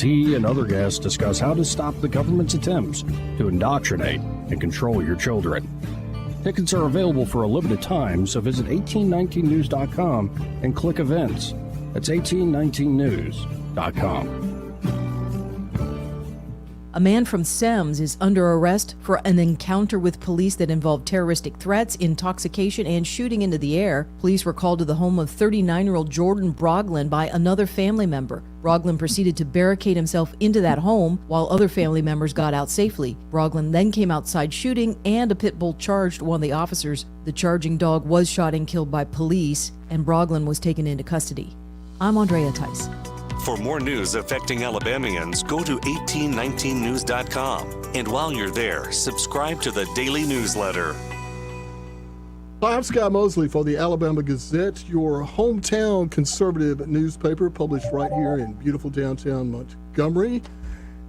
as he and other guests discuss how to stop the government's attempts to indoctrinate and control your children. Tickets are available for a limited time, so visit 1819news.com and click events. That's 1819news.com. A man from Semmes is under arrest for an encounter with police that involved terroristic threats, intoxication, and shooting into the air. Police were called to the home of 39-year-old Jordan Brogland by another family member. Brogland proceeded to barricade himself into that home while other family members got out safely. Brogland then came outside shooting, and a pit bull charged one of the officers. The charging dog was shot and killed by police, and Brogland was taken into custody. I'm Andrea Tice. For more news affecting Alabamians, go to 1819news.com. And while you're there, subscribe to the daily newsletter. Hi, I'm Scott Mosley for the Alabama Gazette, your hometown conservative newspaper published right here in beautiful downtown Montgomery.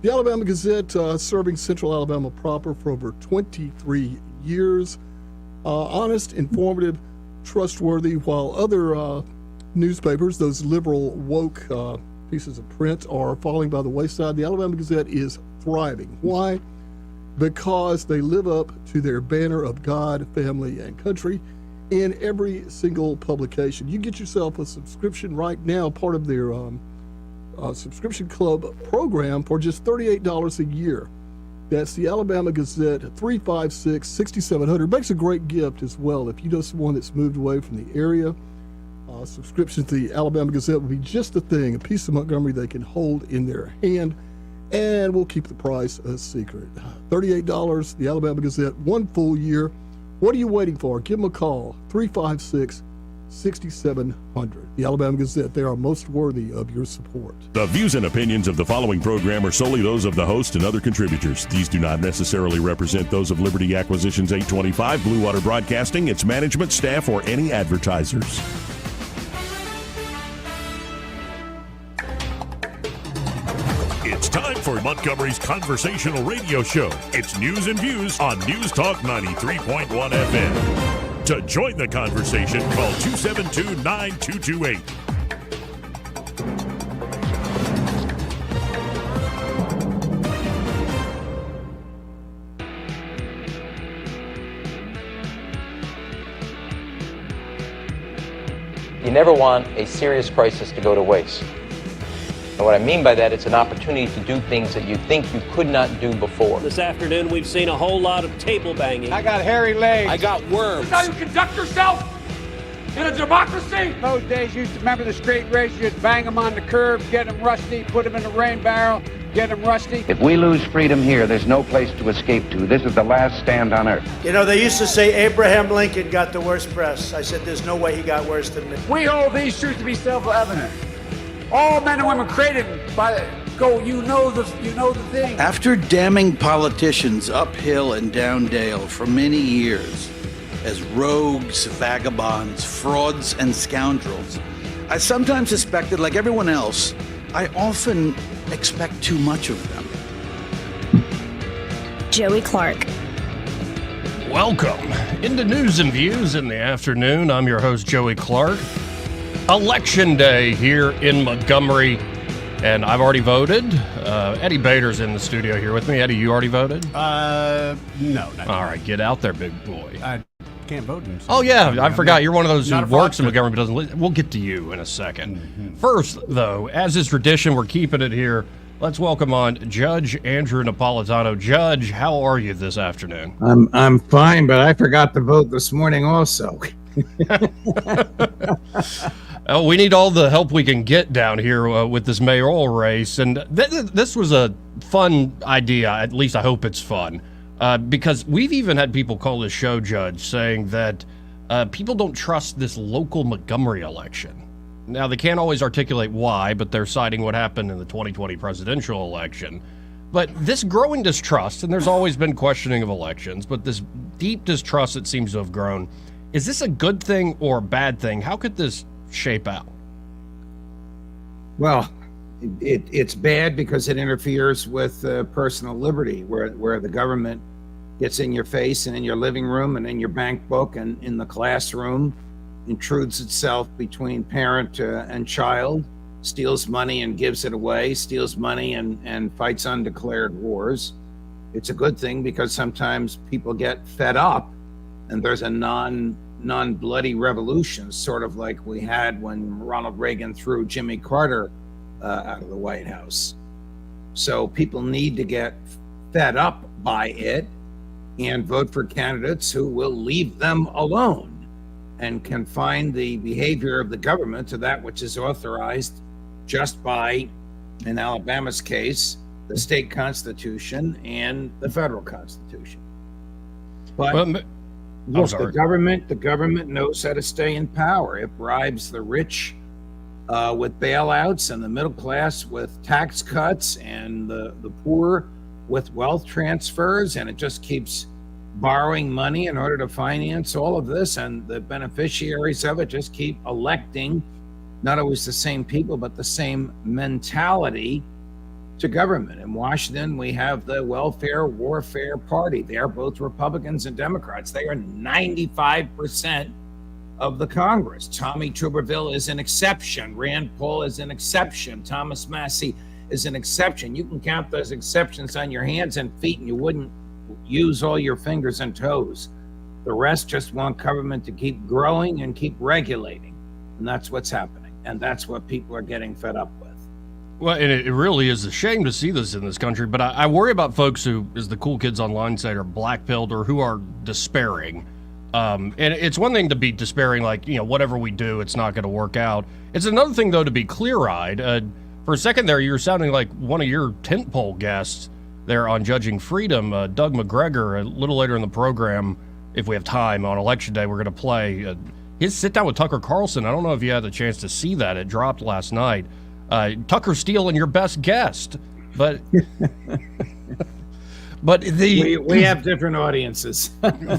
The Alabama Gazette serving Central Alabama proper for over 23 years. Honest, informative, trustworthy, while other newspapers, those liberal, woke pieces of print, are falling by the wayside. The Alabama Gazette is thriving. Why? Because they live up to their banner of God, family, and country in every single publication. You get yourself a subscription right now, part of their subscription club program, for just $38 a year. That's the Alabama Gazette, 356-6700. Makes a great gift as well. If you know someone that's moved away from the area, subscription to the Alabama Gazette would be just the thing, a piece of Montgomery they can hold in their hand, and we'll keep the price a secret. $38, the Alabama Gazette, one full year. What are you waiting for? Give them a call, 356-6700. The Alabama Gazette, they are most worthy of your support. The views and opinions of the following program are solely those of the host and other contributors. These do not necessarily represent those of Liberty Acquisitions 825, Blue Water Broadcasting, its management, staff, or any advertisers. It's time for Montgomery's conversational radio show. It's News and Views on News Talk 93.1 FM. To join the conversation, call 272-9228. You never want a serious crisis to go to waste. And what I mean by that, it's an opportunity to do things that you think you could not do before. This afternoon, we've seen a whole lot of table banging. I got hairy legs. I got worms. That's how you conduct yourself in a democracy. Those days, you used to remember the straight race. You'd bang them on the curb, get them rusty, put them in a rain barrel, get them rusty. If we lose freedom here, there's no place to escape to. This is the last stand on earth. You know, they used to say Abraham Lincoln got the worst press. I said, there's no way he got worse than me. We hold these truths to be self-evident. All men and women created by the you know the thing. After damning politicians uphill and down dale for many years as rogues, vagabonds, frauds, and scoundrels, I sometimes suspected, like everyone else, I often expect too much of them. Joey Clark. Welcome into News and Views in the afternoon. I'm your host, Joey Clark. Election day here in Montgomery, and I've already voted. Eddie Bader's in the studio here with me. Eddie, you already voted? No. All right, get out there, big boy. I can't vote in. Oh, yeah, I forgot. You're one of those who works in Montgomery but doesn't live. We'll get to you in a second. Mm-hmm. First, though, as is tradition, we're keeping it here. Let's welcome on Judge Andrew Napolitano. Judge, how are you this afternoon? I'm fine, but I forgot to vote this morning also. Oh, we need all the help we can get down here with this mayoral race. And this was a fun idea. At least I hope it's fun. Because we've even had people call this show, Judge, saying that people don't trust this local Montgomery election. Now, they can't always articulate why, but they're citing what happened in the 2020 presidential election. But this growing distrust, and there's always been questioning of elections, but this deep distrust that seems to have grown, is this a good thing or a bad thing? How could this shape out? Well, it's bad because it interferes with personal liberty, where the government gets in your face and in your living room and in your bank book and in the classroom, intrudes itself between parent and child, steals money and gives it away, steals money and fights undeclared wars. It's a good thing because sometimes people get fed up and there's a non-bloody revolution, sort of like we had when Ronald Reagan threw Jimmy Carter out of the White House. So people need to get fed up by it and vote for candidates who will leave them alone and confine the behavior of the government to that which is authorized just by, in Alabama's case, the state constitution and the federal constitution. But look, the government knows how to stay in power. It bribes the rich with bailouts and the middle class with tax cuts and the poor with wealth transfers, and it just keeps borrowing money in order to finance all of this, and the beneficiaries of it just keep electing not always the same people, but the same mentality to government. In Washington, we have the Welfare Warfare Party. They are both Republicans and Democrats. They are 95% of the Congress. Tommy Tuberville is an exception. Rand Paul is an exception. Thomas Massie is an exception. You can count those exceptions on your hands and feet, and you wouldn't use all your fingers and toes. The rest just want government to keep growing and keep regulating. And that's what's happening. And that's what people are getting fed up with. Well, and it really is a shame to see this in this country, but I worry about folks who, as the cool kids online say, are black-pilled or who are despairing. And it's one thing to be despairing, like, whatever we do, it's not going to work out. It's another thing, though, to be clear-eyed. For a second there, you were sounding like one of your tentpole guests there on Judging Freedom, Doug McGregor. A little later in the program, if we have time, on Election Day, we're going to play his sit-down with Tucker Carlson. I don't know if you had the chance to see that. It dropped last night. Tucker stealing your best guest, but we have different audiences.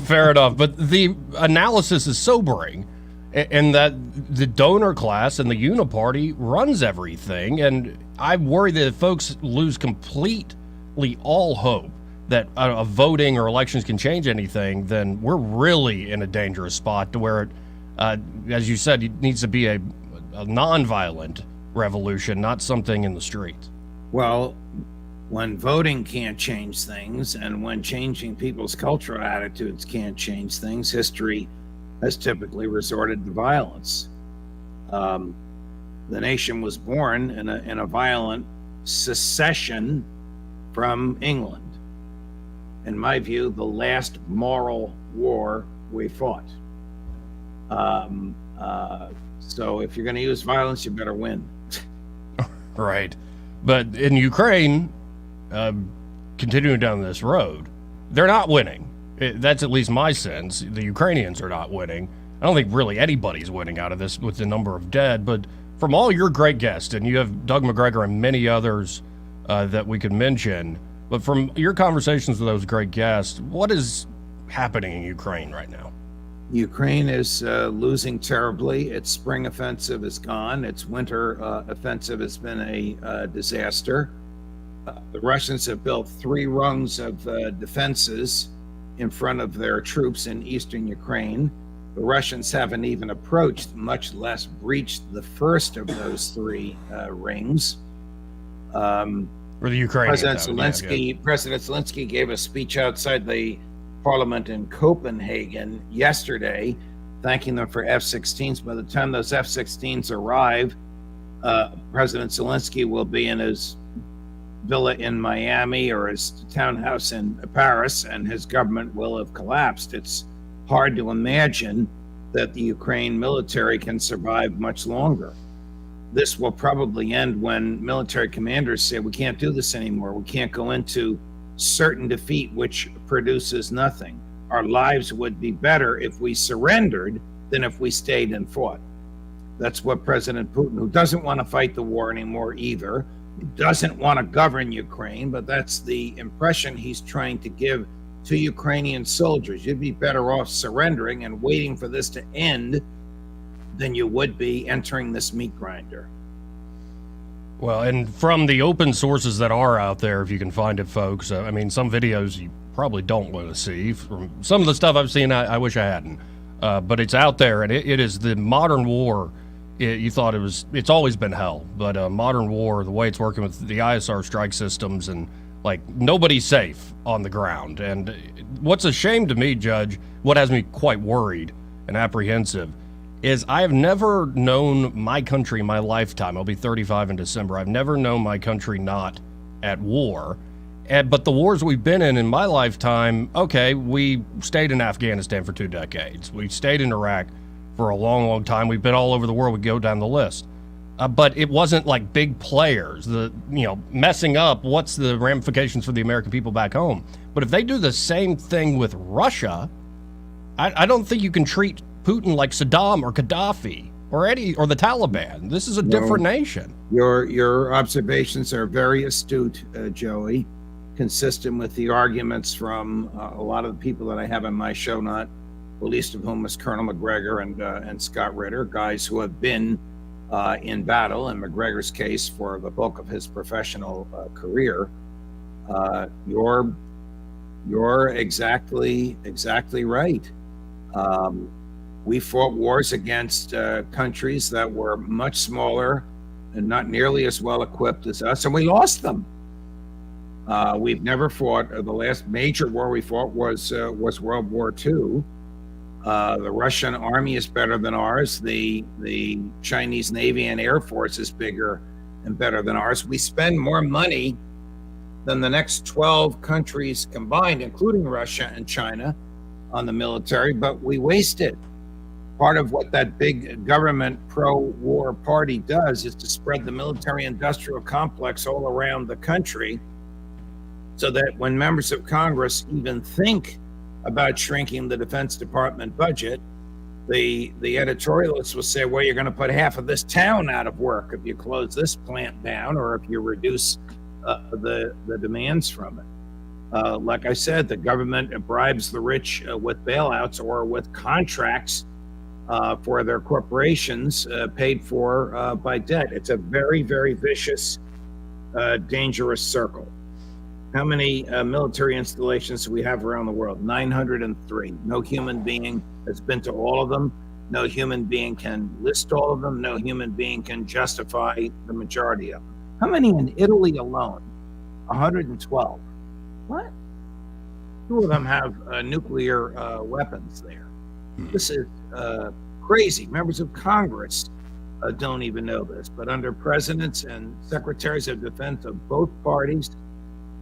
Fair enough, but the analysis is sobering, and that the donor class and the uniparty runs everything, and I worry that if folks lose completely all hope that voting or elections can change anything, then we're really in a dangerous spot to where, as you said, it needs to be a non-violent revolution, not something in the streets. Well, when voting can't change things, and when changing people's cultural attitudes can't change things, history has typically resorted to violence. The nation was born in a violent secession from England. In my view, the last moral war we fought. So if you're going to use violence, you better win. Right. But in Ukraine, continuing down this road, they're not winning. That's at least my sense. The Ukrainians are not winning. I don't think really anybody's winning out of this with the number of dead. But from all your great guests, and you have Doug McGregor and many others that we could mention, but from your conversations with those great guests, what is happening in Ukraine right now? Ukraine is losing terribly. Its spring offensive is gone. Its winter offensive has been a disaster. The Russians have built 3 rungs of defenses in front of their troops in eastern Ukraine. The Russians haven't even approached, much less breached, the first of those 3 rings. Or the Ukrainians. President Zelensky gave a speech outside the Parliament in Copenhagen yesterday, thanking them for F-16s. By the time those F-16s arrive, President Zelensky will be in his villa in Miami or his townhouse in Paris, and his government will have collapsed. It's hard to imagine that the Ukraine military can survive much longer. This will probably end when military commanders say, we can't do this anymore. We can't go into certain defeat, which produces nothing. Our lives would be better if we surrendered than if we stayed and fought. That's what President Putin, who doesn't want to fight the war anymore either, doesn't want to govern Ukraine, but that's the impression he's trying to give to Ukrainian soldiers. You'd be better off surrendering and waiting for this to end than you would be entering this meat grinder. Well, and from the open sources that are out there, if you can find it, folks, I mean, some videos you probably don't want to see. From some of the stuff I've seen, I wish I hadn't. But it's out there, and it is the modern war you thought it's always been hell. But modern war, the way it's working with the ISR strike systems, and like nobody's safe on the ground. And what's a shame to me, Judge, what has me quite worried and apprehensive, is I have never known my country in my lifetime. I'll be 35 in December. I've never known my country not at war. But the wars we've been in my lifetime, okay, we stayed in Afghanistan for 2 decades. We stayed in Iraq for a long, long time. We've been all over the world. We go down the list. But it wasn't like big players, messing up. What's the ramifications for the American people back home? But if they do the same thing with Russia, I don't think you can treat Putin like Saddam or Gaddafi or the Taliban. This is a different nation. Your observations are very astute, Joey, consistent with the arguments from a lot of the people that I have on my show, not the least of whom is Colonel McGregor and Scott Ritter, guys who have been in battle, in McGregor's case, for the bulk of his professional career. You're exactly right. We fought wars against countries that were much smaller and not nearly as well equipped as us, and we lost them. We've never fought. The last major war we fought was World War II. The Russian army is better than ours. The Chinese Navy and Air Force is bigger and better than ours. We spend more money than the next 12 countries combined, including Russia and China, on the military, but we waste it. Part of what that big government pro-war party does is to spread the military-industrial complex all around the country, so that when members of Congress even think about shrinking the Defense Department budget, the editorialists will say, well, you're going to put half of this town out of work if you close this plant down, or if you reduce the demands from it. Like I said, the government bribes the rich with bailouts or with contracts for their corporations paid for by debt. It's a very, very vicious, dangerous circle. How many military installations do we have around the world? 903. No human being has been to all of them. No human being can list all of them. No human being can justify the majority of them. How many in Italy alone? 112. What? 2 of them have nuclear weapons there. This is crazy. Members of Congress don't even know this, but under presidents and secretaries of defense of both parties,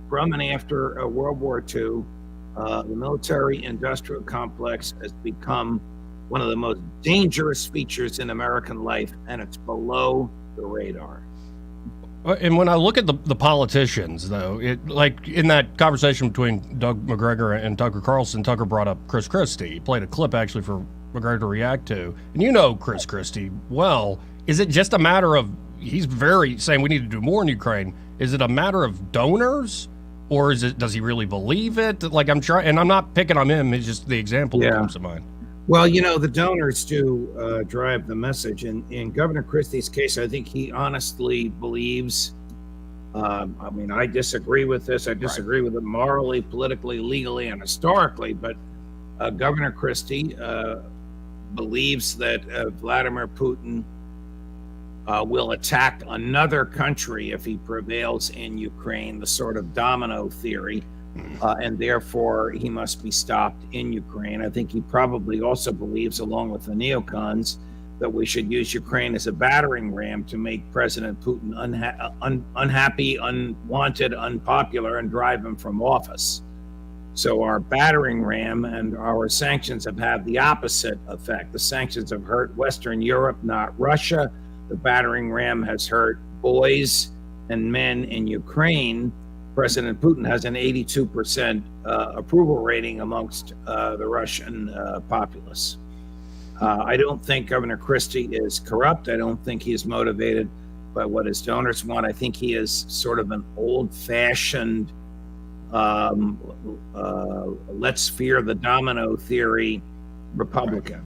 from and after World War II, the military-industrial complex has become one of the most dangerous features in American life, and it's below the radar. And when I look at the politicians, though, like in that conversation between Doug McGregor and Tucker Carlson, Tucker brought up Chris Christie. He played a clip, actually, for McGregor to react to. And you know Chris Christie well. Is it just a matter of, he's very saying we need to do more in Ukraine. Is it a matter of donors? Or does he really believe it? Like, I'm trying, and I'm not picking on him. It's just the example that comes to mind. Well, the donors do drive the message. In Governor Christie's case, I think he honestly believes, I disagree with this. I disagree with it morally, politically, legally, and historically. But Governor Christie believes that Vladimir Putin will attack another country if he prevails in Ukraine, the sort of domino theory, and therefore he must be stopped in Ukraine. I think he probably also believes, along with the neocons, that we should use Ukraine as a battering ram to make President Putin unhappy, unwanted, unpopular, and drive him from office. So our battering ram and our sanctions have had the opposite effect. The sanctions have hurt Western Europe, not Russia. The battering ram has hurt boys and men in Ukraine. President Putin has an 82% approval rating amongst the Russian populace. I don't think Governor Christie is corrupt. I don't think he is motivated by what his donors want. I think he is sort of an old-fashioned, let's fear the domino theory Republican.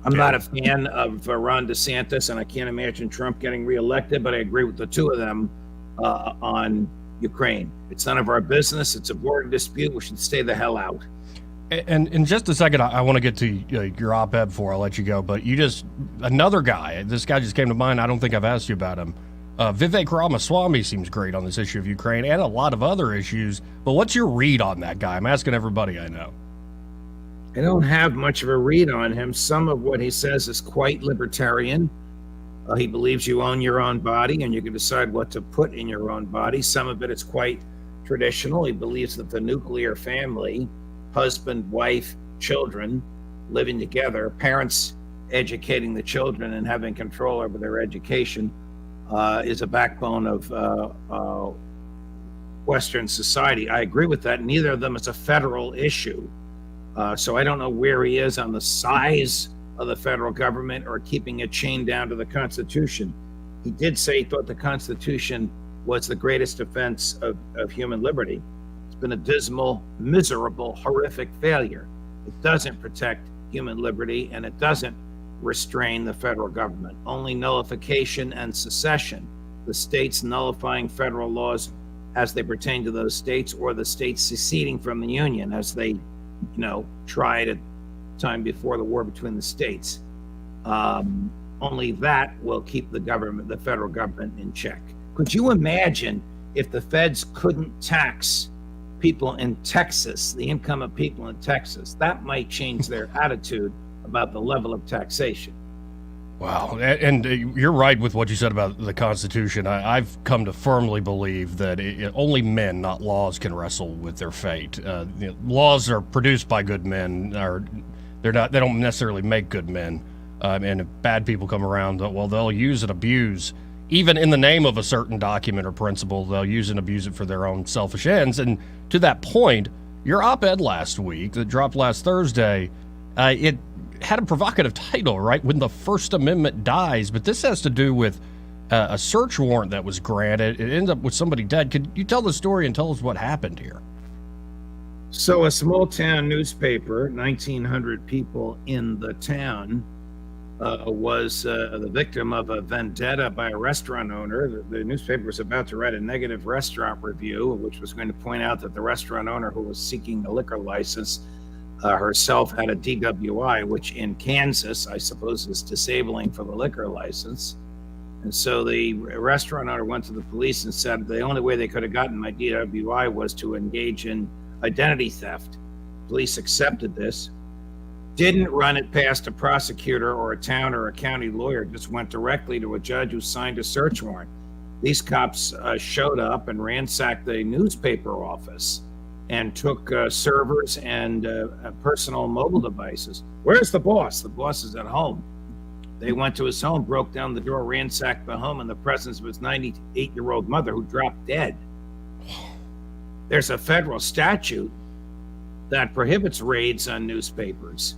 I'm not a fan of Ron DeSantis, and I can't imagine Trump getting reelected, but I agree with the 2 of them on Ukraine. It's none of our business. It's a border dispute. We should stay the hell out. And in just a second, I want to get to your op-ed before I let you go. But another guy, this guy just came to mind. I don't think I've asked you about him. Vivek Ramaswamy seems great on this issue of Ukraine and a lot of other issues. But what's your read on that guy? I'm asking everybody I know. I don't have much of a read on him. Some of what he says is quite libertarian. He believes you own your own body and you can decide what to put in your own body. Some of it is quite traditional. He believes that the nuclear family, husband, wife, children, living together, parents educating the children and having control over their education, is a backbone of Western society. I agree with that. Neither of them is a federal issue. So I don't know where he is on the size of the federal government or keeping it chained down to the Constitution. He did say he thought the Constitution was the greatest defense of human liberty. It's been a dismal, miserable, horrific failure. It doesn't protect human liberty and it doesn't restrain the federal government. Only nullification and secession, the states nullifying federal laws as they pertain to those states, or the states seceding from the Union as they tried at time before the war between the states. Only that will keep the federal government in check. Could you imagine if the feds couldn't tax people in Texas, the income of people in Texas? That might change their attitude about the level of taxation. Wow. And you're right with what you said about the Constitution. I've come to firmly believe that only men, not laws, can wrestle with their fate. Laws are produced by good men. They don't necessarily make good men. And if bad people come around, they'll use and abuse, even in the name of a certain document or principle, they'll use and abuse it for their own selfish ends. And to that point, your op-ed last week that dropped last Thursday, it had a provocative title, right? When the First Amendment dies, but this has to do with a search warrant that was granted. It ended up with somebody dead. Could you tell the story and tell us what happened here? So a small town newspaper, 1,900 people in the town, was the victim of a vendetta by a restaurant owner. The newspaper was about to write a negative restaurant review, which was going to point out that the restaurant owner who was seeking a liquor license herself had a DWI, which in Kansas, I suppose, is disabling for the liquor license. And so the restaurant owner went to the police and said the only way they could have gotten my DWI was to engage in identity theft. Police accepted this, didn't run it past a prosecutor or a town or a county lawyer, just went directly to a judge who signed a search warrant. These cops showed up and ransacked the newspaper office and took servers and personal mobile devices. Where's the boss? The boss is at home. They went to his home, broke down the door, ransacked the home in the presence of his 98-year-old mother who dropped dead. There's a federal statute that prohibits raids on newspapers.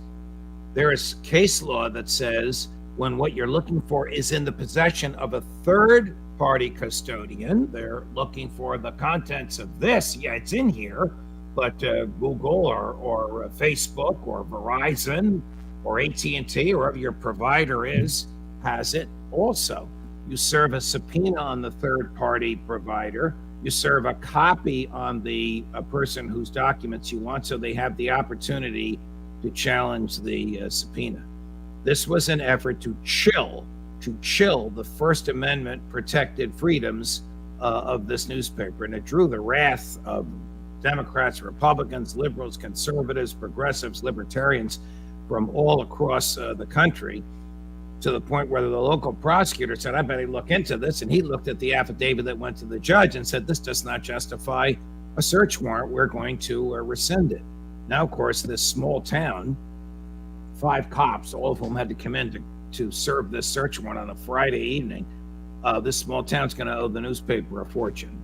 There is case law that says when what you're looking for is in the possession of a third-party custodian, they're looking for the contents of this. Yeah, it's in here, but Google or Facebook or Verizon or AT&T, or wherever your provider is, has it also. You serve a subpoena on the third-party provider. You serve a copy on the person whose documents you want, so they have the opportunity to challenge the subpoena. This was an effort to chill the First Amendment protected freedoms of this newspaper, and it drew the wrath of Democrats, Republicans, liberals, conservatives, progressives, libertarians from all across the country, to the point where the local prosecutor said, I better look into this. And he looked at the affidavit that went to the judge and said, this does not justify a search warrant. We're going to rescind it. Now, of course, this small town, 5 cops, all of whom had to come in to serve this search warrant on a Friday evening, this small town's going to owe the newspaper a fortune.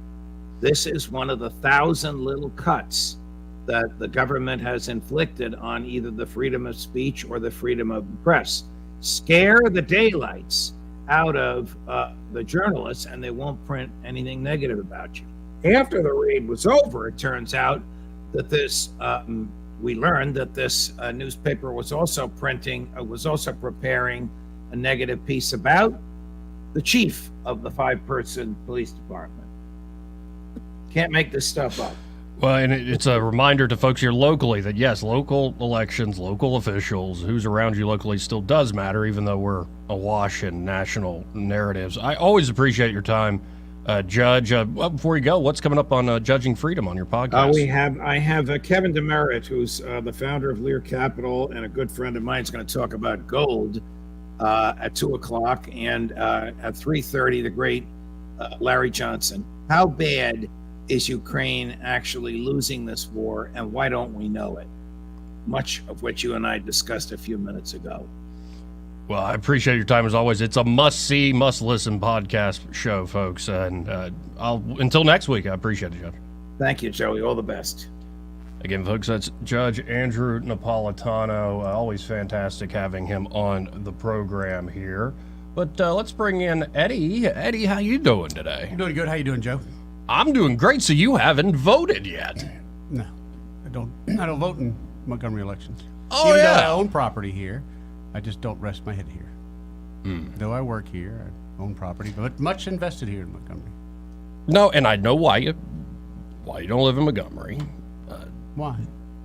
This is one of the 1,000 little cuts that the government has inflicted on either the freedom of speech or the freedom of the press. Scare the daylights out of the journalists, and they won't print anything negative about you. After the raid was over, it turns out that we learned that this newspaper was also preparing a negative piece about the chief of the 5-person police department. Can't make this stuff up. Well, and it's a reminder to folks here locally that, yes, local elections, local officials, who's around you locally still does matter, even though we're awash in national narratives. I always appreciate your time, Judge. Well, before you go, what's coming up on Judging Freedom on your podcast? I have Kevin Demerit, who's the founder of Lear Capital and a good friend of mine, is going to talk about gold at 2:00, and at 3:30, the great Larry Johnson. How bad is Ukraine actually losing this war, and why don't we know it? Much of what you and I discussed a few minutes ago. Well, I appreciate your time as always. It's a must-see, must-listen podcast show, folks. And until next week, I appreciate it, Judge. Thank you, Joey. All the best. Again, folks, that's Judge Andrew Napolitano. Always fantastic having him on the program here. But let's bring in Eddie. Eddie, how you doing today? I'm doing good. How you doing, Joe? I'm doing great. So you haven't voted yet? No, I don't. I don't vote in Montgomery elections. Oh, Even yeah. though I own property here, I just don't rest my head here. Though I work here, I own property, but much invested here in Montgomery. No, and I know why you don't live in Montgomery. Why?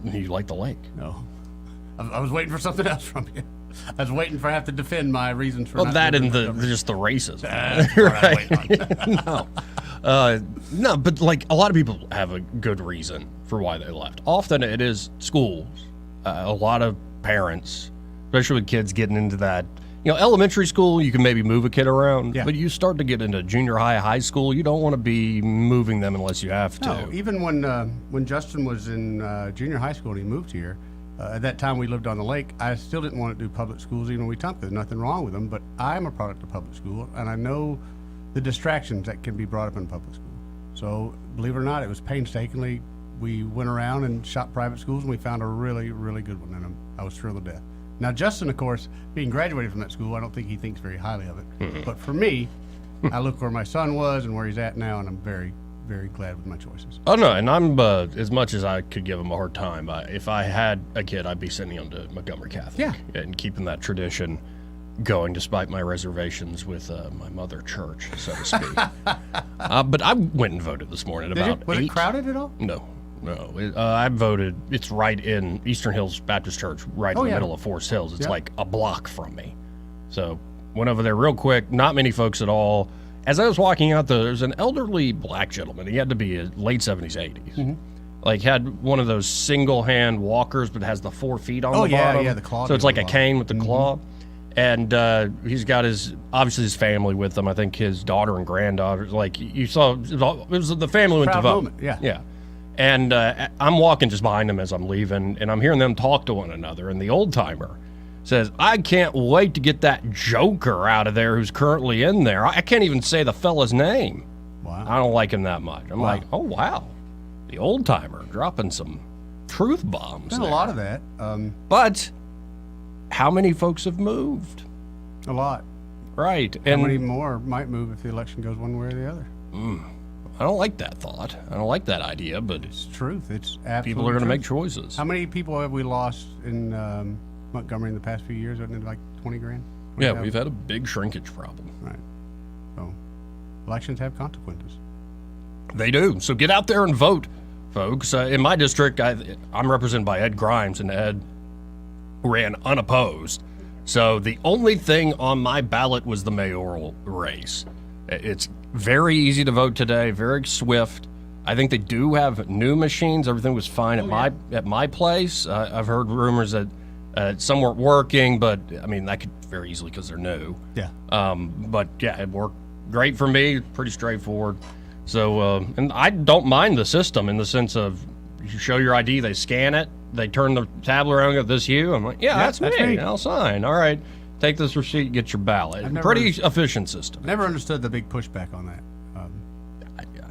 You like the lake. No, I was waiting for something else from you. I was waiting for I have to defend my reasons for. Well, that and just the racism. Right? No, but like a lot of people have a good reason for why they left. Often it is schools. A lot of parents, especially with kids getting into that, elementary school, you can maybe move a kid around, but you start to get into junior high school, you don't want to be moving them unless you have to. No, even when Justin was in junior high school and he moved here, at that time we lived on the lake, I still didn't want to do public schools even when we talked. There's nothing wrong with them, but I'm a product of public school, and I know the distractions that can be brought up in public school. So, believe it or not, it was painstakingly, we went around and shopped private schools, and we found a really, really good one, and I was thrilled to death. Now, Justin, of course, being graduated from that school, I don't think he thinks very highly of it. But for me, I look where my son was and where he's at now, and I'm very, very glad with my choices. Oh, no, and I'm, as much as I could give him a hard time, if I had a kid, I'd be sending him to Montgomery Catholic. Yeah. And keeping that tradition going, despite my reservations with my mother church, so to speak. But I went and voted this morning about 8. Was it crowded at all? No. I voted. It's right in Eastern Hills Baptist Church, right in the middle of Forest Hills. It's like a block from me. So went over there real quick. Not many folks at all. As I was walking out, there's an elderly black gentleman. He had to be late 70s, 80s. Like had one of those single hand walkers, but has the 4 feet on the bottom. the claw. So it's like a cane with the claw. And he's got obviously his family with him. I think his daughter and granddaughter. Like you saw, it was the family went to vote. Moment. Yeah. Yeah. And I'm walking just behind them as I'm leaving, and I'm hearing them talk to one another. And the old timer says, "I can't wait to get that joker out of there who's currently in there. I can't even say the fella's name. Wow. I don't like him that much." I'm like, oh, wow. The old timer dropping some truth bombs. There's a lot of that. But how many folks have moved? A lot. Right. How many more might move if the election goes one way or the other? I don't like that thought. I don't like that idea, but it's truth. It's absolutely people are going to make choices. How many people have we lost in Montgomery in the past few years? Wasn't it like 20 grand? 20, yeah, we've had a big shrinkage problem. Right. So elections have consequences. They do. So get out there and vote, folks. In my district, I'm represented by Ed Grimes, and Ed ran unopposed. So the only thing on my ballot was the mayoral race. It's very easy to vote today, very swift. I think they do have new machines. Everything was fine at my place. I've heard rumors that some weren't working, but I mean that could very easily because they're new. Yeah. But yeah, it worked great for me. Pretty straightforward. So and I don't mind the system in the sense of you show your ID, they scan it, they turn the tablet around, go, "This you?" I'm like, yeah, that's me. I'll sign. All right. Take this receipt, get your ballot. Pretty efficient system. Never understood the big pushback on that.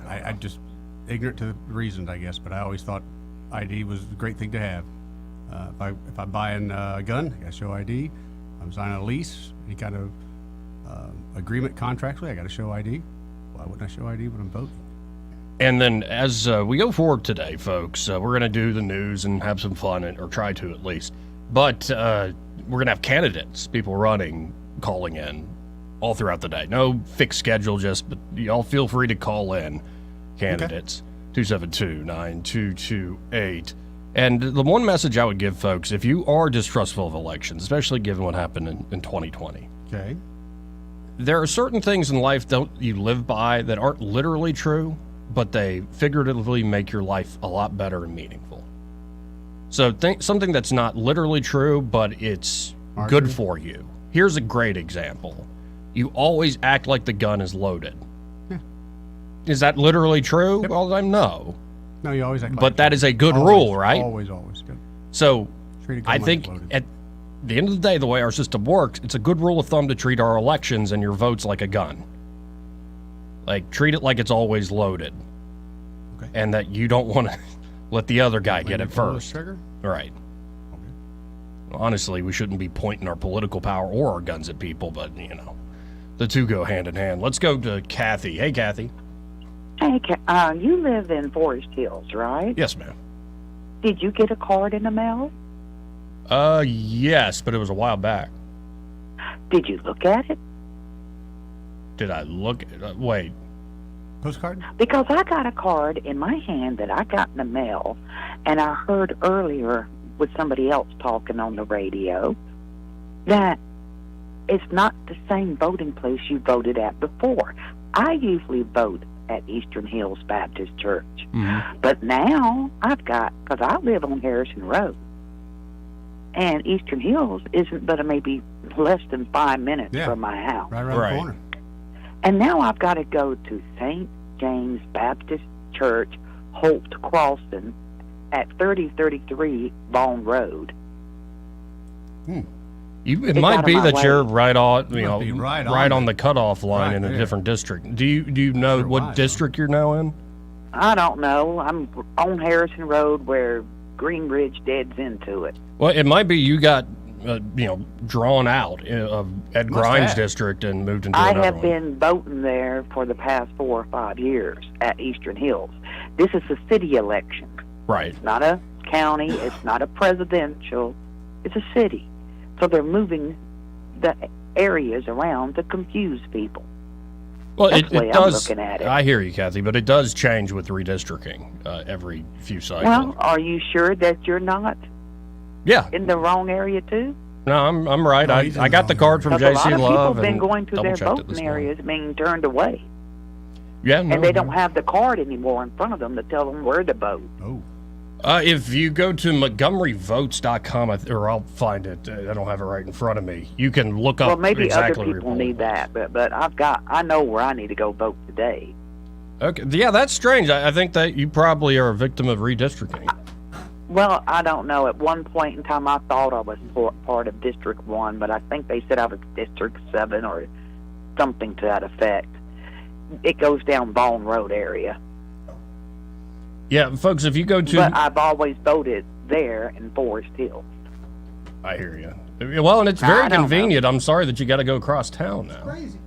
I just ignorant to the reasons, I guess, but I always thought ID was a great thing to have. If I'm buying a gun, I got to show ID. I'm signing a lease, any kind of agreement contractually, I got to show ID. Why wouldn't I show ID when I'm voting? And then as we go forward today, folks, we're going to do the news and have some fun, or try to at least. But we're going to have candidates, people running, calling in all throughout the day. No fixed schedule, but y'all feel free to call in candidates. 272-9228. And the one message I would give folks, if you are distrustful of elections, especially given what happened in 2020, okay, there are certain things in life that you live by that aren't literally true, but they figuratively make your life a lot better and meaningful. So think something that's not literally true, but it's good for you. Here's a great example. You always act like the gun is loaded. Yeah. Is that literally true? Yep. Well, no. No, you always act like But that is a good rule, right? Always good. So I think at the end of the day, the way our system works, it's a good rule of thumb to treat our elections and your votes like a gun. Like, treat it like it's always loaded. Okay. And that you don't want to let the other guy get it first. Trigger? Right. Okay. Honestly, we shouldn't be pointing our political power or our guns at people, but, the two go hand in hand. Let's go to Kathy. Hey, Kathy. Hey, you live in Forest Hills, right? Yes, ma'am. Did you get a card in the mail? Yes, but it was a while back. Did you look at it? Did I look at it? Wait. Postcard? Because I got a card in my hand that I got in the mail, and I heard earlier with somebody else talking on the radio that it's not the same voting place you voted at before. I usually vote at Eastern Hills Baptist Church. Mm-hmm. But now because I live on Harrison Road, and Eastern Hills isn't but maybe less than 5 minutes from my house. Right around the corner. And now I've got to go to St. James Baptist Church, Holt Crossing, at 3033 Bone Road. It might be that you're right on, right on the cutoff line in a there. Different district. Do you know what district you're now in? I don't know. I'm on Harrison Road where Greenbridge deads into it. Well, it might be you got, drawn out of Ed Grimes' district and moved into another one. I have been voting there for the past 4 or 5 years at Eastern Hills. This is a city election. Right. It's not a county. It's not a presidential. It's a city. So they're moving the areas around to confuse people. Well, That's the way it I'm does. looking at it. I hear you, Kathy, but it does change with redistricting every few cycles. Well, are you sure that you're not in the wrong area too? No, I'm right. No, I got the card from Because JC a lot of Love people have been going to their double-checked it this voting morning. areas being turned away. Yeah, no, And they don't have the card anymore in front of them to tell them where to vote. Oh. If you go to MontgomeryVotes.com, or I'll find it. I don't have it right in front of me. You can look up Well, maybe exactly other people need that, but I know where I need to go vote today. Okay, yeah, that's strange. I think that you probably are a victim of redistricting. Well, I don't know. At one point in time, I thought I was part of District 1, but I think they said I was District 7 or something to that effect. It goes down Bone Road area. Yeah, folks, if you go to... But I've always voted there in Forest Hills. I hear you. Well, and it's very convenient. I'm sorry that you got to go across town now. Crazy.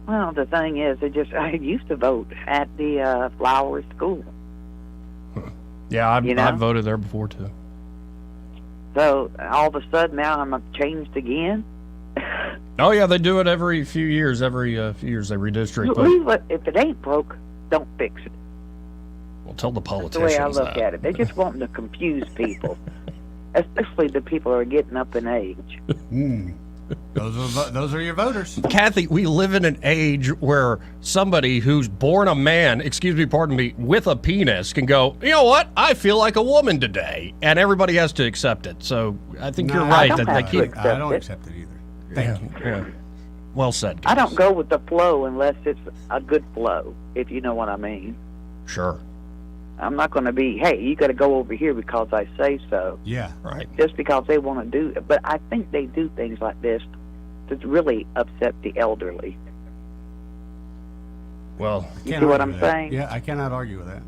Well, the thing is, I used to vote at the Flowers School. Yeah, I've voted there before, too. So, all of a sudden, now I'm changed again? Oh, yeah, they do it every few years. Every few years they redistrict. But, if it ain't broke, don't fix it. Well, tell the politicians That's the way I look at it. They're just wanting to confuse people, especially the people who are getting up in age. Those are your voters. Kathy, we live in an age where somebody who's born a man, pardon me, with a penis can go, you know what? I feel like a woman today. And everybody has to accept it. So I think you're right. I don't accept it either. Thank you. Yeah. Well said, guys. I don't go with the flow unless it's a good flow, if you know what I mean. Sure. I'm not going to be, hey, you got to go over here because I say so. Yeah, right. Just because they want to do it. But I think they do things like this to really upset the elderly. Well, you see what I'm saying? Yeah, I cannot argue with that.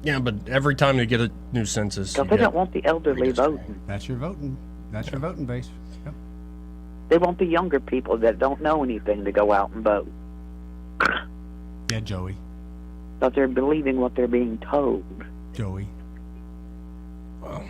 Yeah, but every time you get a new census, because they don't want the elderly voting. That's your voting. That's your voting base. Yep. They want the younger people that don't know anything to go out and vote. Yeah, Joey. Because they're believing what they're being told. Joey. Well,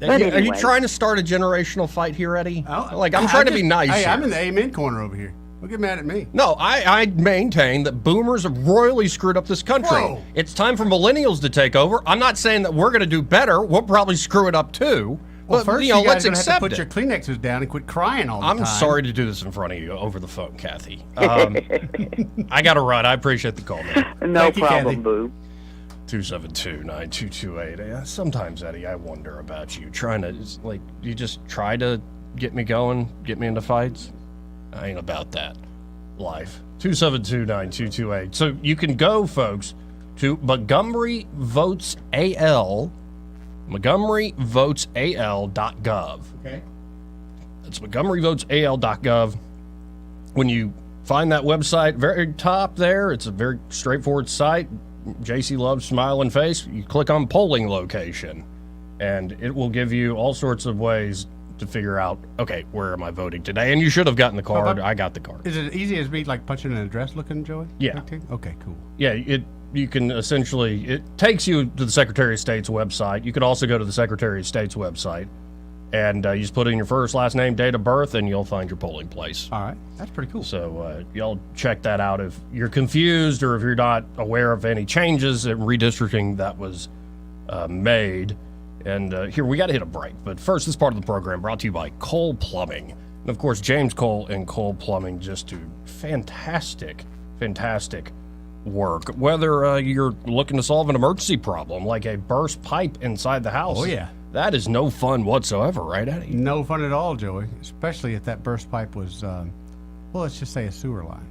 anyway. Are you trying to start a generational fight here, Eddie? I'm trying to be nice. Hey, here. I'm in the amen corner over here. Don't get mad at me. No, I maintain that boomers have royally screwed up this country. Whoa. It's time for millennials to take over. I'm not saying that we're going to do better. We'll probably screw it up too. Well, But, first you know, you let's guys are going to have accept to put it. your Kleenexes down and quit crying all the time. I'm sorry to do this in front of you over the phone, Kathy. I got to run. I appreciate the call, man. No problem, Boo. 272-9228. Sometimes, Eddie, I wonder about you. You just try to get me going, get me into fights. I ain't about that life. 272-9228. So you can go, folks, to Montgomery Votes AL, MontgomeryVotesAL.gov. Okay. It's MontgomeryVotesAL.gov. When you find that website, very top there, it's a very straightforward site. JC loves smiling face. You click on polling location, and it will give you all sorts of ways to figure out, okay, where am I voting today? And you should have gotten the card. I got the card. Is it easy as me like punching an address looking, Joey? Yeah. Okay, cool. Yeah, you can essentially, it takes you to the Secretary of State's website. You could also go to the Secretary of State's website, and you just put in your first, last name, date of birth, and you'll find your polling place. All right, that's pretty cool. So y'all check that out if you're confused or if you're not aware of any changes in redistricting that was made. And here, we got to hit a break. But first, this part of the program brought to you by Cole Plumbing. And of course, James Cole and Cole Plumbing just do fantastic work. Whether you're looking to solve an emergency problem like a burst pipe inside the house. Oh, yeah. That is no fun whatsoever, right, Eddie? No fun at all, Joey. Especially if that burst pipe was, well, let's just say a sewer line.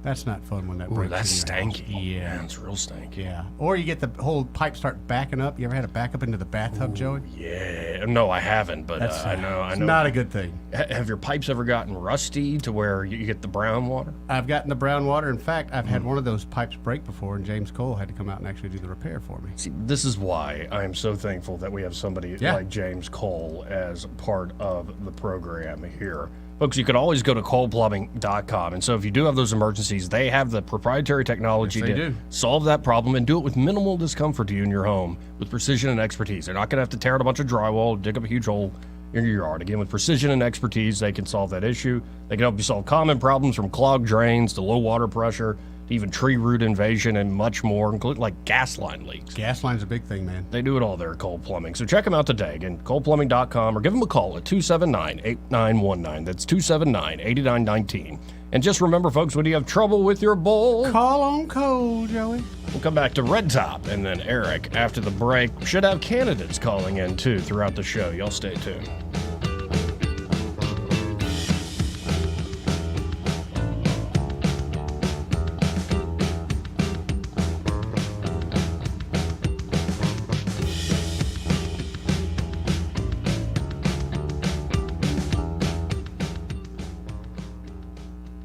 That's not fun when that breaks. Ooh, that's in your house. stanky. Yeah. It's real stanky. Yeah. Or you get the whole pipe start backing up. You ever had a backup into the bathtub, Joey? Yeah. No, I haven't, but I know. It's not a good thing. Have your pipes ever gotten rusty to where you get the brown water? I've gotten the brown water. In fact, I've had one of those pipes break before, and James Cole had to come out and actually do the repair for me. See, this is why I am so thankful that we have somebody like James Cole as part of the program here. Folks, you can always go to coleplumbing.com. And so if you do have those emergencies, they have the proprietary technology to solve that problem and do it with minimal discomfort to you in your home with precision and expertise. They're not going to have to tear out a bunch of drywall, dig up a huge hole in your yard. Again, with precision and expertise, they can solve that issue. They can help you solve common problems from clogged drains to low water pressure to even tree root invasion and much more, including like gas line leaks. Gas line's a big thing, man. They do it all there at Cole Plumbing. So check them out today. Again, coleplumbing.com, or give them a call at 279-8919. That's 279-8919. And just remember, folks, when you have trouble with your bowl, call on Cole, Joey. We'll come back to Red Top and then Eric after the break. Should have candidates calling in, too, throughout the show. Y'all stay tuned.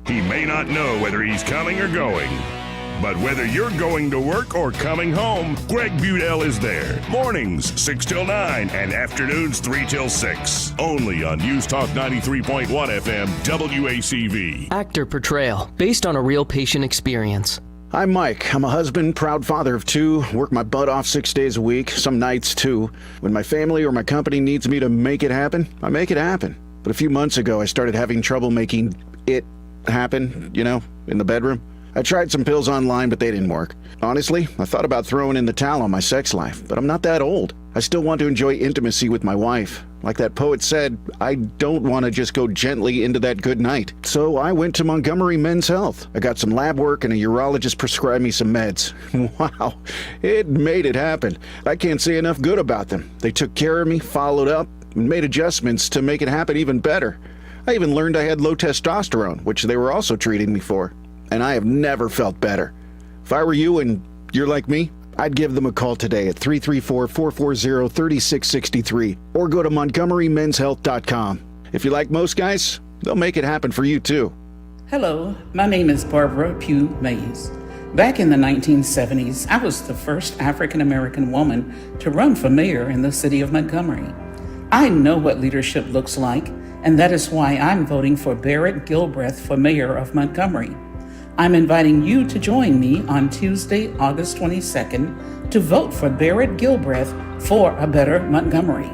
He may not know whether he's coming or going, but whether you're going to work or coming home, Greg Budell is there. Mornings 6 till 9 and afternoons 3 till 6. Only on News Talk 93.1 FM WACV. Actor portrayal based on a real patient experience. I'm Mike. I'm a husband, proud father of 2, work my butt off 6 days a week, some nights too. When my family or my company needs me to make it happen, I make it happen. But a few months ago, I started having trouble making it happen, in the bedroom. I tried some pills online, but they didn't work. Honestly, I thought about throwing in the towel on my sex life, but I'm not that old. I still want to enjoy intimacy with my wife. Like that poet said, I don't want to just go gently into that good night. So I went to Montgomery Men's Health. I got some lab work and a urologist prescribed me some meds. Wow, it made it happen. I can't say enough good about them. They took care of me, followed up, and made adjustments to make it happen even better. I even learned I had low testosterone, which they were also treating me for. And I have never felt better. If I were you and you're like me, I'd give them a call today at 334-440-3663 or go to MontgomeryMen'sHealth.com. If you like most guys, they'll make it happen for you too. Hello, my name is Barbara Pugh Mays. Back in the 1970s, I was the first African American woman to run for mayor in the city of Montgomery. I know what leadership looks like, and that is why I'm voting for Barrett Gilbreth for mayor of Montgomery. I'm inviting you to join me on Tuesday, August 22nd to vote for Barrett Gilbreth for a better Montgomery.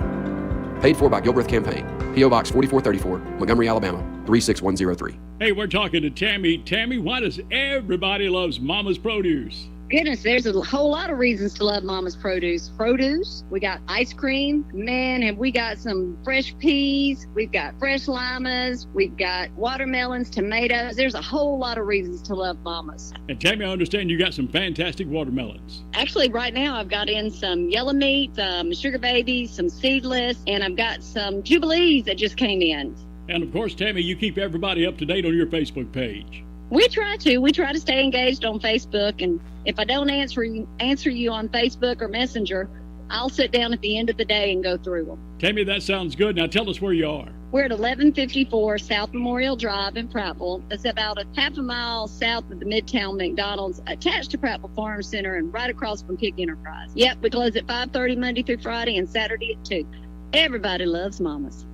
Paid for by Gilbreth Campaign. P.O. Box 4434, Montgomery, Alabama, 36103. Hey, we're talking to Tammy. Tammy, why does everybody loves Mama's Produce? Goodness, there's a whole lot of reasons to love Mama's Produce. Produce, we got ice cream, man, and we got some fresh peas, we've got fresh limas, we've got watermelons, tomatoes. There's a whole lot of reasons to love Mama's. And Tammy, I understand you got some fantastic watermelons. Actually, right now I've got in some yellow meat, some sugar babies, some seedless, and I've got some Jubilees that just came in. And of course, Tammy, you keep everybody up to date on your Facebook page. We try to stay engaged on Facebook, and if I don't answer you on Facebook or Messenger, I'll sit down at the end of the day and go through them. Tammy, that sounds good. Now tell us where you are. We're at 1154 South Memorial Drive in Prattville. It's about a half a mile south of the Midtown McDonald's, attached to Prattville Farm Center and right across from Pig Enterprise. Yep, we close at 5:30 Monday through Friday and Saturday at 2. Everybody loves Mama's.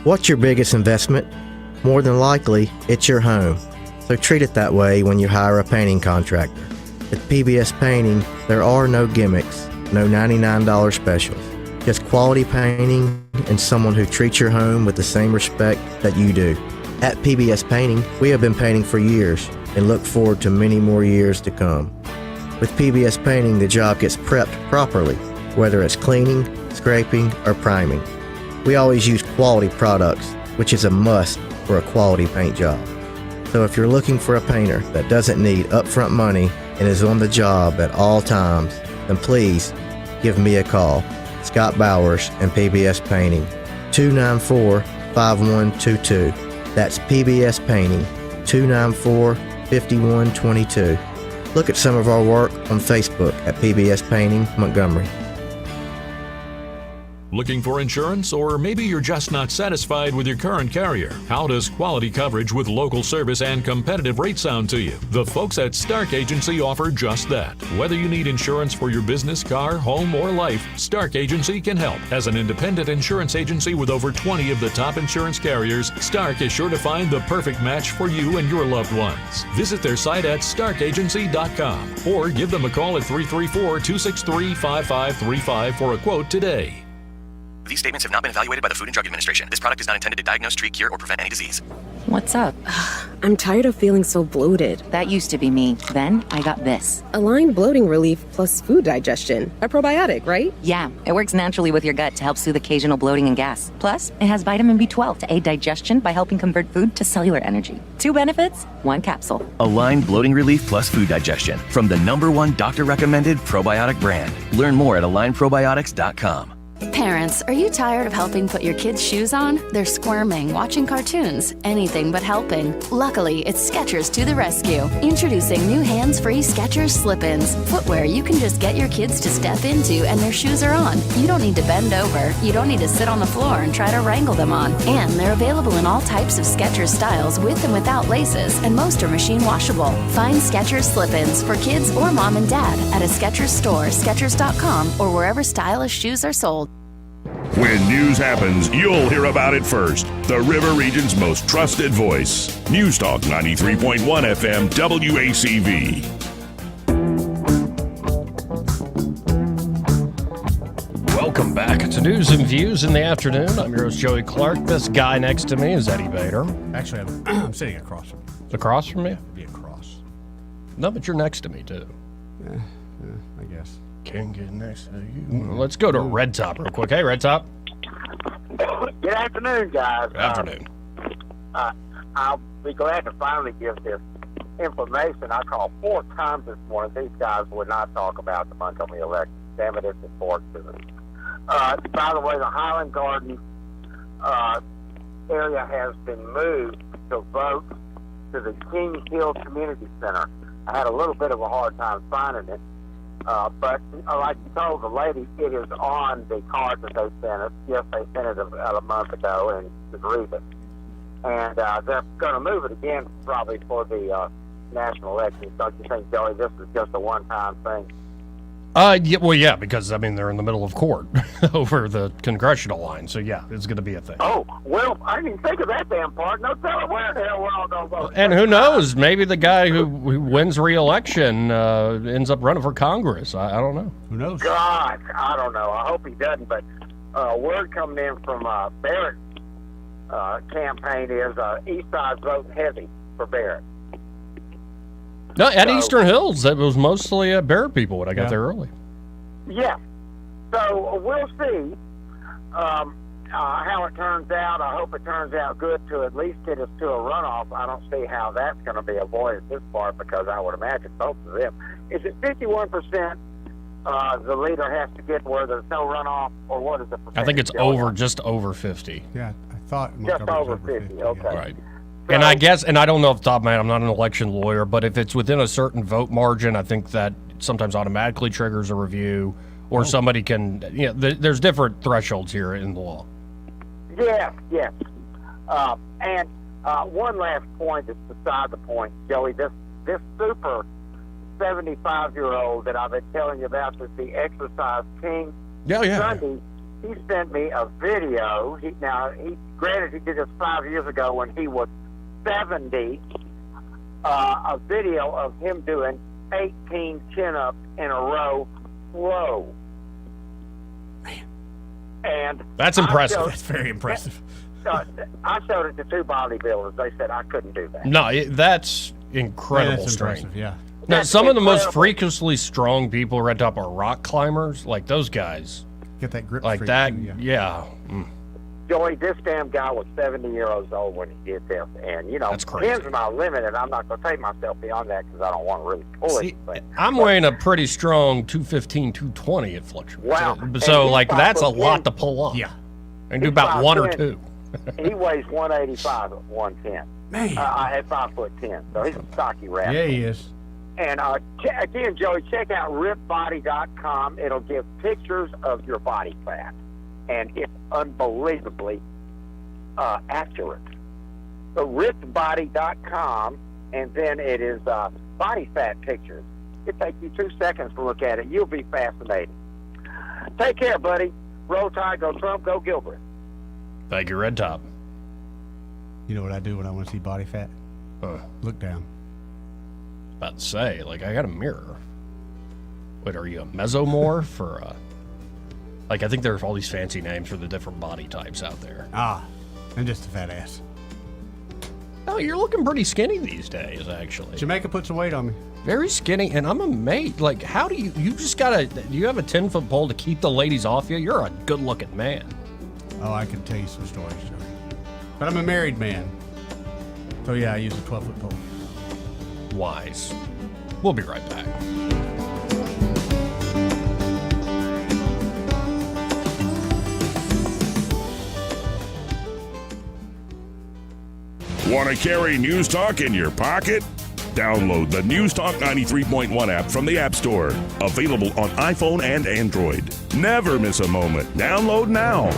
What's your biggest investment? More than likely, it's your home. So treat it that way when you hire a painting contractor. At PBS Painting, there are no gimmicks, no $99 specials. Just quality painting and someone who treats your home with the same respect that you do. At PBS Painting, we have been painting for years and look forward to many more years to come. With PBS Painting, the job gets prepped properly, whether it's cleaning, scraping, or priming. We always use quality products, which is a must for a quality paint job. So if you're looking for a painter that doesn't need upfront money and is on the job at all times, then please give me a call. Scott Bowers and PBS Painting, 294-5122. That's PBS Painting, 294-5122. Look at some of our work on Facebook at PBS Painting Montgomery. Looking for insurance, or maybe you're just not satisfied with your current carrier? How does quality coverage with local service and competitive rates sound to you? The folks at Stark Agency offer just that. Whether you need insurance for your business, car, home, or life, Stark Agency can help. As an independent insurance agency with over 20 of the top insurance carriers, Stark is sure to find the perfect match for you and your loved ones. Visit their site at starkagency.com or give them a call at 334-263-5535 for a quote today. These statements have not been evaluated by the Food and Drug Administration. This product is not intended to diagnose, treat, cure, or prevent any disease. What's up? I'm tired of feeling so bloated. That used to be me. Then I got this. Align Bloating Relief plus Food Digestion. A probiotic, right? Yeah, it works naturally with your gut to help soothe occasional bloating and gas. Plus, it has vitamin B12 to aid digestion by helping convert food to cellular energy. 2 benefits, 1 capsule. Align Bloating Relief plus Food Digestion from the #1 doctor-recommended probiotic brand. Learn more at alignprobiotics.com. Parents, are you tired of helping put your kids' shoes on? They're squirming, watching cartoons, anything but helping. Luckily, it's Skechers to the rescue. Introducing new hands-free Skechers slip-ins. Footwear you can just get your kids to step into and their shoes are on. You don't need to bend over. You don't need to sit on the floor and try to wrangle them on. And they're available in all types of Skechers styles with and without laces, and most are machine washable. Find Skechers slip-ins for kids or mom and dad at a Skechers store, Skechers.com, or wherever stylish shoes are sold. When news happens, you'll hear about it first. The River Region's most trusted voice. News Talk 93.1 FM WACV. Welcome back to News and Views in the afternoon. I'm your host, Joey Clark. This guy next to me is Eddie Bader. Actually, I'm sitting across from you. Across from you? Be across. No, but you're next to me, too. Yeah, I guess. Can't get next to you. Let's go to Red Top real quick. Hey, Red Top. Good afternoon, guys. Good afternoon. I'll be glad to finally give this information. I called 4 times this morning. These guys would not talk about the Montgomery election. Damn it, it's important to them. By the way, the Highland Garden area has been moved to vote to the King Hill Community Center. I had a little bit of a hard time finding it. But like you told the lady, it is on the card that they sent us. Yes, they sent it a month ago, and you can read it. And they're going to move it again probably for the national elections. Don't you think, Joey, this is just a one-time thing? Yeah, because, I mean, they're in the middle of court over the congressional line. So, yeah, it's going to be a thing. Oh, well, I didn't think of that damn part. No telling where the hell we're all going to vote. And who knows? Maybe the guy who wins re-election ends up running for Congress. I don't know. Who knows? God, I don't know. I hope he doesn't. But word coming in from Barrett campaign is East Side's voting heavy for Barrett. No, at Eastern Hills, it was mostly Barrett people when I got there early. Yeah. So we'll see how it turns out. I hope it turns out good to at least get us to a runoff. I don't see how that's going to be avoided this part because I would imagine both of them. Is it 51% the leader has to get where there's no runoff, or what is the percentage? I think it's just over 50. Yeah, I thought just over 50. Okay. Yeah. Right. So, and I guess, and I don't know off the top of my head, I'm not an election lawyer, but if it's within a certain vote margin, I think that sometimes automatically triggers a review, or somebody can, there's different thresholds here in the law. Yes. And one last point that's beside the point, Joey. This super 75-year-old that I've been telling you about, that's the exercise king. Sunday, he sent me a video. Granted, he did this 5 years ago when he was 70. A video of him doing 18 chin-ups in a row, slow. And that's impressive. That's very impressive. I showed it to two bodybuilders. They said I couldn't do that. No, that's incredible strength. Impressive, yeah. Now, some of the most freakishly strong people right up are rock climbers, like those guys. Get that grip like that, yeah. Joey, this damn guy was 70 years old when he did this, and that's crazy. 10's my limit, and I'm not going to take myself beyond that because I don't want to really push. I'm weighing a pretty strong 215, 220 at fluctuates. Wow. So like that's a lot to pull off. Yeah. And do about 1 or 2. He weighs 185 at 110. Man. At 5'10", so he's a stocky rat. Yeah, he is. And again, Joey, check out ripbody.com. It'll give pictures of your body fat, and it's unbelievably accurate. So ripbody.com, and then it is body fat pictures. It takes you 2 seconds to look at it. You'll be fascinated. Take care, buddy. Roll Tide, go Trump, go Gilbert. Thank you, Red Top. You know what I do when I want to see body fat? Look down. About to say, like, I got a mirror. Wait, are you a mesomorph or like, I think there's all these fancy names for the different body types out there. I'm just a fat ass. Oh, you're looking pretty skinny these days, actually. Jamaica put some weight on me. Very skinny, and I'm amazed. Like, how do you just gotta, do you have a 10-foot pole to keep the ladies off you? You're a good-looking man. Oh, I can tell you some stories, Joey. But I'm a married man. So yeah, I use a 12-foot pole. Wise. We'll be right back. Want to carry News Talk in your pocket? Download the News Talk 93.1 app from the App Store. Available on iPhone and Android. Never miss a moment. Download now.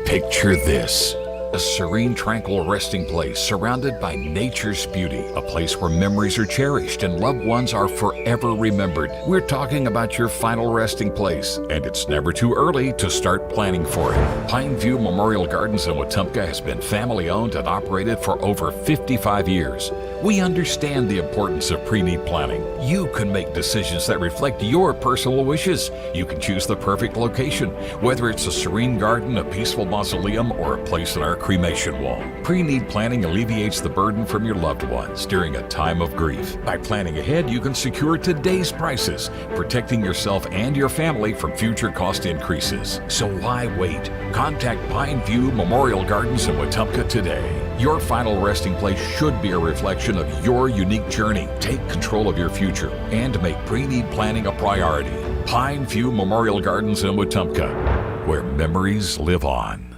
Picture this. A serene, tranquil resting place surrounded by nature's beauty. A place where memories are cherished and loved ones are forever remembered. We're talking about your final resting place, and it's never too early to start planning for it. Pineview Memorial Gardens in Wetumpka has been family owned and operated for over 55 years. We understand the importance of pre-need planning. You can make decisions that reflect your personal wishes. You can choose the perfect location, whether it's a serene garden, a peaceful mausoleum, or a place in our cremation wall. Pre-need planning alleviates the burden from your loved ones during a time of grief. By planning ahead, you can secure today's prices, protecting yourself and your family from future cost increases. So why wait? Contact Pineview Memorial Gardens in Wetumpka today. Your final resting place should be a reflection of your unique journey. Take control of your future and make pre-need planning a priority. Pineview Memorial Gardens in Wetumpka, where memories live on.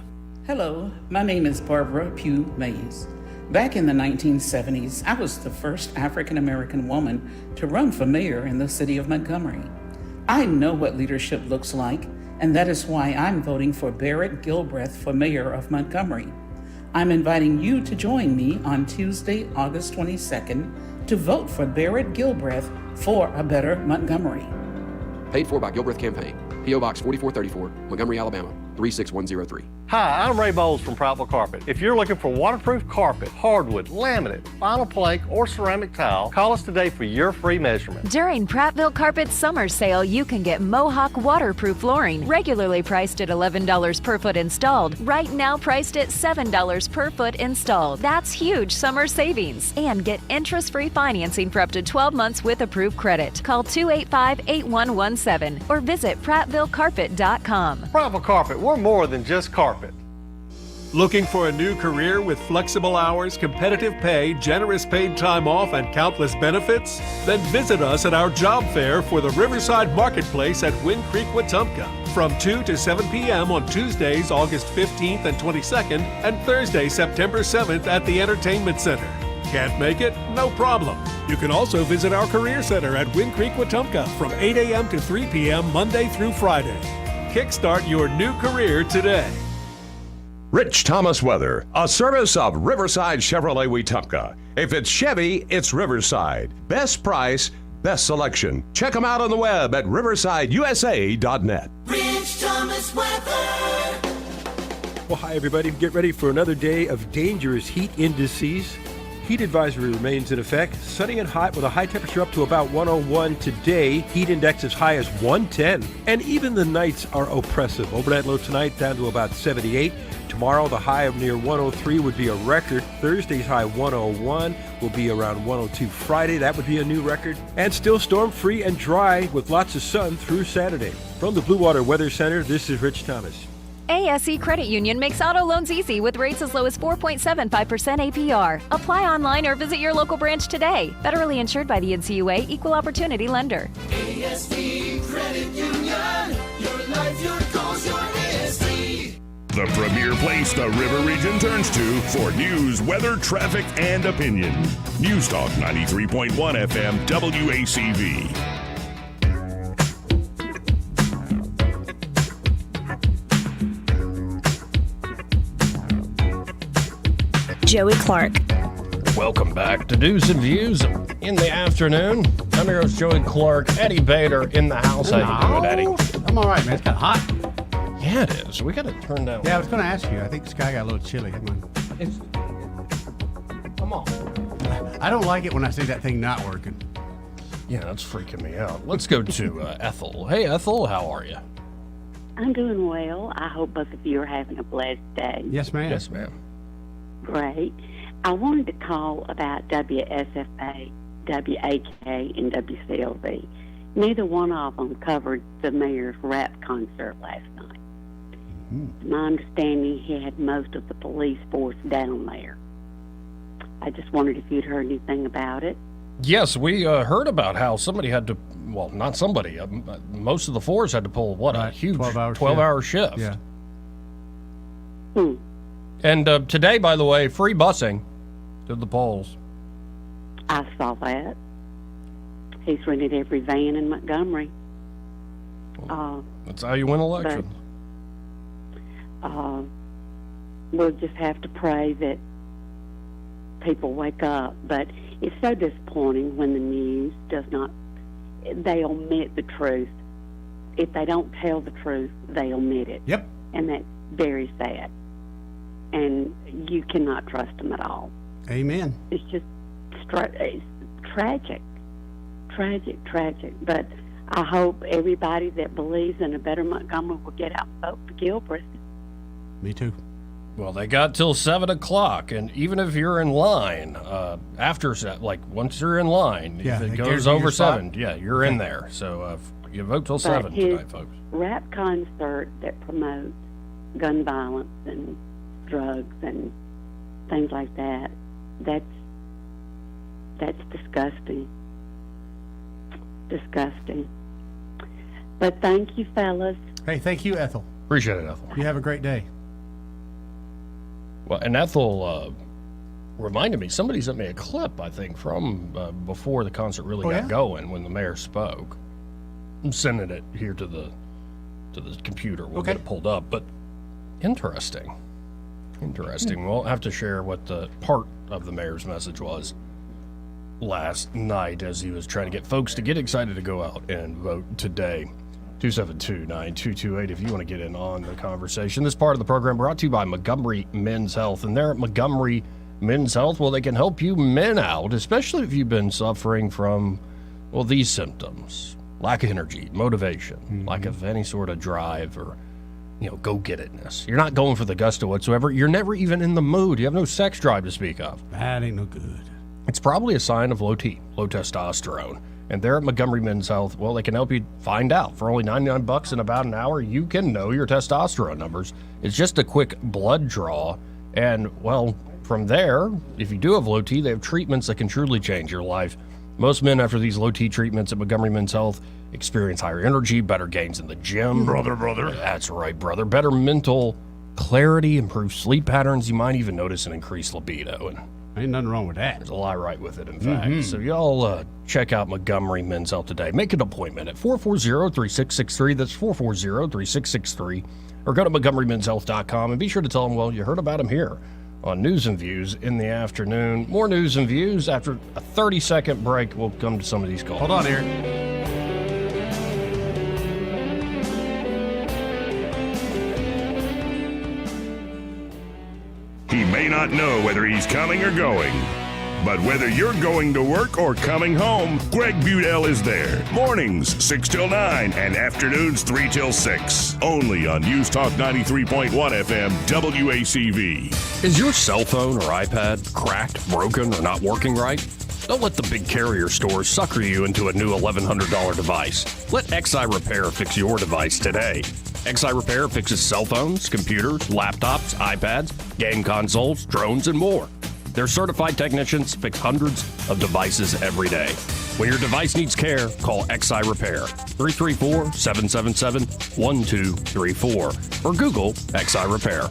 Hello, my name is Barbara Pugh Mays. Back in the 1970s, I was the first African American woman to run for mayor in the city of Montgomery. I know what leadership looks like, and that is why I'm voting for Barrett Gilbreth for mayor of Montgomery. I'm inviting you to join me on Tuesday, August 22nd, to vote for Barrett Gilbreth for a better Montgomery. Paid for by Gilbreth Campaign. P.O. Box 4434, Montgomery, Alabama, 36103. Hi, I'm Ray Bowles from Prattville Carpet. If you're looking for waterproof carpet, hardwood, laminate, vinyl plank, or ceramic tile, call us today for your free measurement. During Prattville Carpet's summer sale, you can get Mohawk waterproof flooring, regularly priced at $11 per foot installed, right now priced at $7 per foot installed. That's huge summer savings. And get interest-free financing for up to 12 months with approved credit. Call 285-8117 or visit PrattvilleCarpet.com. Prattville Carpet, we're more than just carpet. Looking for a new career with flexible hours, competitive pay, generous paid time off, and countless benefits? Then visit us at our job fair for the Riverside Marketplace at Wind Creek, Wetumpka from 2 to 7 p.m. on Tuesdays, August 15th and 22nd, and Thursday, September 7th at the Entertainment Center. Can't make it? No problem. You can also visit our Career Center at Wind Creek, Wetumpka from 8 a.m. to 3 p.m. Monday through Friday. Kickstart your new career today. Rich Thomas Weather, a service of Riverside Chevrolet Wetumpka. If it's Chevy, it's Riverside. Best price, best selection. Check them out on the web at riversideusa.net. Rich Thomas Weather. Well, hi, everybody. Get ready for another day of dangerous heat indices. Heat advisory remains in effect. Sunny and hot with a high temperature up to about 101 today. Heat index as high as 110. And even the nights are oppressive. Overnight low tonight down to about 78. Tomorrow, the high of near 103 would be a record. Thursday's high 101 will be around 102 Friday. That would be a new record. And still storm-free and dry with lots of sun through Saturday. From the Blue Water Weather Center, this is Rich Thomas. ASE Credit Union makes auto loans easy with rates as low as 4.75% APR. Apply online or visit your local branch today. Federally insured by the NCUA, Equal Opportunity Lender. ASE Credit Union. Your life, your goals, your ASE. The premier place the River Region turns to for news, weather, traffic, and opinion. News Talk 93.1 FM WACV. Joey Clark. Welcome back to News and Views in the afternoon. I'm your host, Joey Clark. Eddie Bader in the house. How you doing, Eddie? I'm all right, man. It's kind of hot. Yeah, it is. We got to turn down. Yeah, I was going to ask you. I think the sky got a little chilly. Come on. I don't like it when I see that thing not working. Yeah, that's freaking me out. Let's go to Ethel. Hey, Ethel, how are you? I'm doing well. I hope both of you are having a blessed day. Yes, ma'am. Yes, ma'am. Great. I wanted to call about WSFA, WAK, and WCLV. Neither one of them covered the mayor's rap concert last night. Mm-hmm. My understanding, he had most of the police force down there. I just wondered if you'd heard anything about it. Yes, we heard about how somebody had to, well, not somebody, most of the force had to pull, a huge 12-hour shift. Yeah. And today, by the way, free busing to the polls. I saw that. He's rented every van in Montgomery. That's how you win elections. We'll just have to pray that people wake up. But it's so disappointing when the news does not, they omit the truth. If they don't tell the truth, they omit it. Yep. And that's very sad. And you cannot trust them at all. Amen. It's just it's tragic. Tragic. But I hope everybody that believes in a better Montgomery will get out and vote for Gilbreth. Me too. Well, they got till 7 o'clock, and even if you're in line, once you're in line, if it goes over 7, you're in there. So you vote till 7 tonight, folks. Rap concert that promotes gun violence and drugs and things like that, that's disgusting. Disgusting. But thank you, fellas. Hey, thank you, Ethel. Appreciate it, Ethel. You have a great day. Well, and Ethel reminded me, somebody sent me a clip, I think, from before the concert really got going when the mayor spoke. I'm sending it here to the computer. We'll get it pulled up. But interesting. We'll have to share what the part of the mayor's message was last night as he was trying to get folks to get excited to go out and vote today. 272-9228 if you want to get in on the conversation. This part of the program brought to you by Montgomery Men's Health. And there at Montgomery Men's Health, well, they can help you men out, especially if you've been suffering from, well, these symptoms. Lack of energy, motivation, lack of any sort of drive or, go-get-itness. You're not going for the gusto whatsoever. You're never even in the mood. You have no sex drive to speak of. That ain't no good. It's probably a sign of low testosterone. And there at Montgomery Men's Health, well, they can help you find out. For only $99 in about an hour, you can know your testosterone numbers. It's just a quick blood draw. And, well, from there, if you do have low T, they have treatments that can truly change your life. Most men, after these low T treatments at Montgomery Men's Health, experience higher energy, better gains in the gym. Brother. That's right, brother. Better mental clarity, improved sleep patterns. You might even notice an increased libido. And ain't nothing wrong with that. There's a lot right with it, in fact. So y'all check out Montgomery Men's Health today. Make an appointment at 440-3663. That's 440-3663. Or go to MontgomeryMen'sHealth.com and be sure to tell them, well, you heard about them here on News and Views in the afternoon. More News and Views after a 30-second break. We'll come to some of these calls. Hold on here. He may not know whether he's coming or going, but whether you're going to work or coming home, Greg Budell is there. Mornings 6 till 9 and afternoons 3 till 6. Only on News Talk 93.1 FM WACV. Is your cell phone or iPad cracked, broken, or not working right? Don't let the big carrier stores sucker you into a new $1,100 device. Let XI Repair fix your device today. XI Repair fixes cell phones, computers, laptops, iPads, game consoles, drones, and more. Their certified technicians fix hundreds of devices every day. When your device needs care, call XI Repair, 334-777-1234, or Google XI Repair.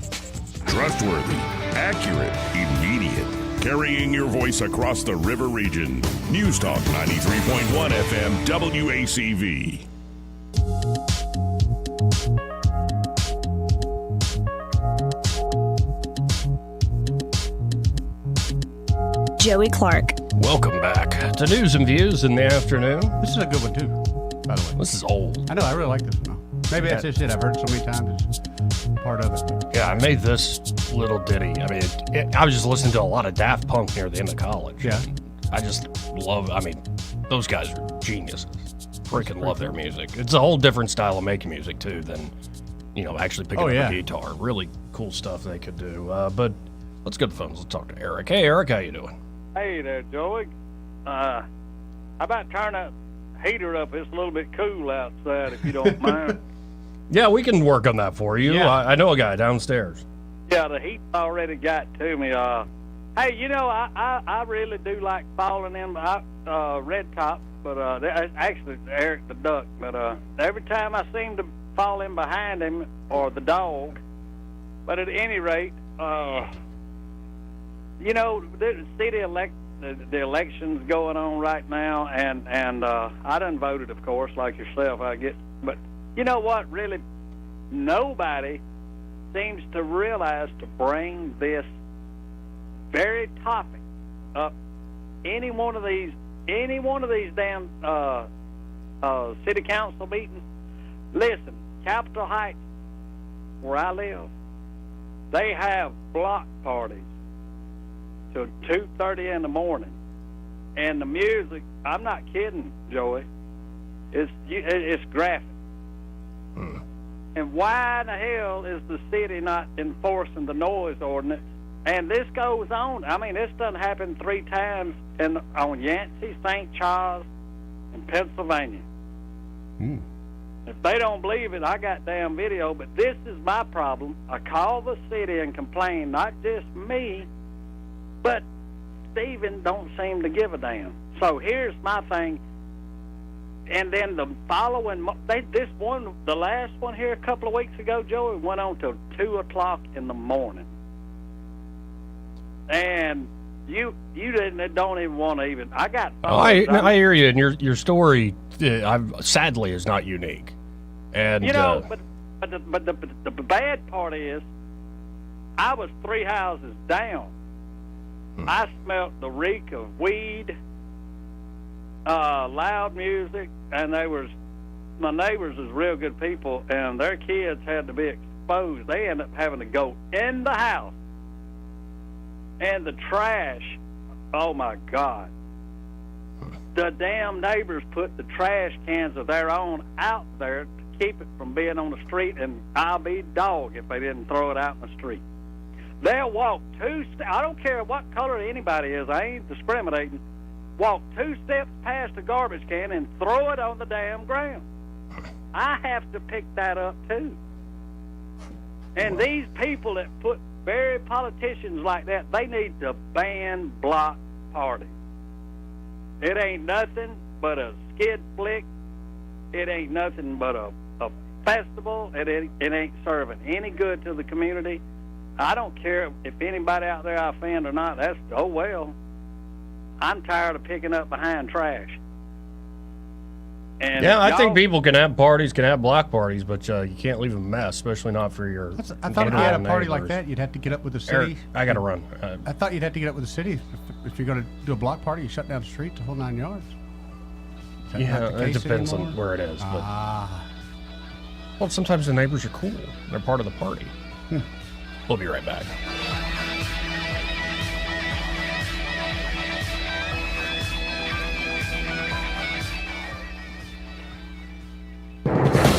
Trustworthy, accurate, immediate. Carrying your voice across the river region. News Talk 93.1 FM WACV. Joey Clark. Welcome back to News and Views in the afternoon. This is a good one, too, by the way. This is old. I know, I really like this one. Maybe that's just it. I've heard it so many times. It's part of it. Yeah, I made this little ditty. I mean, I was just listening to a lot of Daft Punk near the end of college. Yeah. I just love, those guys are geniuses. Freaking love their music. It's a whole different style of making music, too, than, actually picking up a guitar. Really cool stuff they could do. But let's go to the phones. Let's talk to Eric. Hey, Eric, how you doing? Hey there, Joey. How about turn that heater up? It's a little bit cool outside, if you don't mind. Yeah, we can work on that for you. Yeah. I know a guy downstairs. Yeah, the heat already got to me. Hey, I really do like falling in Red Top, but actually Eric the Duck. But every time I seem to fall in behind him or the dog. But at any rate, the city the election's going on right now, and I done voted, of course, like yourself. But you know what? Really, nobody seems to realize to bring this very topic up. Any one of these damn city council meetings. Listen, Capitol Heights, where I live, they have block parties till 2:30 in the morning, and the music. I'm not kidding, Joey. It's graphic. And why in the hell is the city not enforcing the noise ordinance? And this goes on. I mean, this done happened 3 times on Yancey, St. Charles, and Pennsylvania. If they don't believe it, I got damn video. But this is my problem. I call the city and complain, not just me, but Stephen don't seem to give a damn. So here's my thing. And then the following, the last one here a couple of weeks ago, Joey, went on till 2 o'clock in the morning. And you don't even want to even. I got. I hear you, and your story, sadly, is not unique. And but the bad part is, I was 3 houses down. I smelt the reek of weed, loud music, and there was my neighbors is real good people, and their kids had to be exposed. They end up having to go in the house. And the trash, oh my God. The damn neighbors put the trash cans of their own out there to keep it from being on the street, and I'll be dog if they didn't throw it out in the street. They'll walk I don't care what color anybody is, I ain't discriminating, walk 2 steps past the garbage can and throw it on the damn ground. I have to pick that up too. And these people that put very politicians like that, they need to ban block parties. It ain't nothing but a skid flick. It ain't nothing but a festival. It ain't serving any good to the community. I don't care if anybody out there I offend or not. That's, oh well. I'm tired of picking up behind trash. And yeah, I think people can have parties, can have block parties, but you can't leave a mess, especially not for your. I thought if you had a party like that, you'd have to get up with the city. Eric, I got to run. I thought you'd have to get up with the city if you're going to do a block party. You shut down the street, the whole 9 yards. Yeah, it depends on where it is. But, well, sometimes the neighbors are cool. They're part of the party. We'll be right back.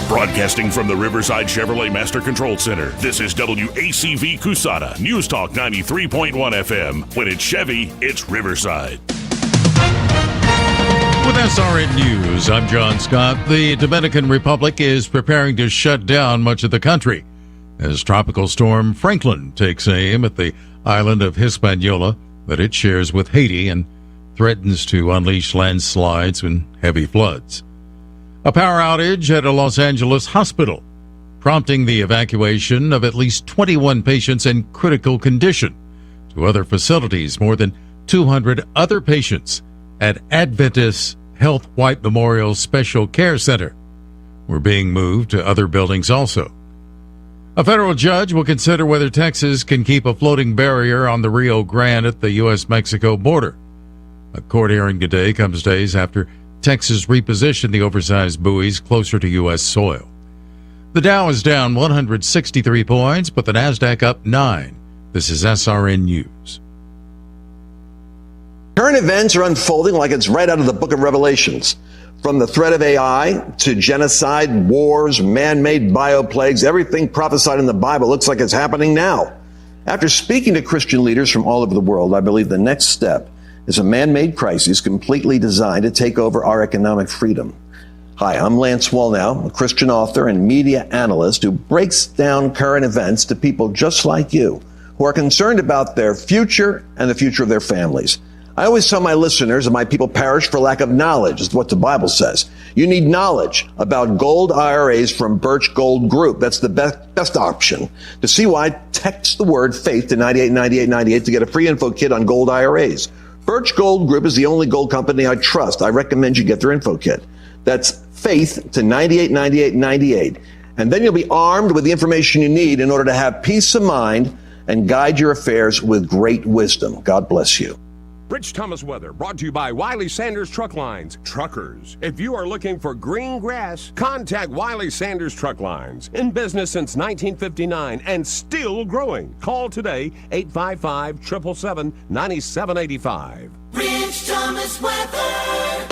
Broadcasting from the Riverside Chevrolet Master Control Center, this is WACV Cusada, News Talk 93.1 FM. When it's Chevy, it's Riverside. With SRN News, I'm John Scott. The Dominican Republic is preparing to shut down much of the country as Tropical Storm Franklin takes aim at the island of Hispaniola that it shares with Haiti and threatens to unleash landslides and heavy floods. A power outage at a Los Angeles hospital, prompting the evacuation of at least 21 patients in critical condition to other facilities. More than 200 other patients at Adventist Health White Memorial Special Care Center were being moved to other buildings also. A federal judge will consider whether Texas can keep a floating barrier on the Rio Grande at the U.S.-Mexico border. A court hearing today comes days after Texas repositioned the oversized buoys closer to U.S. soil. The Dow is down 163 points, but the NASDAQ up 9. This is SRN News. Current events are unfolding like it's right out of the book of Revelations. From the threat of AI to genocide, wars, man-made bioplagues, everything prophesied in the Bible looks like it's happening now. After speaking to Christian leaders from all over the world, I believe the next step is a man-made crisis completely designed to take over our economic freedom. Hi, I'm Lance Wallnow, a Christian author and media analyst who breaks down current events to people just like you who are concerned about their future and the future of their families. I always tell my listeners that my people perish for lack of knowledge, is what the Bible says. You need knowledge about gold IRAs from Birch Gold Group. That's the best option. To see why, text the word FAITH to 989898 to get a free info kit on gold IRAs. Birch Gold Group is the only gold company I trust. I recommend you get their info kit. That's FAITH to 989898. And then you'll be armed with the information you need in order to have peace of mind and guide your affairs with great wisdom. God bless you. Rich Thomas weather brought to you by Wiley Sanders Truck Lines. Truckers, if you are looking for green grass, contact Wiley Sanders Truck Lines. In business since 1959 and still growing. Call today, 855-777-9785. Rich Thomas weather.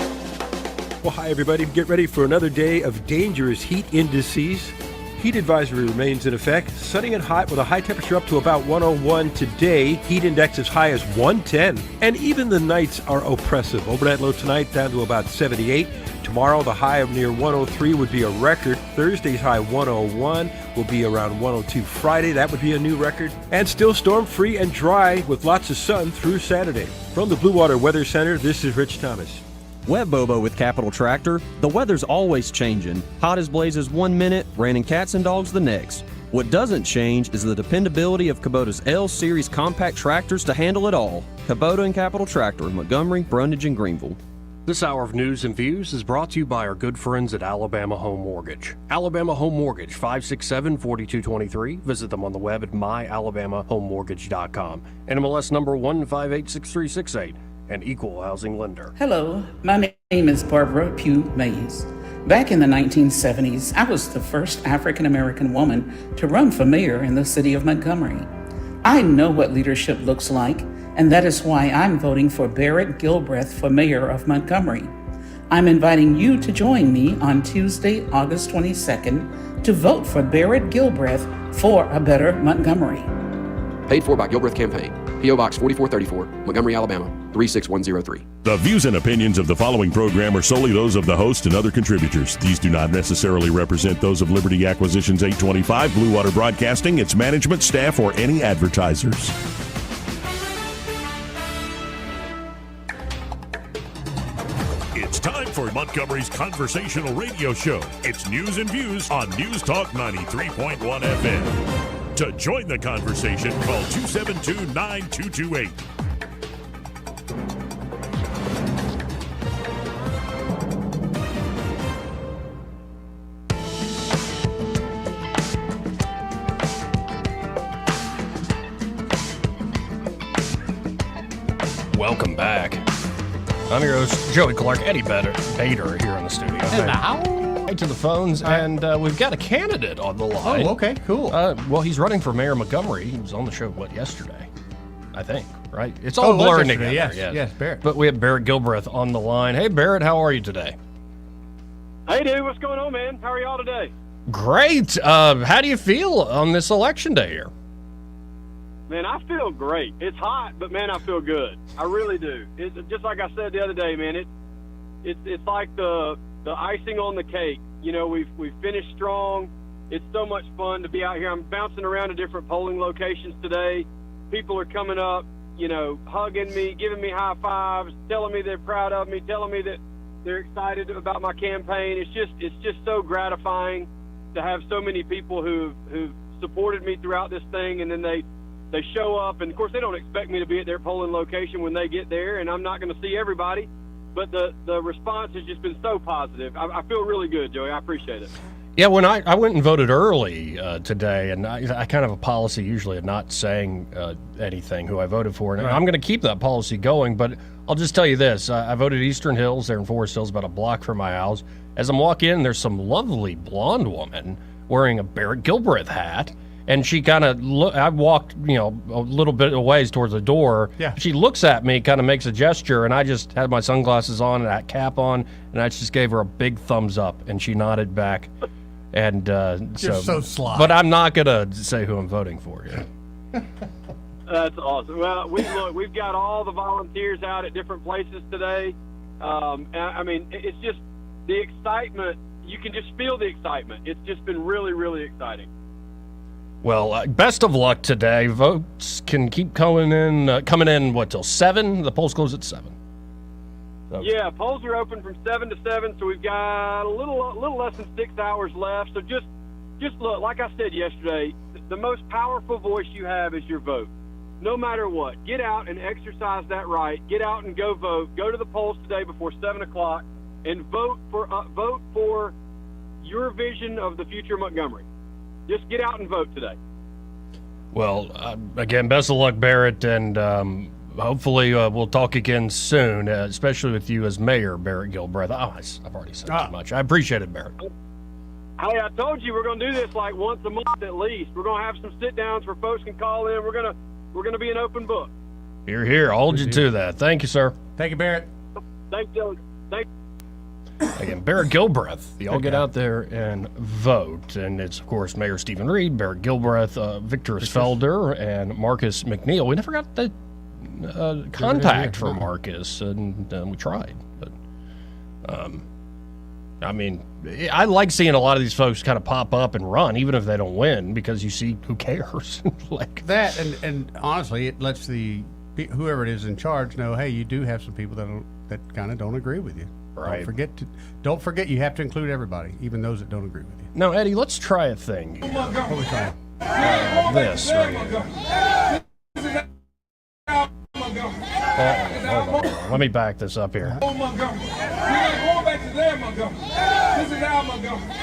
Well, hi, everybody. Get ready for another day of dangerous heat indices. Heat advisory remains in effect. Sunny and hot with a high temperature up to about 101 today. Heat index as high as 110. And even the nights are oppressive. Overnight low tonight down to about 78. Tomorrow the high of near 103 would be a record. Thursday's high 101 will be around 102. Friday, that would be a new record. And still storm-free and dry with lots of sun through Saturday. From the Blue Water Weather Center, this is Rich Thomas. Web Bobo with Capital Tractor. The weather's always changing. Hot as blazes 1 minute, raining cats and dogs the next. What doesn't change is the dependability of Kubota's L-Series compact tractors to handle it all. Kubota and Capital Tractor in Montgomery, Brundage, and Greenville. This hour of News and Views is brought to you by our good friends at Alabama Home Mortgage. Alabama Home Mortgage, 567-4223. Visit them on the web at myalabamahomemortgage.com. NMLS number 1586368. An equal housing lender. Hello, my name is Barbara Pugh Mays. Back in the 1970s, I was the first African American woman to run for mayor in the city of Montgomery. I know what leadership looks like, and that is why I'm voting for Barrett Gilbreth for mayor of Montgomery. I'm inviting you to join me on Tuesday, August 22nd, to vote for Barrett Gilbreth for a better Montgomery. Paid for by Gilbreth Campaign. P.O. Box 4434, Montgomery, Alabama, 36103. The views and opinions of the following program are solely those of the host and other contributors. These do not necessarily represent those of Liberty Acquisitions 825, Blue Water Broadcasting, its management, staff, or any advertisers. It's time for Montgomery's conversational radio show. It's news and views on News Talk 93.1 FM. To join the conversation, call 272-9228. Welcome back. I'm your host, Joey Clark, Eddie Bader here in the studio. Right to the phones, and we've got a candidate on the line. Oh, okay, cool. Well, he's running for mayor of Montgomery. He was on the show, yesterday? I think, right? It's all blurring together. Yes, Barrett. But we have Barrett Gilbreth on the line. Hey, Barrett, how are you today? Hey, dude, what's going on, man? How are y'all today? Great. How do you feel on this election day here? Man, I feel great. It's hot, but man, I feel good. I really do. It's just like I said the other day, man. It's like the icing on the cake. You know, we've finished strong. It's so much fun to be out here. I'm bouncing around to different polling locations today. People are coming up, you know, hugging me, giving me high fives, telling me they're proud of me, telling me that they're excited about my campaign. It's just so gratifying to have so many people who've supported me throughout this thing, and then they show up, and of course they don't expect me to be at their polling location when they get there, and I'm not going to see everybody, but the response has just been so positive. I feel really good, Joey. I appreciate it. Yeah, when I went and voted early today, and I kind of have a policy usually of not saying anything who I voted for, and Right. I'm going to keep that policy going, but I'll just tell you this. I voted Eastern Hills there in Forest Hills, about a block from my house. As I'm walking in, there's some lovely blonde woman wearing a Barrett Gilbreth hat, and she kind of I walked, you know, a little bit of ways towards the door. Yeah. She looks at me, kind of makes a gesture, and I just had my sunglasses on and that cap on, and I just gave her a big thumbs up, and she nodded back. And You're so sly. But I'm not gonna say who I'm voting for yet. That's awesome. Well, we've got all the volunteers out at different places today. I mean, it's just the excitement. You can just feel the excitement. It's just been really, really exciting. Well, best of luck today. Votes can keep coming in. What, till 7? The polls close at 7. So. Yeah, polls are open from 7 to 7, so we've got a little less than 6 hours left. So just look, like I said yesterday, the most powerful voice you have is your vote. No matter what, get out and exercise that right. Get out and go vote. Go to the polls today before 7 o'clock and vote for your vision of the future of Montgomery. Just get out and vote today. Well, again, best of luck, Barrett, and hopefully we'll talk again soon, especially with you as mayor, Barrett Gilbreth. Oh, I've already said too much. I appreciate it, Barrett. Hey, I told you we're going to do this like once a month at least. We're going to have some sit-downs where folks can call in. We're going to be an open book. Here. I'll hold you to that. Thank you, sir. Thank you, Barrett. Thank you. Again, Barrett Gilbreth. Y'all get out there and vote. And it's, of course, Mayor Stephen Reed, Barrett Gilbreth, Victor Felder, and Marcus McNeil. We never got the contact from Marcus, and we tried. But, I mean, I like seeing a lot of these folks kind of pop up and run, even if they don't win, because you see who cares. Like that, and honestly, it lets whoever it is in charge know, hey, you do have some people that kind of don't agree with you. Right. Don't forget you have to include everybody, even those that don't agree with you. No, Eddie, let's try a thing. What are we trying? This right here. Hold on. Let me back this up here. Montgomery. We're not going back to their Montgomery. This is our Montgomery.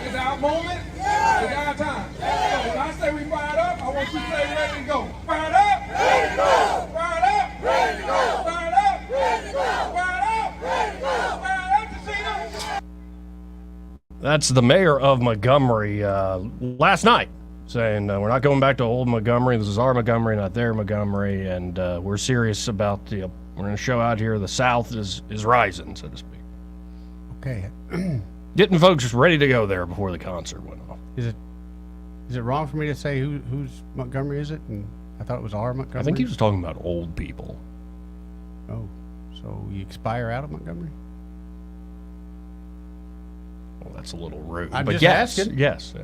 It's our moment. It's our time. So when I say we fired up, I want you to say ready to go. Fired up. Ready to go. Fired up. Ready to go. Fired up. Ready to go. Fired up. Ready to go. Fired up, Casino. That's the mayor of Montgomery last night saying we're not going back to old Montgomery. This is our Montgomery, not their Montgomery, and we're serious about we're going to show out here the South is rising, so to speak. Okay. Getting folks ready to go there before the concert went off. Is it wrong for me to say whose Montgomery is it? And I thought it was our Montgomery. I think he was talking about old people. Oh, so you expire out of Montgomery? Well, that's a little rude. I'm but just yes, asking. Yes. All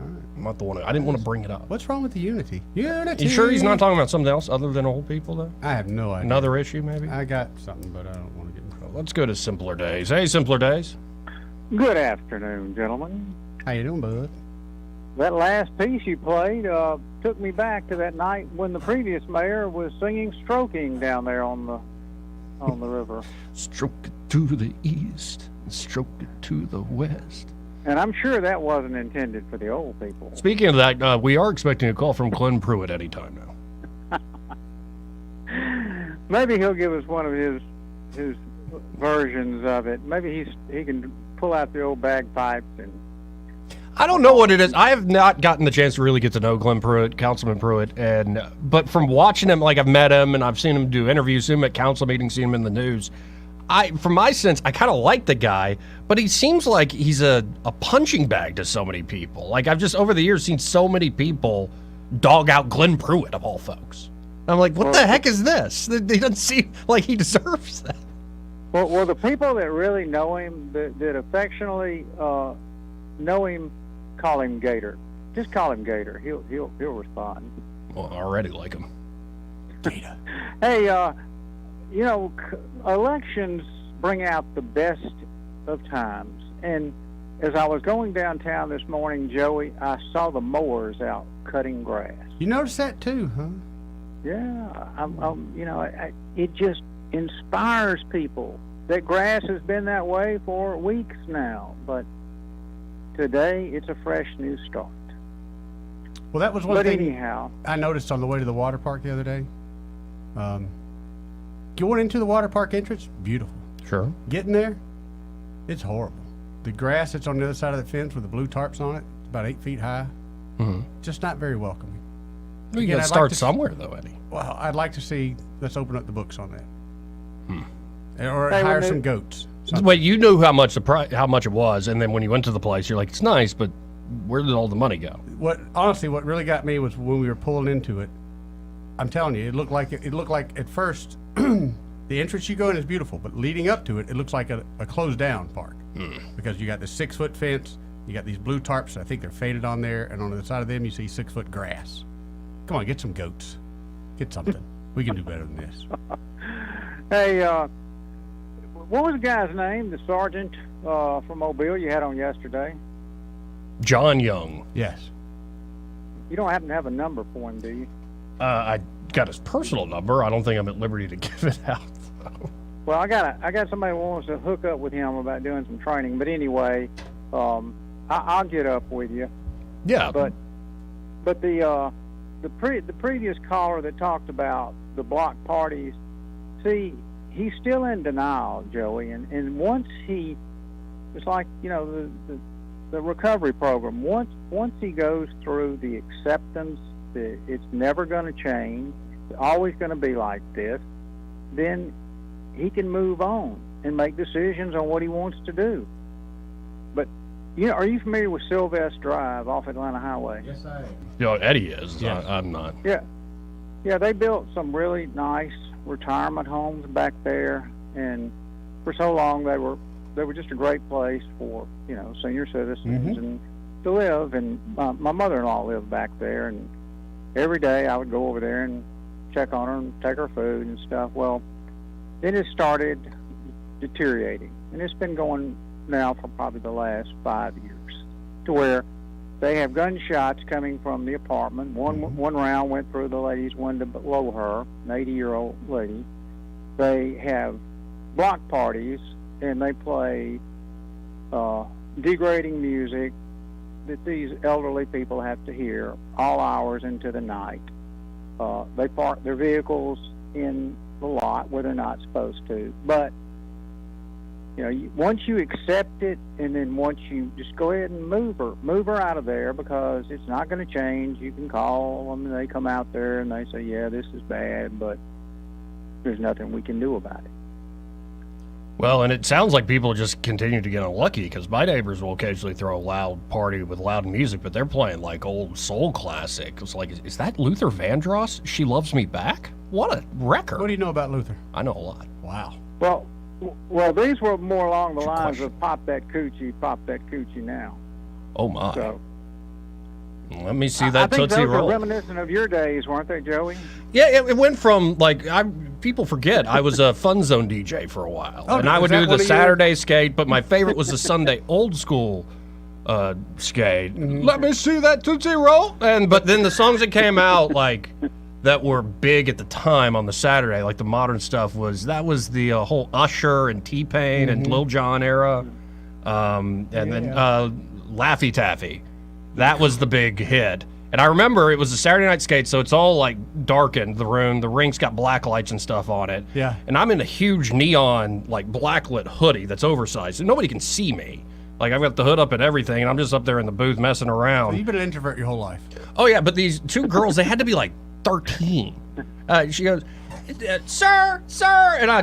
right. I'm not the one. I didn't want to bring it up. What's wrong with the unity? Unity. You sure he's not talking about something else other than old people, though? I have no idea. Another issue, maybe? I got something, but I don't want to get in trouble. Let's go to Simpler Days. Hey, Simpler Days. Good afternoon, gentlemen. How you doing, bud? That last piece you played took me back to that night when the previous mayor was singing "Stroking" down there on the river. Stroke it to the east, stroke it to the west. And I'm sure that wasn't intended for the old people. Speaking of that, we are expecting a call from Glenn Pruitt anytime now. Maybe he'll give us one of his versions of it. Maybe he can pull out the old bagpipes and. I don't know what it is. I have not gotten the chance to really get to know Glenn Pruitt, Councilman Pruitt, but from watching him, like I've met him and I've seen him do interviews, seen him at council meetings, seen him in the news. From my sense, I kind of like the guy, but he seems like he's a punching bag to so many people. Like I've just over the years seen so many people dog out Glenn Pruitt of all folks. I'm like, what the heck is this? He doesn't seem like he deserves that. Well, the people that really know him, that affectionately know him, call him Gator. Just call him Gator. He'll respond. Well, I already like him. Gator. Hey, elections bring out the best of times. And as I was going downtown this morning, Joey, I saw the mowers out cutting grass. You noticed that too, huh? Yeah. It just inspires people. That grass has been that way for weeks now, but today it's a fresh new start. Well, that was one thing anyhow, I noticed on the way to the water park the other day. Going into the water park entrance, beautiful. Sure. Getting there, it's horrible. The grass that's on the other side of the fence with the blue tarps on it, it's about 8 feet high. Mm-hmm. Just not very welcoming. Well, you got to start somewhere, though, Eddie. Well, I'd like to see. Let's open up the books on that. Hmm. Or hire some goats. Something. Wait, you knew how much it was, and then when you went to the place, you're like, it's nice, but where did all the money go? Honestly, what really got me was when we were pulling into it. I'm telling you, it looked like at first the entrance you go in is beautiful, but leading up to it, it looks like a closed down park because you got the 6-foot fence, you got these blue tarps. I think they're faded on there, and on the side of them you see 6-foot grass. Come on, get some goats, get something. We can do better than this. Hey, what was the guy's name? The sergeant from Mobile you had on yesterday? John Young. Yes. You don't happen to have a number for him, do you? I got his personal number. I don't think I'm at liberty to give it out. Well, I got somebody who wants to hook up with him about doing some training. But anyway, I'll get up with you. Yeah. But the previous caller that talked about the block parties, see, he's still in denial, Joey. And once it's like, the recovery program. Once he goes through the acceptance that it's never going to change, it's always going to be like this, then he can move on and make decisions on what he wants to do. But are you familiar with Sylvester Drive off Atlanta Highway? Yes, I am. Eddie is. Yes. I'm not. Yeah. They built some really nice retirement homes back there, and for so long they were just a great place for senior citizens and to live. And my mother-in-law lived back there, and every day I would go over there and check on her and take her food and stuff. Well, then it started deteriorating, and it's been going now for probably the last 5 years, to where they have gunshots coming from the apartment. One round went through the lady's window below her, an 80-year-old lady. They have block parties, and they play degrading music that these elderly people have to hear all hours into the night. They park their vehicles in the lot where they're not supposed to. But once you accept it, and then once you just go ahead and move her out of there, because it's not going to change. You can call them, and they come out there and they say, yeah, this is bad, but there's nothing we can do about it. Well, and it sounds like people just continue to get unlucky, because my neighbors will occasionally throw a loud party with loud music, but they're playing like old soul classic. It's like, is that Luther Vandross? She Loves Me Back? What a record. What do you know about Luther? I know a lot. Wow. Well, these were more along the lines of pop that coochie now. Oh, my. So, let me see that I think Tootsie those Roll. are reminiscent of your days, weren't they, Joey? Yeah, it went from, like, people forget, I was a Fun Zone DJ for a while. Oh, and I would is that do the one of your- Saturday skate, but my favorite was the Sunday old school skate. Let me see that Tootsie Roll. But then the songs that came out, like, that were big at the time on the Saturday, like the modern stuff, was the whole Usher and T-Pain and Lil Jon era. And then Laffy Taffy. That was the big hit. And I remember it was a Saturday night skate, so it's all like darkened, the room. The ring's got black lights and stuff on it. Yeah. And I'm in a huge neon, like, blacklit hoodie that's oversized, and nobody can see me. Like, I've got the hood up and everything, and I'm just up there in the booth messing around. So you've been an introvert your whole life. Oh, yeah, but these two girls, they had to be like 13. She goes, sir, and I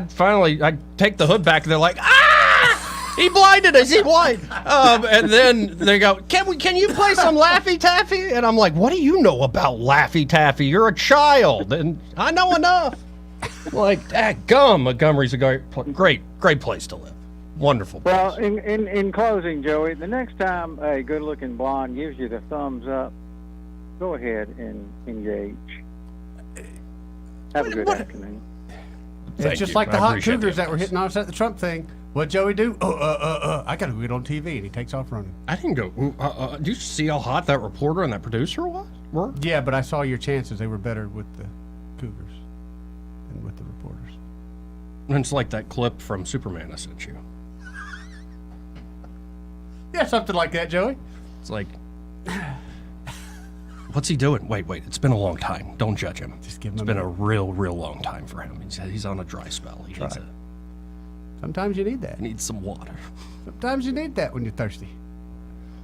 take the hood back, and they're like, ah! He blinded us. He blind. And then they go, can you play some Laffy Taffy? And I'm like, what do you know about Laffy Taffy? You're a child, and I know enough. Like, gum, Montgomery's a great place to live. Wonderful place. Well, in closing, Joey, the next time a good-looking blonde gives you the thumbs up, go ahead and engage. Have a good afternoon. It's just like the hot cougars that were hitting on us at the Trump thing. What'd Joey do? I gotta go get on TV, and he takes off running. I didn't go. Did you see how hot that reporter and that producer were? Yeah, but I saw your chances. They were better with the cougars than with the reporters. And it's like that clip from Superman I sent you. Yeah, something like that, Joey. It's like, what's he doing? Wait, it's been a long time. Don't judge him. Just give him It's been a real long time for him. He's on a dry spell. He needs Sometimes you need that. He needs some water. Sometimes you need that when you're thirsty.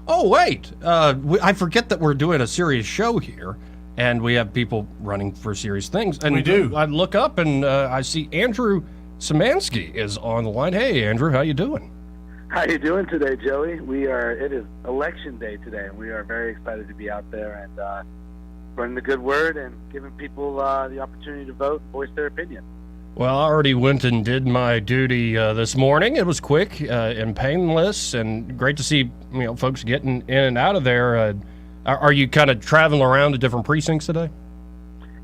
Oh, wait. I forget that we're doing a serious show here, and we have people running for serious things. And we do. I look up, and I see Andrew Szymanski is on the line. Hey, Andrew, how you doing? How you doing today, Joey? It is election day today, and we are very excited to be out there and spreading the good word and giving people the opportunity to vote and voice their opinion. Well, I already went and did my duty this morning. It was quick and painless, and great to see folks getting in and out of there. Are you kind of traveling around to different precincts today?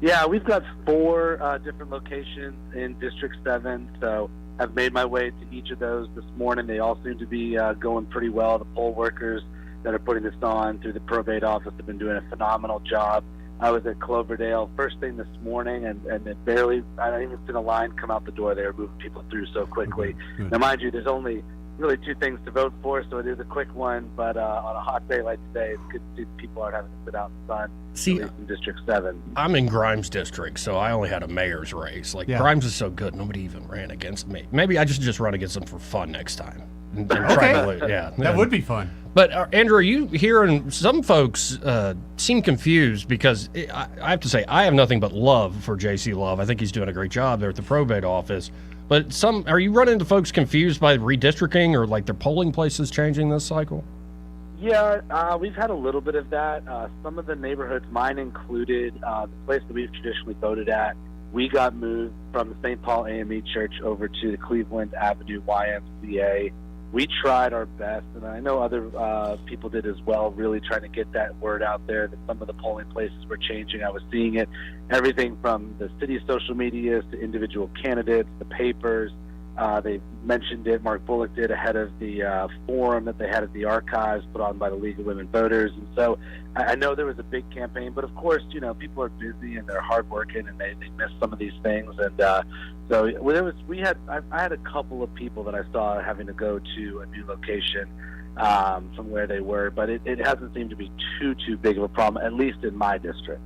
Yeah, we've got 4 different locations in District 7, so I've made my way to each of those this morning. They all seem to be going pretty well. The poll workers that are putting this on through the probate office have been doing a phenomenal job. I was at Cloverdale first thing this morning, and I didn't even see a line come out the door. They were moving people through so quickly. Good. Now, mind you, there's only really 2 things to vote for, so it is a quick one, but on a hot day like today, it's good to see people aren't having to sit out in the sun. See, at least in District 7. I'm in Grimes District, so I only had a mayor's race. Like, Yeah. Grimes is so good, nobody even ran against me. Maybe I just run against them for fun next time. And try to lose. Yeah, That would be fun. But Andrew, are you hearing some folks seem confused because I have to say I have nothing but love for J.C. Love. I think he's doing a great job there at the probate office. But are you running into folks confused by redistricting or like their polling places changing this cycle? Yeah, we've had a little bit of that. Some of the neighborhoods, mine included, the place that we've traditionally voted at, we got moved from the St. Paul AME Church over to the Cleveland Avenue YMCA. We tried our best, and I know other people did as well, really trying to get that word out there that some of the polling places were changing. I was seeing it, everything from the city's social medias to individual candidates, the papers. They mentioned it, Mark Bullock did, ahead of the forum that they had at the archives put on by the League of Women Voters. And so I know there was a big campaign, but of course, people are busy and they're hardworking and they miss some of these things. And so I had a couple of people that I saw having to go to a new location from where they were, but it hasn't seemed to be too big of a problem, at least in my district.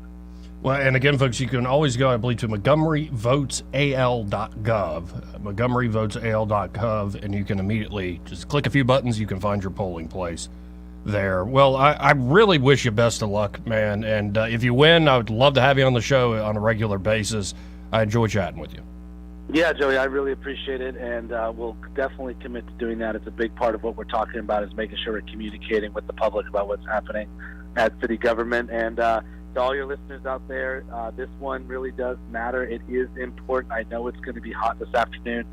Well, and again, folks, you can always go, I believe, to MontgomeryVotesAL.gov, MontgomeryVotesAL.gov, and you can immediately just click a few buttons. You can find your polling place there. Well, I really wish you best of luck, man. And if you win, I would love to have you on the show on a regular basis. I enjoy chatting with you. Yeah, Joey, I really appreciate it, and we'll definitely commit to doing that. It's a big part of what we're talking about is making sure we're communicating with the public about what's happening at city government. And to all your listeners out there, this one really does matter. It is important. I know it's going to be hot this afternoon.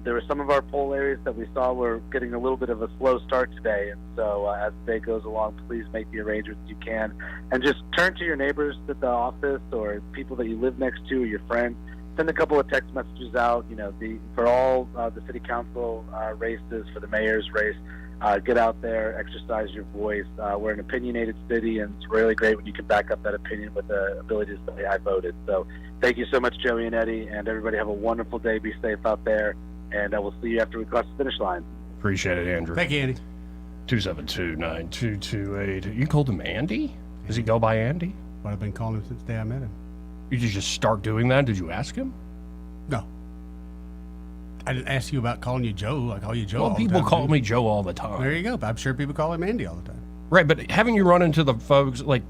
There were some of our poll areas that we saw were getting a little bit of a slow start today, and so as the day goes along, please make the arrangements you can. And just turn to your neighbors at the office or people that you live next to or your friends. Send a couple of text messages out, for all the city council races, for the mayor's race. Get out there, exercise your voice. We're an opinionated city, and it's really great when you can back up that opinion with the ability to say, I voted. So thank you so much, Joey and Eddie, and everybody have a wonderful day. Be safe out there, and we'll see you after we cross the finish line. Appreciate it, Andrew. Thank you, Andy. 272-9228. You called him Andy? Does he go by Andy? Well, I've been calling him since the day I met him. You just start doing that? Did you ask him? No. I didn't ask you about calling you Joe. I call you Joe. Well, all the people time, call me Joe all the time. There you go. But I'm sure people call him Andy all the time. Right, but haven't you run into the folks like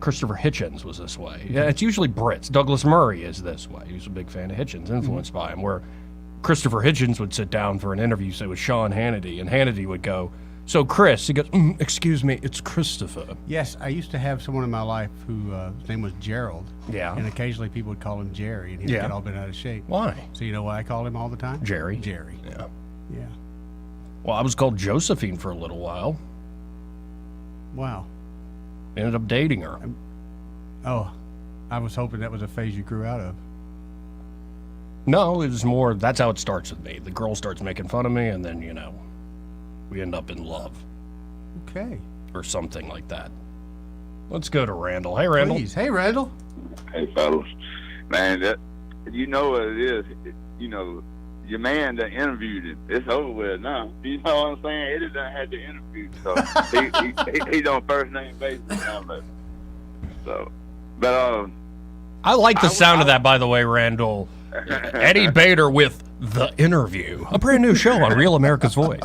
Christopher Hitchens was this way? Yeah, it's usually Brits. Douglas Murray is this way. He was a big fan of Hitchens, influenced by him, where Christopher Hitchens would sit down for an interview, say, with Sean Hannity, and Hannity would go, so Chris, he goes, excuse me, it's Christopher. Yes, I used to have someone in my life who his name was Gerald. Yeah. And occasionally people would call him Jerry, and he would get all bent out of shape. Why? So you know why I called him all the time? Jerry. Jerry. Yeah. Yeah. Well, I was called Josephine for a little while. Wow. Ended up dating her. Oh, I was hoping that was a phase you grew out of. No, it was more, that's how it starts with me. The girl starts making fun of me, and then, we end up in love. Okay. Or something like that. Let's go to Randall. Hey, Randall. Please. Hey, Randall. Hey, fellas. Man, you know what it is. Your man that interviewed him, it's over with now. You know what I'm saying? Eddie done had the interview, so he's on first name basis now. But I like the sound of that, by the way, Randall. Eddie Bader with The Interview, a brand new show on Real America's Voice.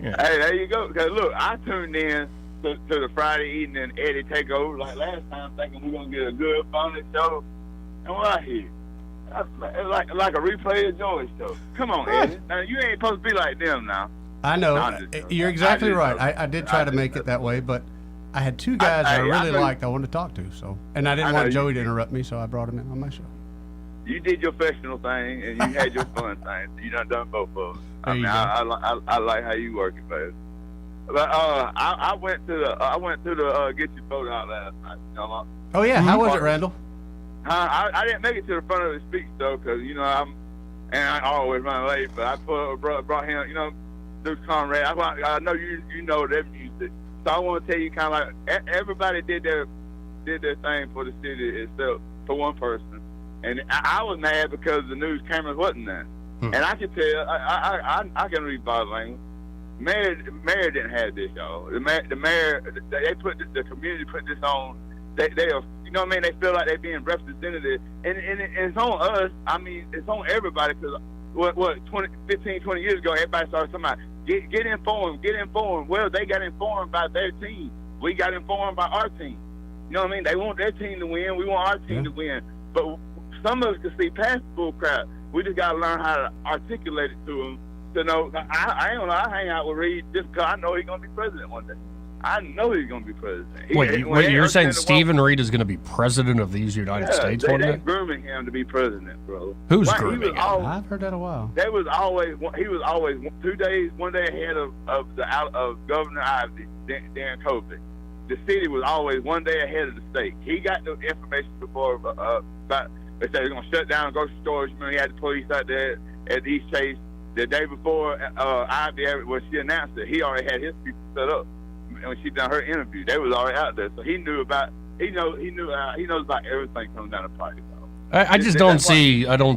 Yeah. Hey, there you go. Cause look, I tuned in to the Friday evening Eddie Takeover like last time, thinking we're gonna get a good funny show. And what I hear, like a replay of Joey's show. Come on, Eddie. Now you ain't supposed to be like them now. I know. You're exactly right. I did try to make it that way, but I had two guys I really liked I wanted to talk to. So, and I didn't want Joey to interrupt me, so I brought him in on my show. You did your fictional thing, and you had your fun thing. You done both of them. I like how you work it, man. But I went to the get your vote out last night. Oh yeah, how was it, Randall? I didn't make it to the front of the speech though, because I always run late. But I brought him, this comrade. I know you know their music, so I want to tell you kind of like everybody did their thing for the city except for one person. And I was mad because the news cameras wasn't there. And I could tell, I can read body language. Mayor didn't have this, y'all. The mayor, they put the community put this on. They are, they feel like they're being represented. And it's on us. I mean, it's on everybody because what 15, 20 years ago, everybody started talking about get informed. Well, they got informed by their team. We got informed by our team. You know what I mean? They want their team to win. We want our team to win. But some of us can see past the bull crap. We just got to learn how to articulate it to them. To know, I ain't gonna lie, I hang out with Reed just because I know he's gonna be president one day. I know he's gonna be president. Wait, you're saying Stephen Reed is gonna be president of these United States one day? They're grooming him to be president, bro. Who's grooming him? I've heard that a while. He was always 1 day ahead of Governor Ivey during COVID. The city was always 1 day ahead of the state. He got the information before about they said they're gonna shut down grocery stores. Remember, he had the police out there at East Chase. The day before Ivy, when she announced it, he already had his people set up. When she done her interview, they was already out there, so he knew about. He knows about everything coming down the pipe. I don't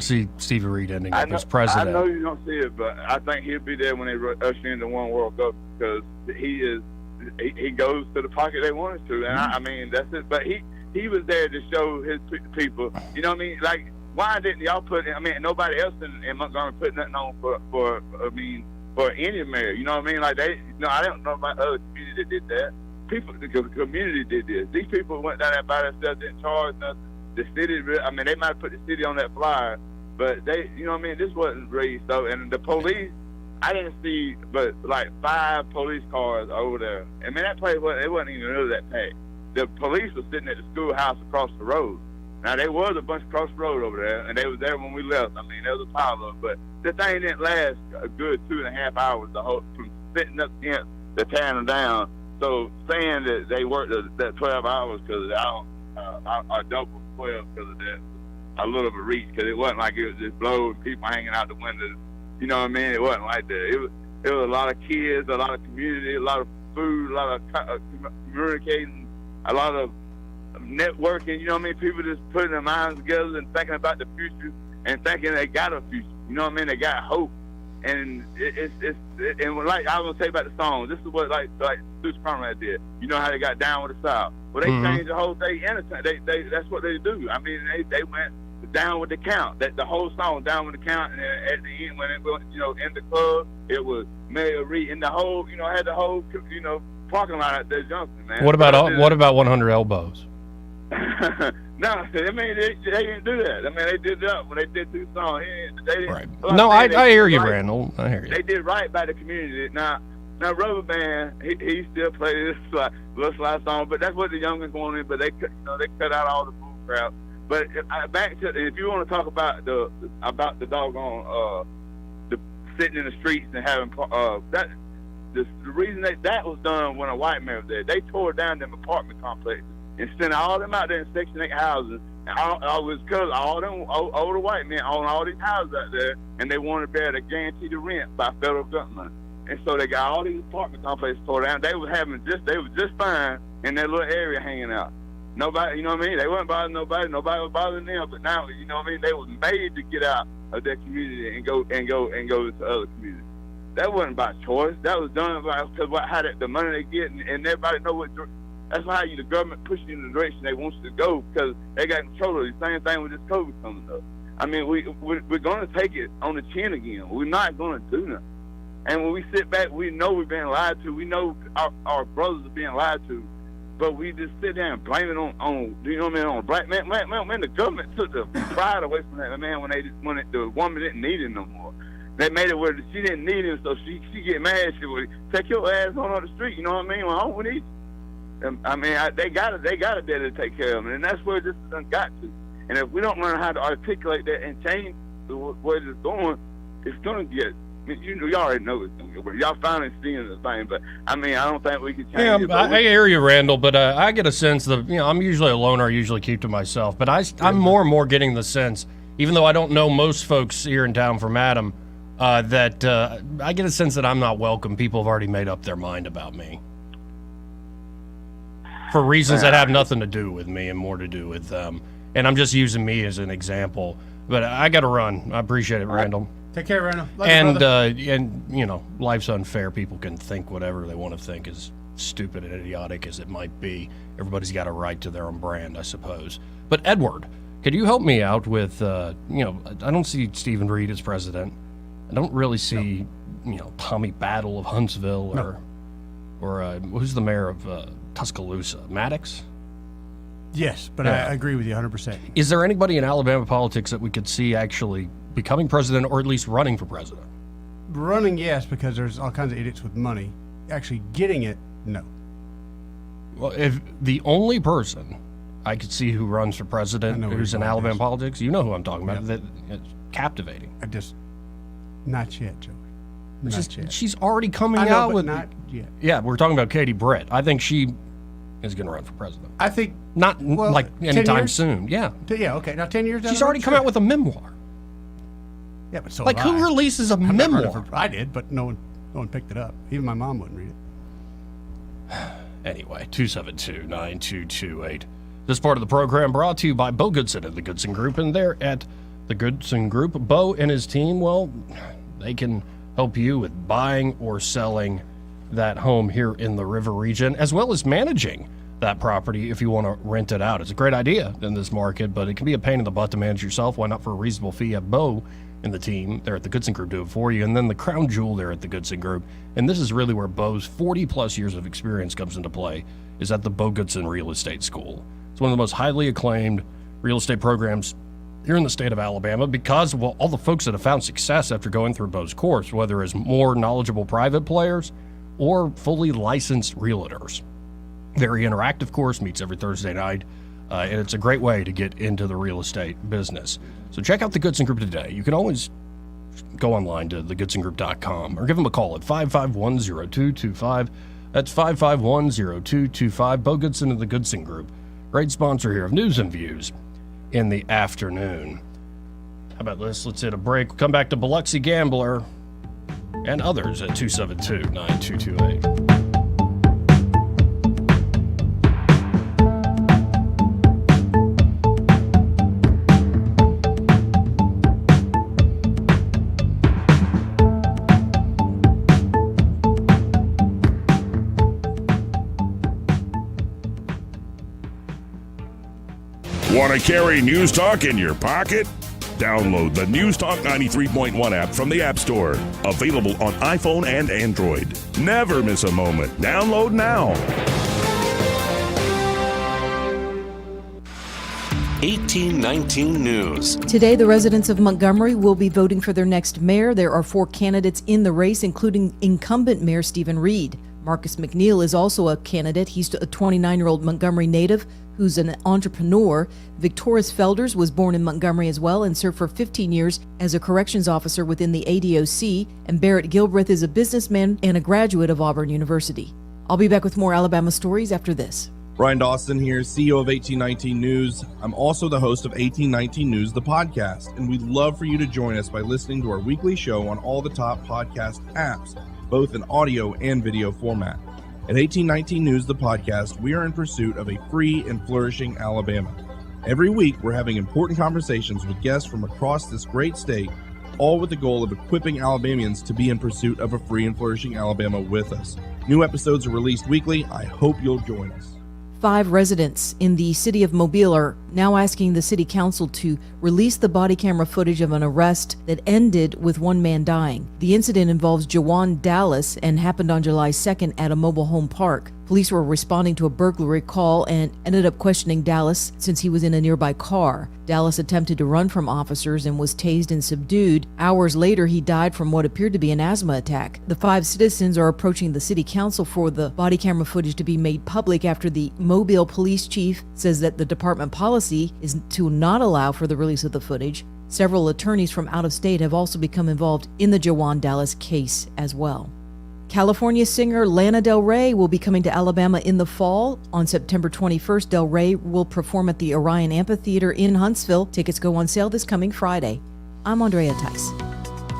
see Stephen Reed ending up as president. I know you don't see it, but I think he'll be there when they usher in the one world government because he goes to the pocket they want us to, and I mean that's it. But he was there to show his people. You know what I mean? Like, why didn't y'all put? I mean, nobody else in Montgomery put nothing on for any mayor. You know what I mean? Like I don't know about other community that did that. People, the community did this. These people went down there by themselves, didn't charge nothing. The city, I mean, they might have put the city on that flyer, but they, you know what I mean? This wasn't raised so. And the police, I didn't see but like 5 police cars over there. I mean, that place it wasn't even really that packed. The police was sitting at the schoolhouse across the road. Now, there was a bunch across the road over there, and they was there when we left. I mean, there was a pile of them, but the thing didn't last a good 2.5 hours from sitting up against the tearing them down. So saying that they worked that 12 hours because I doubled 12 because of that, a little of a reach, because it wasn't like it was just blowing people hanging out the windows. You know what I mean? It wasn't like that. It was a lot of kids, a lot of community, a lot of food, a lot of communicating, a lot of networking. You know what I mean? People just putting their minds together and thinking about the future and thinking they got a future. You know what I mean? They got hope. And and like I was gonna say about the song, this is what like Suits Conrad did. You know how they got down with the South. Well, they changed the whole thing. They that's what they do. I mean, they went down with the count. That the whole song down with the count, and then at the end when it was, you know, in the club, it was Mayor Reed, and the whole, you know, had the whole, you know, parking lot out there jumping, man. What about 100 Elbows? No, I mean they didn't do that. I mean they did that when they did 2 songs. They didn't, right. No, I hear you, Randall. I hear you. They did right by the community. Now Rubber Band, he still plays this little slide song, but that's what the youngins wanted. But they cut out all the bull crap. But back to if you want to talk about the doggone the sitting in the streets and having that. The reason that was done when a white man was there, they tore down them apartment complexes and sent all them out there in Section 8 houses. And all was because all them older white men own all these houses out there, and they wanted to be able to guarantee the rent by federal government. And so they got all these apartment complexes tore down. They was just fine in that little area hanging out. Nobody, you know what I mean? They wasn't bothering nobody. Nobody was bothering them. But now, you know what I mean? They was made to get out of that community and go into other communities. That wasn't by choice. That was done because how the money they get, and everybody know what. That's how the government push you in the direction they want you to go, because they got control of it. Same thing with this COVID coming up. I mean, we're going to take it on the chin again. We're not going to do nothing. And when we sit back, we know we're being lied to. We know our brothers are being lied to, but we just sit there and blame it on you know what I mean, on black man. Man, the government took the pride away from that man when the woman didn't need him no more. They made it where she didn't need him, so she get mad. She would take your ass on the street. You know what I mean? Well, I don't need you. I mean, they got a daddy to take care of them, and that's where this has got to. And if we don't learn how to articulate that and change where it's going, it's going to get. I mean, you already know it's going to get worse. Y'all finally seeing the thing, but I mean, I don't think we can change it. I hear you, Randall, but I get a sense that, you know, I'm usually a loner. I usually keep to myself, but I'm more and more getting the sense, even though I don't know most folks here in town from Adam, that I get a sense that I'm not welcome. People have already made up their mind about me. For reasons that have nothing to do with me and more to do with them. And I'm just using me as an example. But I got to run. I appreciate it, Randall. Take care, Randall. Love you, and you know, life's unfair. People can think whatever they want to think, as stupid and idiotic as it might be. Everybody's got a right to their own brand, I suppose. But Edward, could you help me out with, you know, I don't see Stephen Reed as president. I don't really see, you know, Tommy Battle of Huntsville or who's the mayor of Tuscaloosa? Maddox? Yes, but I agree with you 100%. Is there anybody in Alabama politics that we could see actually becoming president, or at least running for president? Running, yes, because there's all kinds of idiots with money. Actually getting it, no. Well, if the only person I could see who runs for president who's in Alabama politics, you know who I'm talking about. That it's captivating. Not yet, Joey. Not yet. She's already coming I know, out but with. Not yet. Yeah, we're talking about Katie Britt. I think she is going to run for president. I think not like anytime soon. Yeah. Yeah. Okay. Now 10 years. She's already come out with a memoir. Yeah, but so like who releases a memoir? I did, but no one picked it up. Even my mom wouldn't read it. Anyway, 272-9228. This part of the program brought to you by Bo Goodson and the Goodson Group, and they're at the Goodson Group. Bo and his team, well, they can help you with buying or selling that home here in the River region, as well as managing that property if you want to rent it out. It's a great idea in this market, but it can be a pain in the butt to manage yourself. Why not for a reasonable fee? Have Bo and the team there at the Goodson Group do it for you, and then the crown jewel there at the Goodson Group. And this is really where Bo's 40-plus years of experience comes into play, is at the Bo Goodson Real Estate School. It's one of the most highly acclaimed real estate programs here in the state of Alabama because of all the folks that have found success after going through Bo's course, whether as more knowledgeable private players or fully licensed realtors. Very interactive course, meets every Thursday night, and it's a great way to get into the real estate business. So check out the Goodson Group today. You can always go online to thegoodsongroup.com or give them a call at 551-0225. That's 551-0225. Bo Goodson and the Goodson Group. Great sponsor here of News and Views in the afternoon. How about this? Let's hit a break. We'll come back to Biloxi Gambler and others at 272-9228. Want to carry News Talk in your pocket? Download the News Talk 93.1 app from the App Store. Available on iPhone and Android. Never miss a moment. Download now. 1819 News. Today, the residents of Montgomery will be voting for their next mayor. There are 4 candidates in the race, including incumbent Mayor Stephen Reed. Marcus McNeil is also a candidate. He's a 29-year-old Montgomery native who's an entrepreneur. Victoris Felders was born in Montgomery as well and served for 15 years as a corrections officer within the ADOC. And Barrett Gilbreth is a businessman and a graduate of Auburn University. I'll be back with more Alabama stories after this. Brian Dawson here, CEO of 1819 News. I'm also the host of 1819 News, the podcast, and we'd love for you to join us by listening to our weekly show on all the top podcast apps, both in audio and video format. At 1819 News, the podcast, we are in pursuit of a free and flourishing Alabama. Every week, we're having important conversations with guests from across this great state, all with the goal of equipping Alabamians to be in pursuit of a free and flourishing Alabama with us. New episodes are released weekly. I hope you'll join us. 5 residents in the city of Mobile are now asking the city council to release the body camera footage of an arrest that ended with one man dying. The incident involves Jawan Dallas and happened on July 2nd at a mobile home park. Police were responding to a burglary call and ended up questioning Dallas since he was in a nearby car. Dallas attempted to run from officers and was tased and subdued. Hours later, he died from what appeared to be an asthma attack. The 5 citizens are approaching the city council for the body camera footage to be made public after the Mobile police chief says that the department policy is to not allow for the release of the footage. Several attorneys from out of state have also become involved in the Jawan Dallas case as well. California singer Lana Del Rey will be coming to Alabama in the fall. On September 21st, Del Rey will perform at the Orion Amphitheater in Huntsville. Tickets go on sale this coming Friday. I'm Andrea Tice.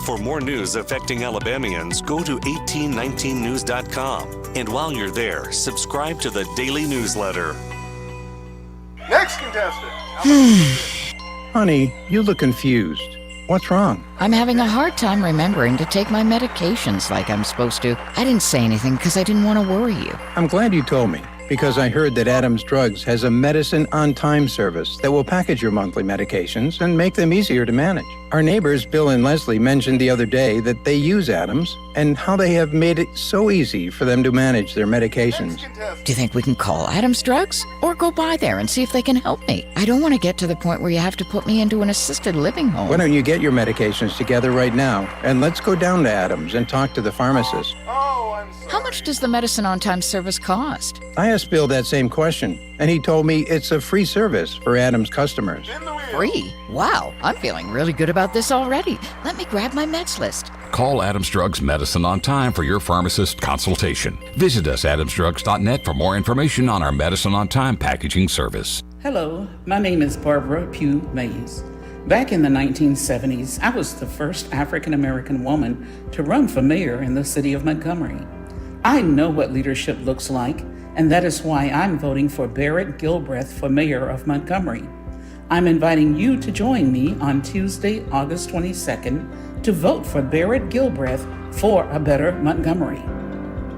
For more news affecting Alabamians, go to 1819news.com. And while you're there, subscribe to the daily newsletter. Next contestant. Honey, you look confused. What's wrong? I'm having a hard time remembering to take my medications like I'm supposed to. I didn't say anything because I didn't want to worry you. I'm glad you told me, because I heard that Adams Drugs has a medicine on time service that will package your monthly medications and make them easier to manage. Our neighbors, Bill and Leslie, mentioned the other day that they use Adams and how they have made it so easy for them to manage their medications. Do you think we can call Adams Drugs or go by there and see if they can help me? I don't want to get to the point where you have to put me into an assisted living home. Why don't you get your medications together right now and let's go down to Adams and talk to the pharmacist. How much does the medicine on time service cost? I asked Bill that same question, and he told me it's a free service for Adams customers. Free? Wow, I'm feeling really good about this already. Let me grab my meds list. Call Adams Drugs Medicine on Time for your pharmacist consultation. Visit us at adamsdrugs.net for more information on our Medicine on Time packaging service. Hello, my name is Barbara Pugh Mays. Back in the 1970s, I was the first African American woman to run for mayor in the city of Montgomery. I know what leadership looks like, and that is why I'm voting for Barrett Gilbreth for mayor of Montgomery. I'm inviting you to join me on Tuesday, August 22nd, to vote for Barrett Gilbreth for a better Montgomery.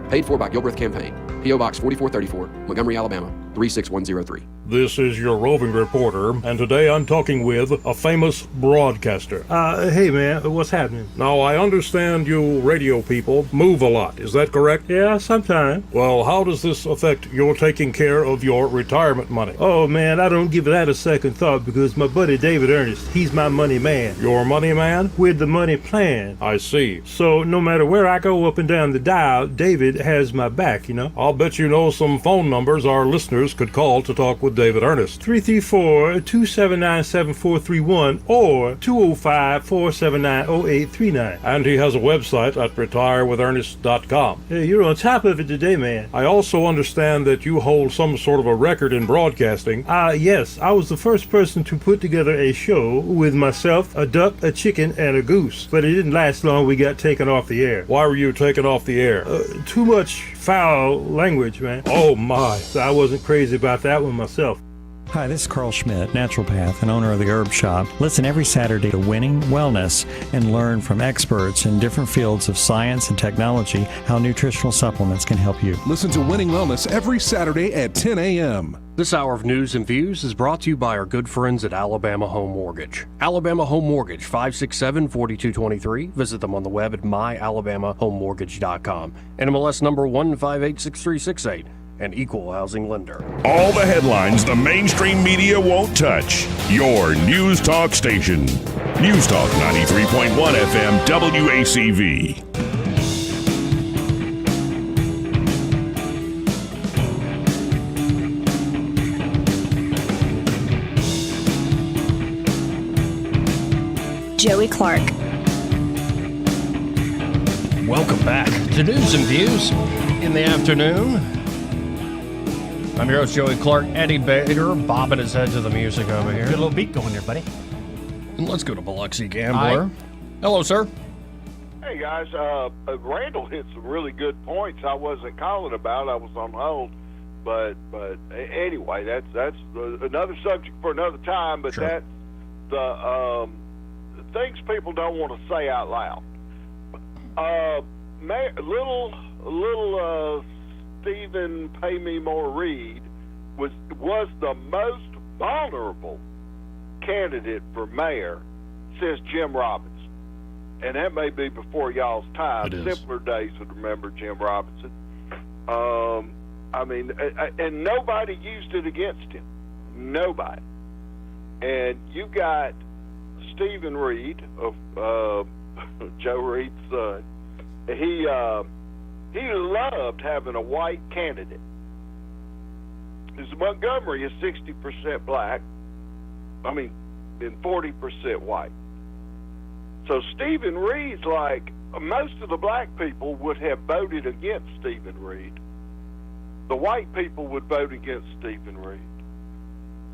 Paid for by Gilbreth Campaign. P.O. Box 4434, Montgomery, Alabama 36103. This is your roving reporter, and today I'm talking with a famous broadcaster. Hey, man, what's happening? Now, I understand you radio people move a lot. Is that correct? Yeah, sometimes. Well, how does this affect your taking care of your retirement money? Oh, man, I don't give that a second thought because my buddy David Ernest, he's my money man. Your money man? With the money plan. I see. So no matter where I go up and down the dial, David has my back, you know? I'll bet you know some phone numbers our listeners could call to talk with David Ernest. 334-279-7431 or 205-479-0839. And he has a website at retirewithernest.com. Hey, you're on top of it today, man. I also understand that you hold some sort of a record in broadcasting. Yes. I was the first person to put together a show with myself, a duck, a chicken, and a goose. But it didn't last long. We got taken off the air. Why were you taken off the air? Too much foul language, man. Oh, my. So I wasn't crazy about that one myself. Hi, this is Carl Schmidt, naturopath and owner of the Herb Shop. Listen every Saturday to Winning Wellness and learn from experts in different fields of science and technology how nutritional supplements can help you. Listen to Winning Wellness every Saturday at 10 a.m. This hour of news and views is brought to you by our good friends at Alabama Home Mortgage. Alabama Home Mortgage, 567-4223. Visit them on the web at myalabamahomemortgage.com. NMLS number 1586368. An equal housing lender. All the headlines the mainstream media won't touch. Your News Talk station. News Talk 93.1 FM WACV. Joey Clark. Welcome back to News and Views in the afternoon. I'm your host, Joey Clark. Eddie Bader bobbing his head to the music over here. Good little beat going there, buddy. And let's go to Biloxi Gambler. Hi. Hello, sir. Hey, guys. Randall hit some really good points I wasn't calling about. I was on hold. But anyway, that's another subject for another time. But that's the things people don't want to say out loud. Little Stephen Pay Me More Reed was the most vulnerable candidate for mayor since Jim Robinson. And that may be before y'all's time. Simpler days would remember Jim Robinson. And nobody used it against him. Nobody. And you got Stephen Reed, of Joe Reed's son. He loved having a white candidate. Montgomery is 60% black. And 40% white. So Stephen Reed's like, most of the black people would have voted against Stephen Reed. The white people would vote against Stephen Reed.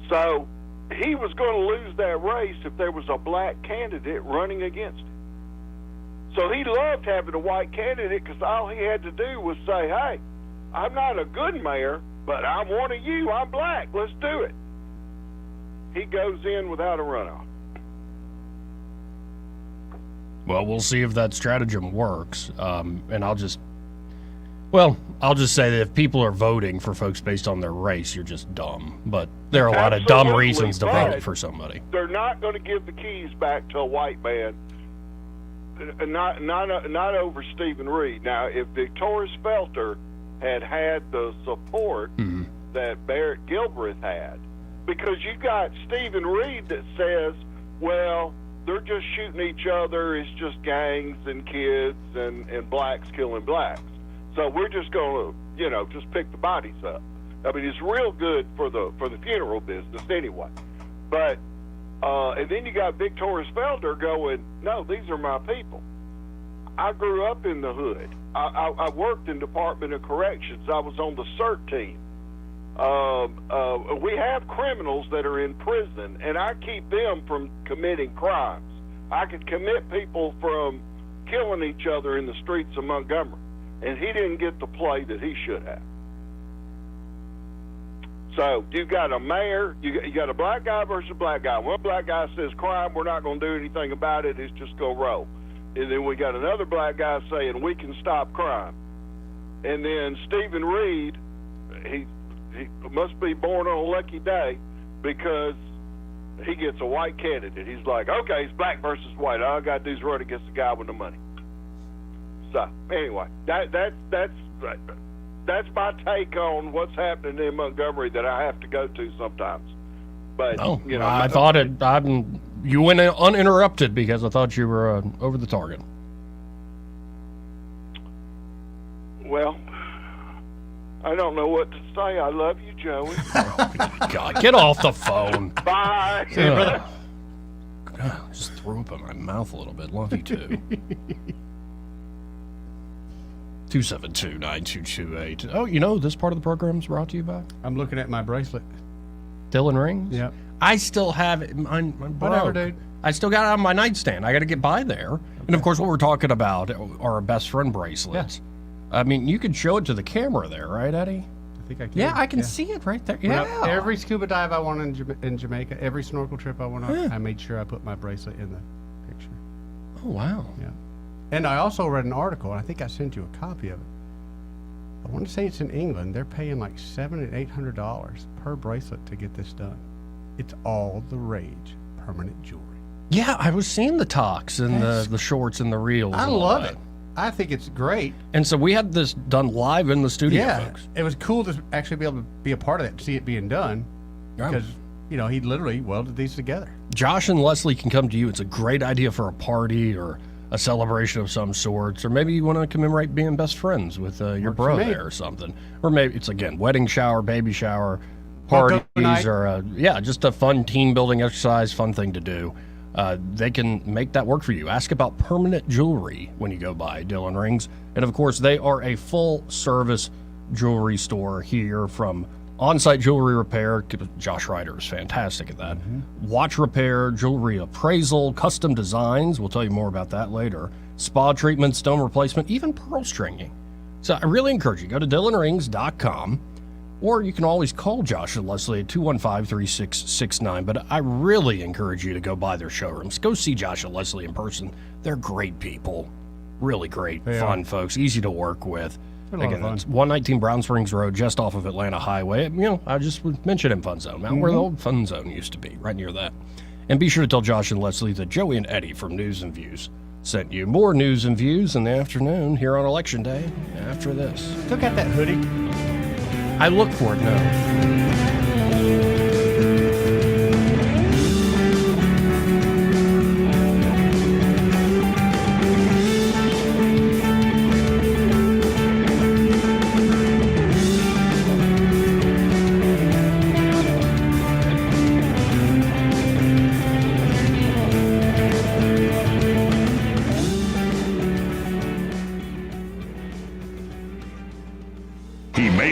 So he was going to lose that race if there was a black candidate running against him. So he loved having a white candidate because all he had to do was say, hey, I'm not a good mayor, but I'm one of you. I'm black. Let's do it. He goes in without a runoff. Well, we'll see if that stratagem works. And I'll just say that if people are voting for folks based on their race, you're just dumb. But there are a lot of dumb reasons to vote for somebody. They're not going to give the keys back to a white man. Not over Stephen Reed. Now, if Victoria Felter had the support that Barrett Gilbreth had, because you got Stephen Reed that says, well, they're just shooting each other. It's just gangs and kids and blacks killing blacks. So we're just going to, just pick the bodies up. I mean, it's real good for the funeral business anyway. But and then you got Victoria Felder going, no, these are my people. I grew up in the hood. I worked in Department of Corrections. I was on the CERT team. We have criminals that are in prison, and I keep them from committing crimes. I could commit people from killing each other in the streets of Montgomery, and he didn't get the play that he should have. So you got a mayor, you got a black guy versus a black guy. One black guy says crime, we're not going to do anything about it, it's just going to roll. And then we got another black guy saying we can stop crime. And then Stephen Reed, he must be born on a lucky day because he gets a white candidate. He's like, okay, it's black versus white. All I got to do is run against the guy with the money. So anyway, that's my take on what's happening in Montgomery that I have to go to sometimes. But you know, I thought you went uninterrupted because I thought you were over the target. Well, I don't know what to say. I love you, Joey. God, get off the phone. Bye. God, just threw up in my mouth a little bit. Love you too. 272-9228. Oh, you know, this part of the program is brought to you by? I'm looking at my bracelet. Dylan Rings? Yep. I still have it. Mine Whatever, broke. dude. I still got it on my nightstand. I got to get by there. Okay. And of course, what we're talking about are our best friend bracelets. Yeah. I mean, you could show it to the camera there, right, Eddie? I think I can. Yeah, I can see it right there. Yeah. Every scuba dive I went in Jamaica, every snorkel trip I went on, I made sure I put my bracelet in the picture. Oh, wow. Yeah. And I also read an article, and I think I sent you a copy of it. I want to say it's in England. They're paying like $700 and $800 per bracelet to get this done. It's all the rage. Permanent jewelry. Yeah, I was seeing the talks and the shorts and the reels. I love it. I think it's great. And so we had this done live in the studio, folks. It was cool to actually be able to be a part of that, to see it being done. Because, you know, he literally welded these together. Josh and Leslie can come to you. It's a great idea for a party or a celebration of some sorts. Or maybe you want to commemorate being best friends with your bro there or something. Or maybe it's, again, wedding shower, baby shower, parties, or, just a fun team-building exercise, fun thing to do. They can make that work for you. Ask about permanent jewelry when you go by Dylan Rings. And of course, they are a full-service jewelry store here, from on-site jewelry repair. Josh Ryder is fantastic at that. Watch repair, jewelry appraisal, custom designs. We'll tell you more about that later. Spa treatment, stone replacement, even pearl stringing. So I really encourage you, go to DylanRings.com. Or you can always call Josh and Leslie at 215-3669. But I really encourage you to go by their showrooms. Go see Josh and Leslie in person. They're great people. Really great, fun folks. Easy to work with. Again, it's 119 Brown Springs Road, just off of Atlanta Highway. You know, I just mentioned in Fun Zone, where the old Fun Zone used to be, right near that. And be sure to tell Josh and Leslie that Joey and Eddie from News and Views sent you. More News and Views in the afternoon here on Election Day after this. Still got that hoodie? I look for it now.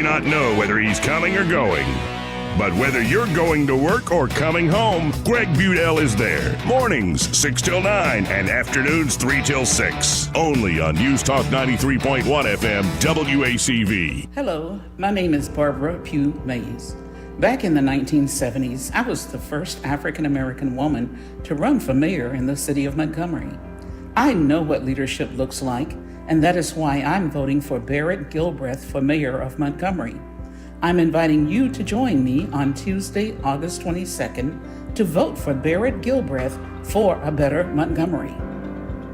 Not know whether he's coming or going. But whether you're going to work or coming home, Greg Budell is there. Mornings 6 till 9 and afternoons 3 till 6. Only on News Talk 93.1 FM WACV. Hello, my name is Barbara Pugh Mays. Back in the 1970s, I was the first African American woman to run for mayor in the city of Montgomery. I know what leadership looks like, and that is why I'm voting for Barrett Gilbreth for mayor of Montgomery. I'm inviting you to join me on Tuesday, August 22nd, to vote for Barrett Gilbreth for a better Montgomery.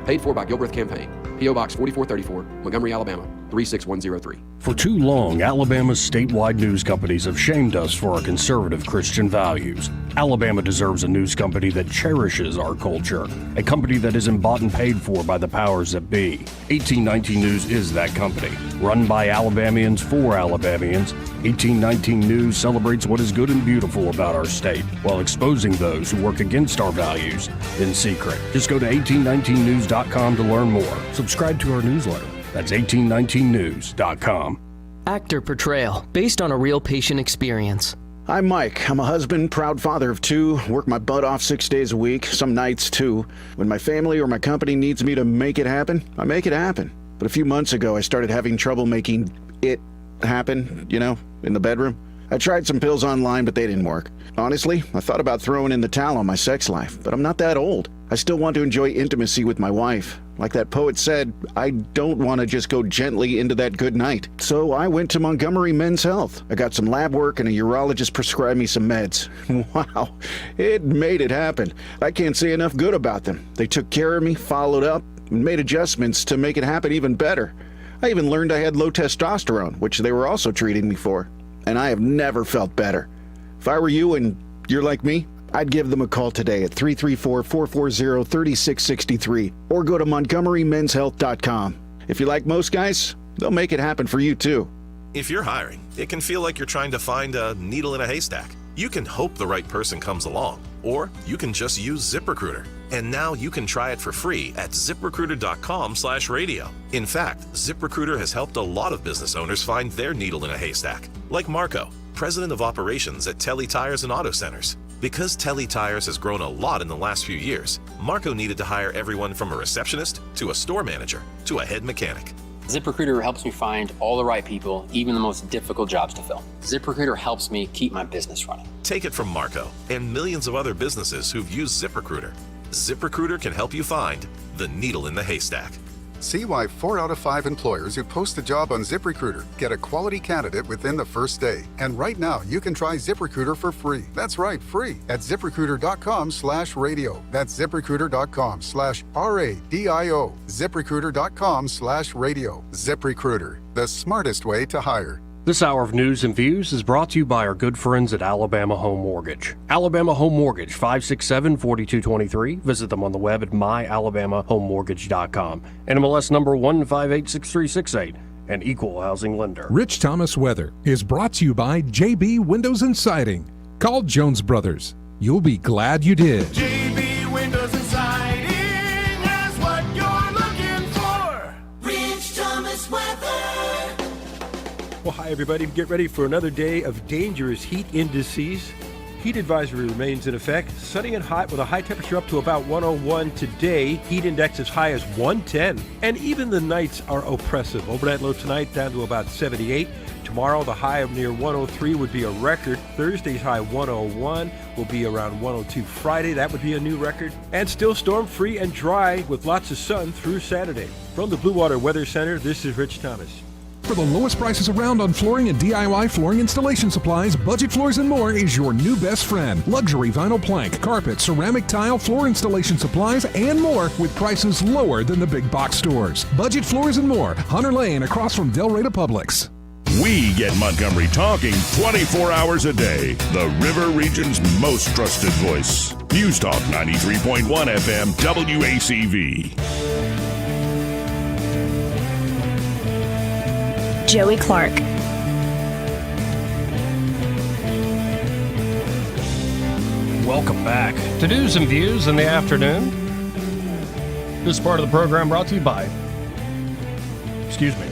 Paid for by Gilbreth Campaign. P.O. Box 4434, Montgomery, Alabama, 36103. For too long, Alabama's statewide news companies have shamed us for our conservative Christian values. Alabama deserves a news company that cherishes our culture, a company that isn't bought and paid for by the powers that be. 1819 News is that company. Run by Alabamians for Alabamians, 1819 News celebrates what is good and beautiful about our state, while exposing those who work against our values in secret. Just go to 1819news.com to learn more. Subscribe to our newsletter. That's 1819news.com. Actor Portrayal, based on a real patient experience. I'm Mike. I'm a husband, proud father of 2, work my butt off 6 days a week, some nights too. When my family or my company needs me to make it happen, I make it happen. But a few months ago, I started having trouble making it happen, in the bedroom. I tried some pills online, but they didn't work. Honestly, I thought about throwing in the towel on my sex life, but I'm not that old. I still want to enjoy intimacy with my wife. Like that poet said, I don't want to just go gently into that good night. So I went to Montgomery Men's Health. I got some lab work and a urologist prescribed me some meds. Wow, it made it happen. I can't say enough good about them. They took care of me, followed up, and made adjustments to make it happen even better. I even learned I had low testosterone, which they were also treating me for. And I have never felt better. If I were you and you're like me, I'd give them a call today at 334-440-3663 or go to MontgomeryMen'sHealth.com. If you like most guys, they'll make it happen for you too. If you're hiring, it can feel like you're trying to find a needle in a haystack. You can hope the right person comes along, or you can just use ZipRecruiter. And now you can try it for free at ZipRecruiter.com/radio. In fact, ZipRecruiter has helped a lot of business owners find their needle in a haystack, like Marco, president of operations at Telly Tires and Auto Centers. Because Telly Tires has grown a lot in the last few years, Marco needed to hire everyone from a receptionist to a store manager to a head mechanic. ZipRecruiter helps me find all the right people, even the most difficult jobs to fill. ZipRecruiter helps me keep my business running. Take it from Marco and millions of other businesses who've used ZipRecruiter. ZipRecruiter can help you find the needle in the haystack. See why 4 out of 5 employers who post a job on ZipRecruiter get a quality candidate within the first day. And right now, you can try ZipRecruiter for free. That's right, free at ZipRecruiter.com/radio. That's ZipRecruiter.com/RADIO. ZipRecruiter.com/radio. ZipRecruiter, the smartest way to hire. This hour of news and views is brought to you by our good friends at Alabama Home Mortgage. Alabama Home Mortgage, 567-4223. Visit them on the web at myalabamahomemortgage.com. NMLS number 1586368, an equal housing lender. Rich Thomas Weather is brought to you by JB Windows and Siding. Call Jones Brothers. You'll be glad you did. JB Windows and Siding has what you're looking for. Rich Thomas Weather. Well, hi, everybody. Get ready for another day of dangerous heat indices. Heat advisory remains in effect. Sunny and hot with a high temperature up to about 101 today. Heat index as high as 110. And even the nights are oppressive. Overnight low tonight down to about 78. Tomorrow, the high of near 103 would be a record. Thursday's high 101 will be around 102. Friday, that would be a new record. And still storm-free and dry with lots of sun through Saturday. From the Blue Water Weather Center, this is Rich Thomas. For the lowest prices around on flooring and DIY flooring installation supplies, Budget Floors and More is your new best friend. Luxury vinyl plank, carpet, ceramic tile, floor installation supplies, and more with prices lower than the big box stores. Budget Floors and More, Hunter Lane across from Del Rey Publix. We get Montgomery talking 24 hours a day. The River Region's most trusted voice. News Talk 93.1 FM WACV. Joey Clark. Welcome back to News and Views in the afternoon. This part of the program brought to you by,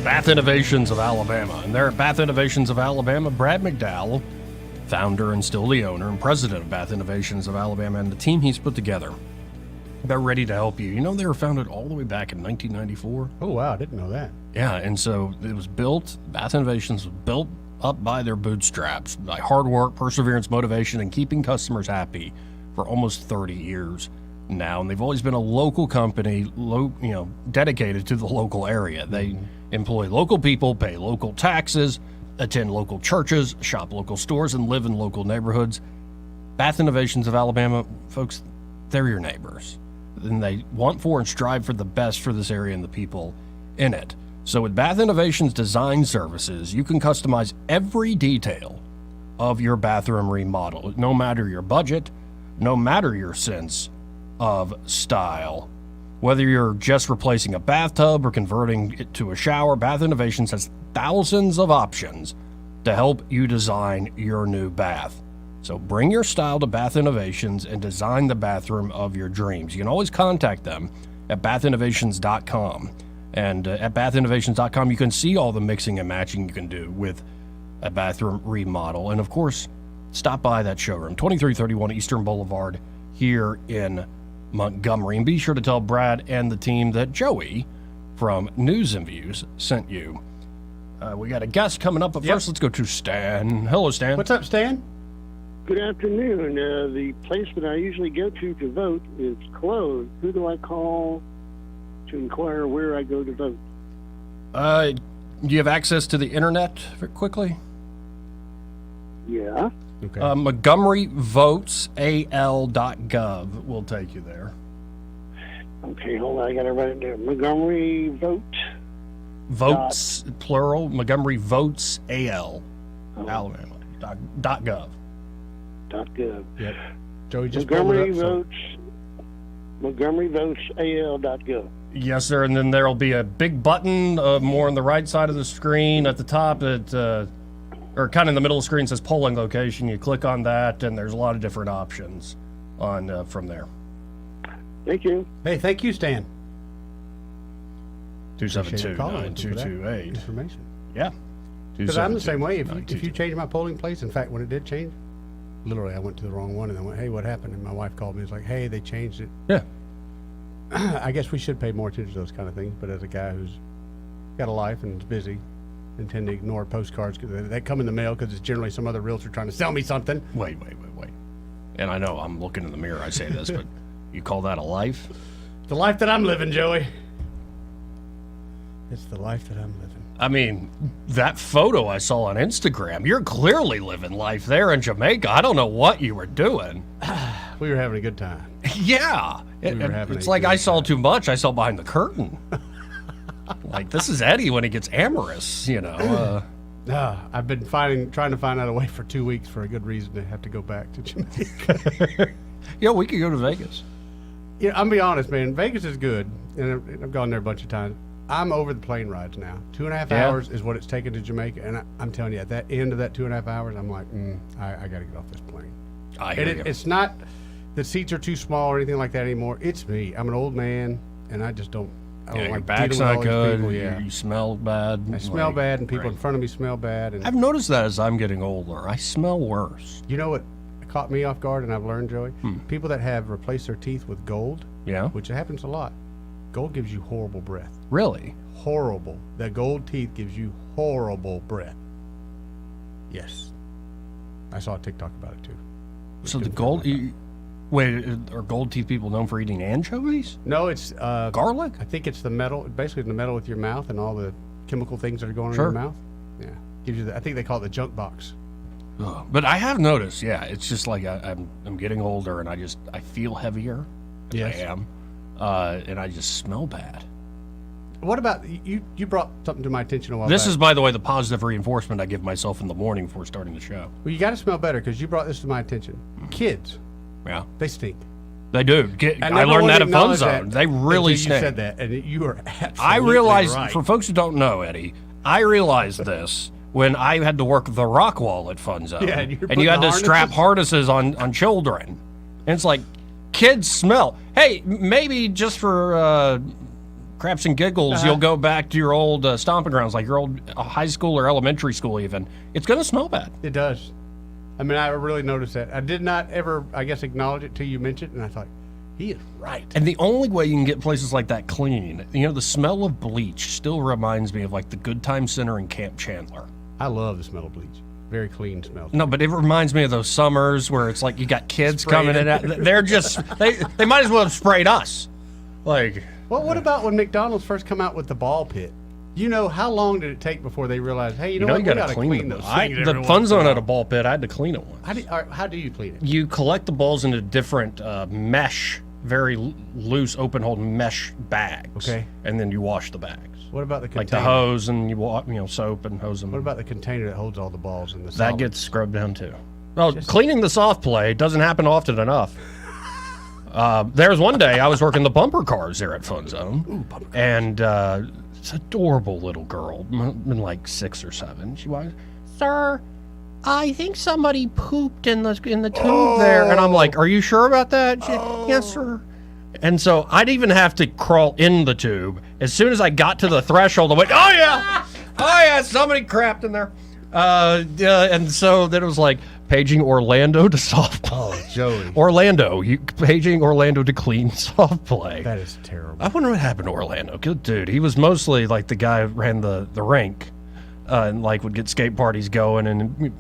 Bath Innovations of Alabama. And there at Bath Innovations of Alabama, Brad McDowell, founder and still the owner and president of Bath Innovations of Alabama, and the team he's put together, they're ready to help you. You know, they were founded all the way back in 1994. Oh, wow. I didn't know that. Yeah, and so it was built, Bath Innovations was built up by their bootstraps, by hard work, perseverance, motivation, and keeping customers happy for almost 30 years now. And they've always been a local company, dedicated to the local area. They employ local people, pay local taxes, attend local churches, shop local stores, and live in local neighborhoods. Bath Innovations of Alabama, folks, they're your neighbors. And they want for and strive for the best for this area and the people in it. So with Bath Innovations Design Services, you can customize every detail of your bathroom remodel, no matter your budget, no matter your sense of style. Whether you're just replacing a bathtub or converting it to a shower, Bath Innovations has thousands of options to help you design your new bath. So bring your style to Bath Innovations and design the bathroom of your dreams. You can always contact them at bathinnovations.com. And at bathinnovations.com, you can see all the mixing and matching you can do with a bathroom remodel. And of course, stop by that showroom, 2331 Eastern Boulevard here in Montgomery. And be sure to tell Brad and the team that Joey from News and Views sent you. We got a guest coming up, but first let's go to Stan. Hello, Stan. What's up, Stan? Good afternoon. The place that I usually go to vote is closed. Who do I call to inquire where I go to vote? Do you have access to the internet very quickly? Yeah. Okay. MontgomeryVotesAL.gov will take you there. Okay, hold on. I got to write it down. Montgomery Votes, plural, Montgomery Votes AL, Alabama, .gov. .gov. Yep. Joey just Montgomery pulled it up, MontgomeryVotesAL.gov. Yes, sir. And then there'll be a big button more on the right side of the screen at the top that, or kind of in the middle of the screen says polling location. You click on that, and there's a lot of different options on from there. Thank you. Hey, thank you, Stan. 272-9228. Information. Yeah. Because I'm the same way. If you change my polling place, in fact, when it did change, literally I went to the wrong one and I went, hey, what happened? And my wife called me and was like, hey, they changed it. Yeah. I guess we should pay more attention to those kind of things, but as a guy who's got a life and is busy and tend to ignore postcards because they come in the mail because it's generally some other realtor trying to sell me something. Wait. And I know I'm looking in the mirror, I say this, but you call that a life? The life that I'm living, Joey. It's the life that I'm living. I mean, that photo I saw on Instagram, you're clearly living life there in Jamaica. I don't know what you were doing. We were having a good time. Yeah. It's like I saw too much. I saw behind the curtain. Like, this is Eddie when he gets amorous, you know. I've been trying to find out a way for 2 weeks for a good reason to have to go back to Jamaica. Yeah, we could go to Vegas. Yeah, I'm be honest, man. Vegas is good, and I've gone there a bunch of times. I'm over the plane rides now. 2.5 hours is what it's taken to Jamaica, and I'm telling you, at that end of that 2.5 hours, I'm like, I got to get off this plane. I hear you. It's not the seats are too small or anything like that anymore. It's me. I'm an old man, and I just don't. I don't your like back's dealing not with all these good. people. Yeah. You smell bad. I smell bad, and people in front of me smell bad. And I've noticed that as I'm getting older. I smell worse. you know what caught me off guard, and I've learned, Joey? People that have replaced their teeth with gold, which happens a lot, gold gives you horrible breath. Really? Horrible. That gold teeth gives you horrible breath. Yes. I saw a TikTok about it, too. So the gold... Wait, are gold teeth people known for eating anchovies? No, it's... garlic? I think it's the metal, basically the metal with your mouth and all the chemical things that are going on in your mouth. Yeah. Gives you I think they call it the junk box. Oh, but I have noticed, it's just like I'm getting older and I feel heavier. Yes. I am. And I just smell bad. What about, you brought something to my attention a while This back. is, by the way, the positive reinforcement I give myself in the morning before starting the show. Well, you got to smell better because you brought this to my attention. Kids. Yeah. They stink. They do. I learned that at Fun Zone. They really until stink. You said that, and you are absolutely I realized, right. for folks who don't know, Eddie, I realized this when I had to work the rock wall at Fun Zone. Yeah, and you had to strap harnesses on children. And it's like, kids smell. Hey, maybe just for craps and giggles, you'll go back to your old stomping grounds, like your old high school or elementary school even. It's going to smell bad. It does. I mean, I really noticed that. I did not ever, I guess, acknowledge it till you mentioned it, and I thought, he is right. And the only way you can get places like that clean, the smell of bleach still reminds me of like the Good Time Center in Camp Chandler. I love the smell of bleach. Very clean smell. No, but it reminds me of those summers where it's like you got kids coming in. They're just, they might as well have sprayed us. Like, well, what about when McDonald's first come out with the ball pit? You know, how long did it take before they realized, hey, you know what, you we got to clean those things. The Fun Zone had a ball pit. I had to clean it once. How do you clean it? You collect the balls into different mesh, very loose, open-hole mesh bags. Okay. And then you wash the bags. What about the container? Like the hose and you soap and hose them. What about the container that holds all the balls in the That solid? gets scrubbed down too. Well, cleaning the soft play doesn't happen often enough. There was one day I was working the bumper cars there at Fun Zone, and this adorable little girl, been like 6 or 7. She was, sir, I think somebody pooped in the tube there, and I'm like, are you sure about that? She, yes, sir. And so I'd even have to crawl in the tube. As soon as I got to the threshold, I went, oh yeah, somebody crapped in there. And so then it was like paging Orlando to soft play. Oh, Joey. Paging Orlando to clean soft play. That is terrible. I wonder what happened to Orlando. Good dude. He was mostly like the guy who ran the rink and like would get skate parties going and,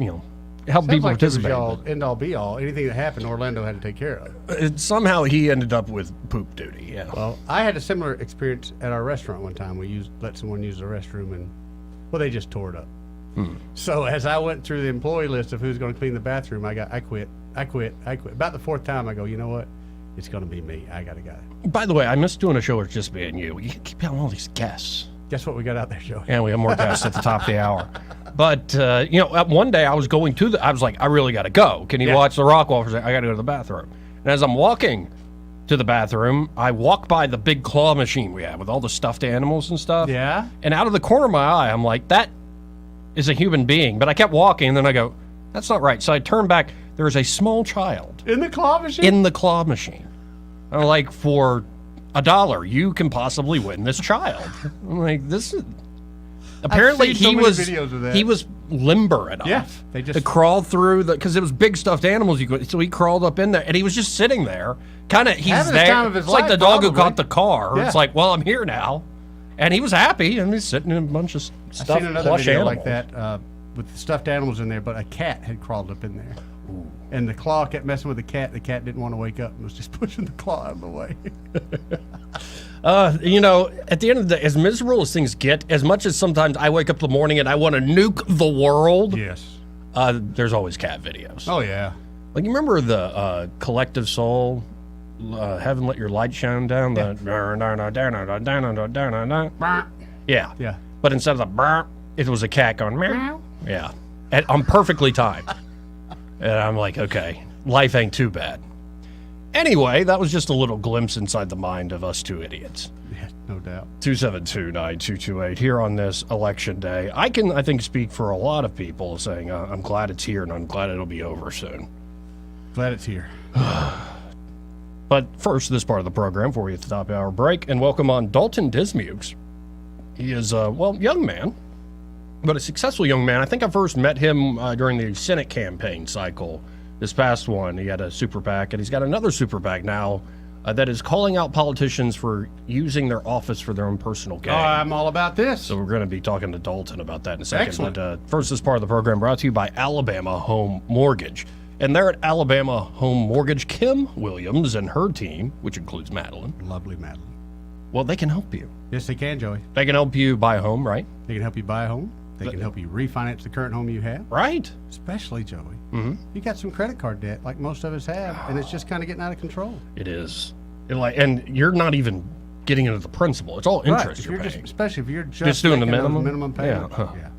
help Sounds people like it was participate. y'all end all be all. Anything that happened, Orlando had to take care of. Somehow he ended up with poop duty. Yeah. Well, I had a similar experience at our restaurant one time. We let someone use the restroom, and they just tore it up. So as I went through the employee list of who's going to clean the bathroom, I quit. About the fourth time, I go, you know what? It's going to be me. I got to go. By the way, I miss doing a show where it's just me and you. You keep having all these guests. Guess what we got out there, Joey? Yeah, we have more guests at the top of the hour. But, one day I was going I was like, I really got to go. Can you watch The Rockwall for a second? I got to go to the bathroom. And as I'm walking to the bathroom, I walk by the big claw machine we have with all the stuffed animals and stuff. Yeah. And out of the corner of my eye, I'm like, that is a human being. But I kept walking, and then I go, that's not right. So I turn back. There is a small child. In the claw machine? In the claw machine. I'm like, for $1, you can possibly win this child. I'm like, this is... Apparently he was limber enough to crawl through because it was big stuffed animals. So he crawled up in there, and he was just sitting there. Kind of, he's there. It's like the dog who caught the car. Yeah. It's like, well, I'm here now, and he was happy, and he's sitting in a bunch of stuffed I've seen another plush video animals. like that with the stuffed animals in there, but a cat had crawled up in there. Ooh. And the claw kept messing with the cat. The cat didn't want to wake up and was just pushing the claw out of the way. At the end of the day, as miserable as things get, as much as sometimes I wake up in the morning and I want to nuke the world, yes, there's always cat videos. Oh, yeah. Like, you remember the Collective Soul, Haven't Let Your Light Shine Down? Yeah. Yeah. But instead of the brr, it was a cat going meow. Yeah. And I'm perfectly timed. And I'm like, okay, life ain't too bad. Anyway, that was just a little glimpse inside the mind of us two idiots. Yeah, no doubt. 272-9228 here on this election day. I think, speak for a lot of people saying I'm glad it's here and I'm glad it'll be over soon. Glad it's here. But first, this part of the program before we hit the top hour break, and welcome on Dalton Dismukes. He is a, young man, but a successful young man. I think I first met him during the Senate campaign cycle. This past one, he had a super PAC, and he's got another super PAC now that is calling out politicians for using their office for their own personal gain. I'm all about this. So we're going to be talking to Dalton about that in a second. Excellent. But first, this part of the program brought to you by Alabama Home Mortgage. And there at Alabama Home Mortgage, Kim Williams and her team, which includes Madeline. Lovely Madeline. Well, they can help you. Yes, they can, Joey. They can help you buy a home, right? They can help you buy a home. They can help you refinance the current home you have. Right. Especially, Joey. Mm-hmm. You got some credit card debt like most of us have, and it's just kind of getting out of control. It is. And you're not even getting into the principal. It's all interest you're paying. Especially if you're just doing the making minimum payment. Yeah.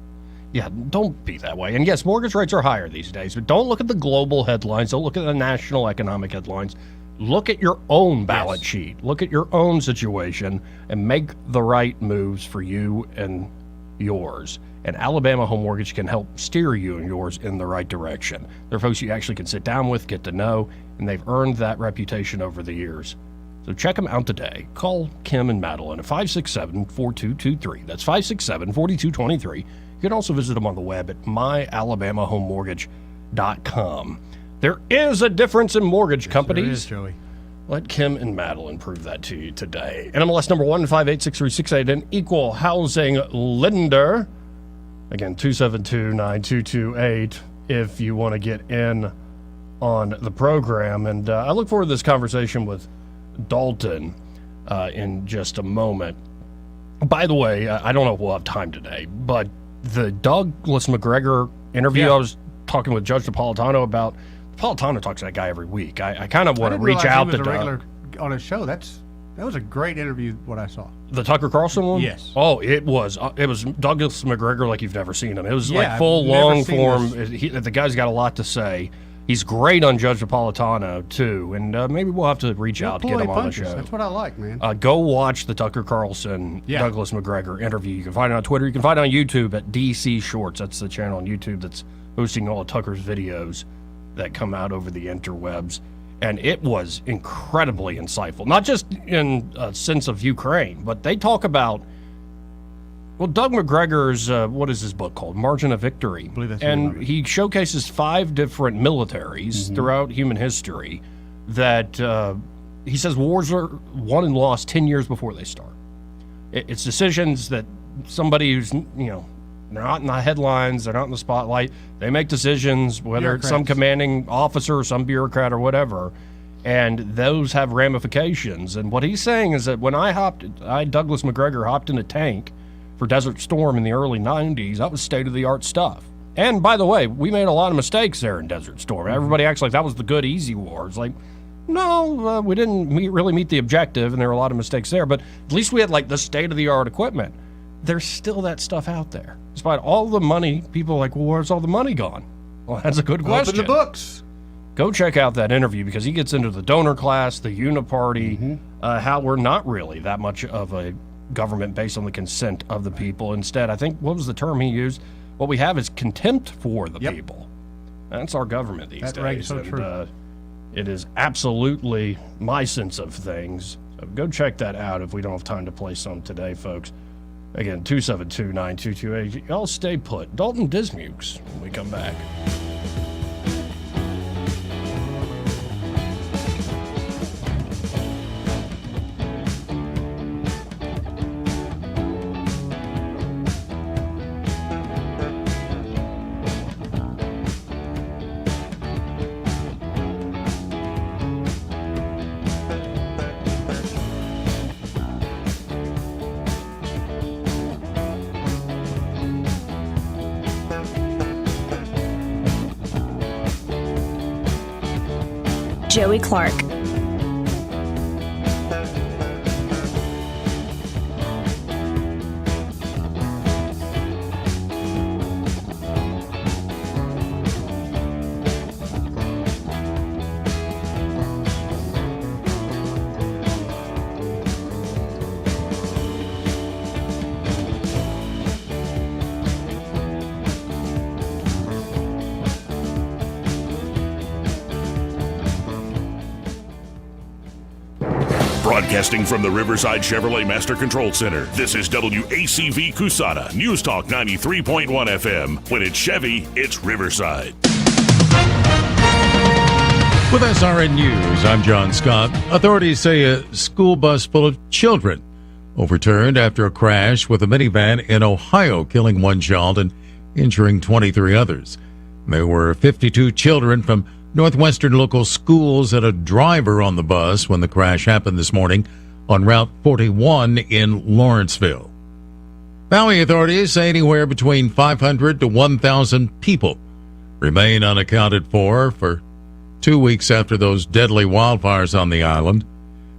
Yeah, don't be that way. And yes, mortgage rates are higher these days, but don't look at the global headlines. Don't look at the national economic headlines. Look at your own balance sheet. Look at your own situation and make the right moves for you and yours. And Alabama Home Mortgage can help steer you and yours in the right direction. They're folks you actually can sit down with, get to know, and they've earned that reputation over the years. So check them out today. Call Kim and Madeline at 567-4223. That's 567-4223. You can also visit them on the web at myalabamahomemortgage.com. There is a difference in mortgage companies. There is, Joey. Let Kim and Madeline prove that to you today. NMLS number 1586368, an equal housing lender. Again, 272-9228 if you want to get in on the program. And I look forward to this conversation with Dalton in just a moment. By the way, I don't know if we'll have time today, but the Douglas McGregor interview I was talking with Judge Napolitano about, Napolitano talks to that guy every week. I kind of want to reach out to Doug. On his show. That was a great interview, what I saw. The Tucker Carlson one? Yes. Oh, it was Douglas McGregor like you've never seen him. It was like full, long form. The guy's got a lot to say. He's great on Judge Napolitano, too, and maybe we'll have to reach out to get him on the show. That's what I like, man. Go watch the Tucker Carlson, Douglas McGregor interview. You can find it on Twitter. You can find it on YouTube at DC Shorts. That's the channel on YouTube that's hosting all of Tucker's videos that come out over the interwebs. And it was incredibly insightful, not just in a sense of Ukraine, but they talk about, Doug McGregor's, what is his book called? Margin of Victory. I believe that's and he showcases 5 different militaries throughout human history that he says wars are won and lost 10 years before they start. It's decisions that somebody who's, They're not in the headlines. They're not in the spotlight. They make decisions, whether it's some commanding officer or some bureaucrat or whatever, and those have ramifications. And what he's saying is that when Douglas McGregor hopped in a tank for Desert Storm in the early 90s, that was state-of-the-art stuff. And by the way, we made a lot of mistakes there in Desert Storm. Everybody acts like that was the good, easy war. It's like, no, we didn't really meet the objective, and there were a lot of mistakes there. But at least we had like the state-of-the-art equipment. There's still that stuff out there. Despite all the money, people are like, well, where's all the money gone? Well, that's a good question. Open the books. Go check out that interview because he gets into the donor class, the uniparty, how we're not really that much of a government based on the consent of the people. Instead, I think, what was the term he used? What we have is contempt for the people. That's our government these days. Right, so true. It is absolutely my sense of things. So go check that out if we don't have time to play some today, folks. Again, 272-9228. Y'all stay put. Dalton Dismukes when we come back. Joey Clark. Broadcasting from the Riverside Chevrolet Master Control Center, this is WACV Cusana, News Talk 93.1 FM. When it's Chevy, it's Riverside. With SRN News, I'm John Scott. Authorities say a school bus full of children overturned after a crash with a minivan in Ohio, killing one child and injuring 23 others. There were 52 children from Northwestern local schools and a driver on the bus when the crash happened this morning on Route 41 in Lawrenceville. Maui authorities say anywhere between 500 to 1,000 people remain unaccounted for 2 weeks after those deadly wildfires on the island.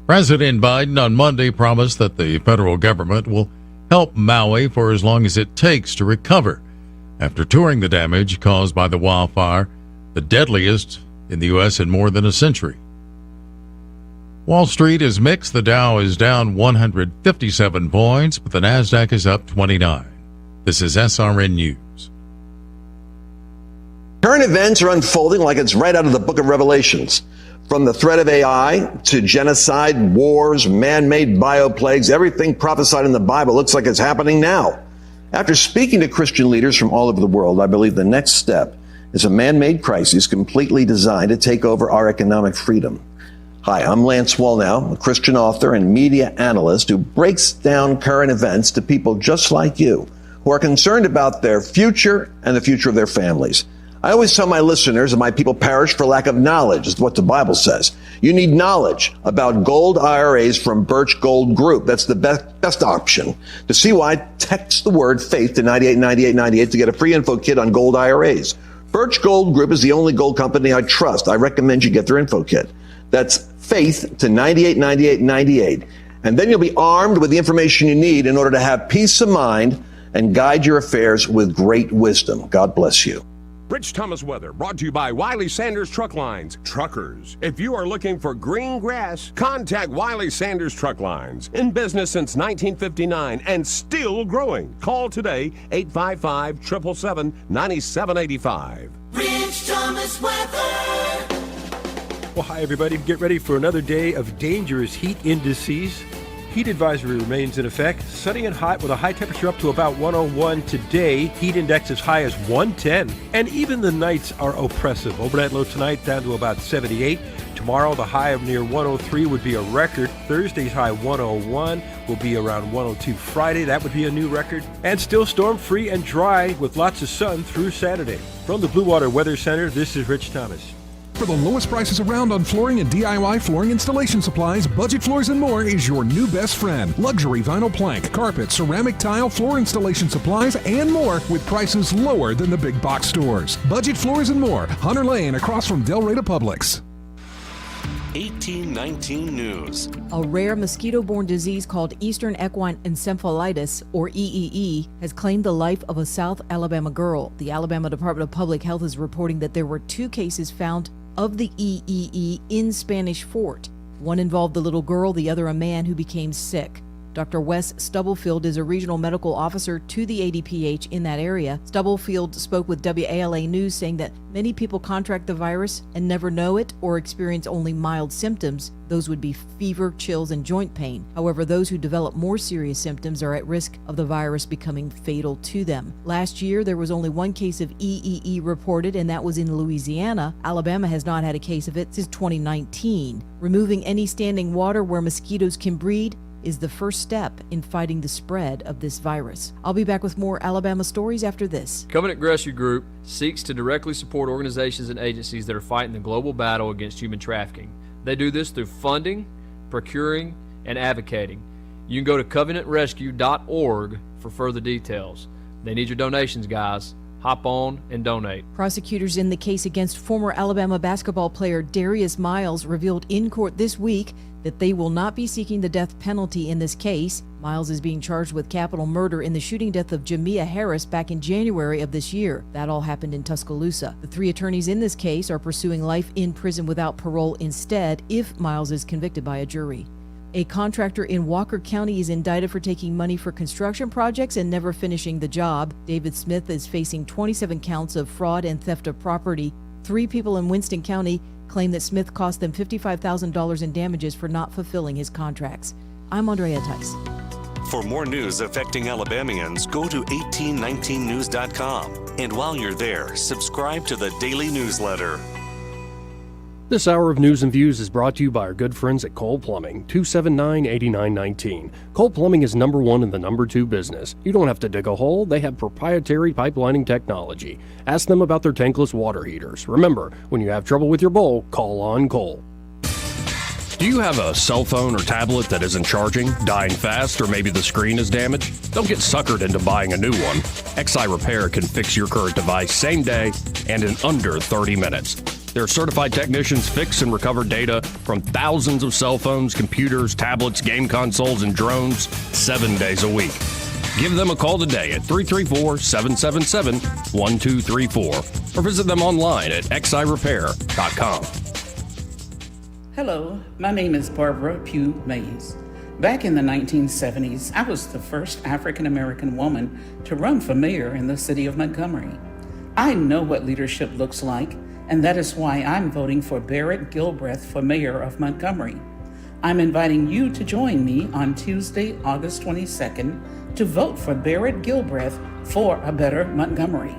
President Biden on Monday promised that the federal government will help Maui for as long as it takes to recover after touring the damage caused by the wildfire, the deadliest in the U.S. in more than a century. Wall Street is mixed. The Dow is down 157 points, but the Nasdaq is up 29. This is SRN News. Current events are unfolding like it's right out of the book of Revelations. From the threat of AI to genocide, wars, man-made bioplagues, everything prophesied in the Bible looks like it's happening now. After speaking to Christian leaders from all over the world, I believe the next step is a man-made crisis completely designed to take over our economic freedom. Hi, I'm Lance Wallnow, a Christian author and media analyst who breaks down current events to people just like you who are concerned about their future and the future of their families. I always tell my listeners that my people perish for lack of knowledge, is what the Bible says. You need knowledge about gold IRAs from Birch Gold Group. That's the best option. To see why, text the word FAITH to 989898 to get a free info kit on gold IRAs. Birch Gold Group is the only gold company I trust. I recommend you get their info kit. That's FAITH to 989898. And then you'll be armed with the information you need in order to have peace of mind and guide your affairs with great wisdom. God bless you. Rich Thomas weather brought to you by Wiley Sanders Truck Lines. Truckers, if you are looking for green grass, contact Wiley Sanders Truck Lines. In business since 1959 and still growing. Call today, 855-777-9785. Rich Thomas weather. Well, hi, everybody. Get ready for another day of dangerous heat indices. Heat advisory remains in effect. Sunny and hot with a high temperature up to about 101 today. Heat index as high as 110. And even the nights are oppressive. Overnight low tonight down to about 78. Tomorrow, the high of near 103 would be a record. Thursday's high 101 will be around 102. Friday, that would be a new record. And still storm-free and dry with lots of sun through Saturday. From the Blue Water Weather Center, this is Rich Thomas. For the lowest prices around on flooring and DIY flooring installation supplies, Budget Floors and More is your new best friend. Luxury vinyl plank, carpet, ceramic tile, floor installation supplies, and more with prices lower than the big box stores. Budget Floors and More, Hunter Lane across from Del Rey Publix. 1819 News. A rare mosquito-borne disease called Eastern Equine Encephalitis, or EEE, has claimed the life of a South Alabama girl. The Alabama Department of Public Health is reporting that there were 2 cases found of the EEE in Spanish Fort. One involved the little girl, the other a man who became sick. Dr. Wes Stubblefield is a regional medical officer to the ADPH in that area. Stubblefield spoke with WALA News saying that many people contract the virus and never know it or experience only mild symptoms. Those would be fever, chills, and joint pain. However, those who develop more serious symptoms are at risk of the virus becoming fatal to them. Last year, there was only 1 case of EEE reported, and that was in Louisiana. Alabama has not had a case of it since 2019. Removing any standing water where mosquitoes can breed is the first step in fighting the spread of this virus. I'll be back with more Alabama stories after this. Covenant Rescue Group seeks to directly support organizations and agencies that are fighting the global battle against human trafficking. They do this through funding, procuring, and advocating. You can go to covenantrescue.org for further details. They need your donations, guys. Hop on and donate. Prosecutors in the case against former Alabama basketball player Darius Miles revealed in court this week that they will not be seeking the death penalty in this case. Miles is being charged with capital murder in the shooting death of Jamia Harris back in January of this year. That all happened in Tuscaloosa. The 3 attorneys in this case are pursuing life in prison without parole instead if Miles is convicted by a jury. A contractor in Walker County is indicted for taking money for construction projects and never finishing the job. David Smith is facing 27 counts of fraud and theft of property. 3 people in Winston County claim that Smith cost them $55,000 in damages for not fulfilling his contracts. I'm Andrea Tice. For more news affecting Alabamians, go to 1819news.com. And while you're there, subscribe to the daily newsletter. This hour of News and Views is brought to you by our good friends at Cole Plumbing, 279-8919. Cole Plumbing is number 1 in the number 2 business. You don't have to dig a hole. They have proprietary pipelining technology. Ask them about their tankless water heaters. Remember, when you have trouble with your bowl, call on Cole. Do you have a cell phone or tablet that isn't charging, dying fast, or maybe the screen is damaged? Don't get suckered into buying a new one. XI Repair can fix your current device same day and in under 30 minutes. Their certified technicians fix and recover data from thousands of cell phones, computers, tablets, game consoles, and drones 7 days a week. Give them a call today at 334-777-1234 or visit them online at xirepair.com. Hello, my name is Barbara Pugh Mays. Back in the 1970s, I was the first African American woman to run for mayor in the city of Montgomery. I know what leadership looks like, and that is why I'm voting for Barrett Gilbreth for mayor of Montgomery. I'm inviting you to join me on Tuesday, August 22nd, to vote for Barrett Gilbreth for a better Montgomery.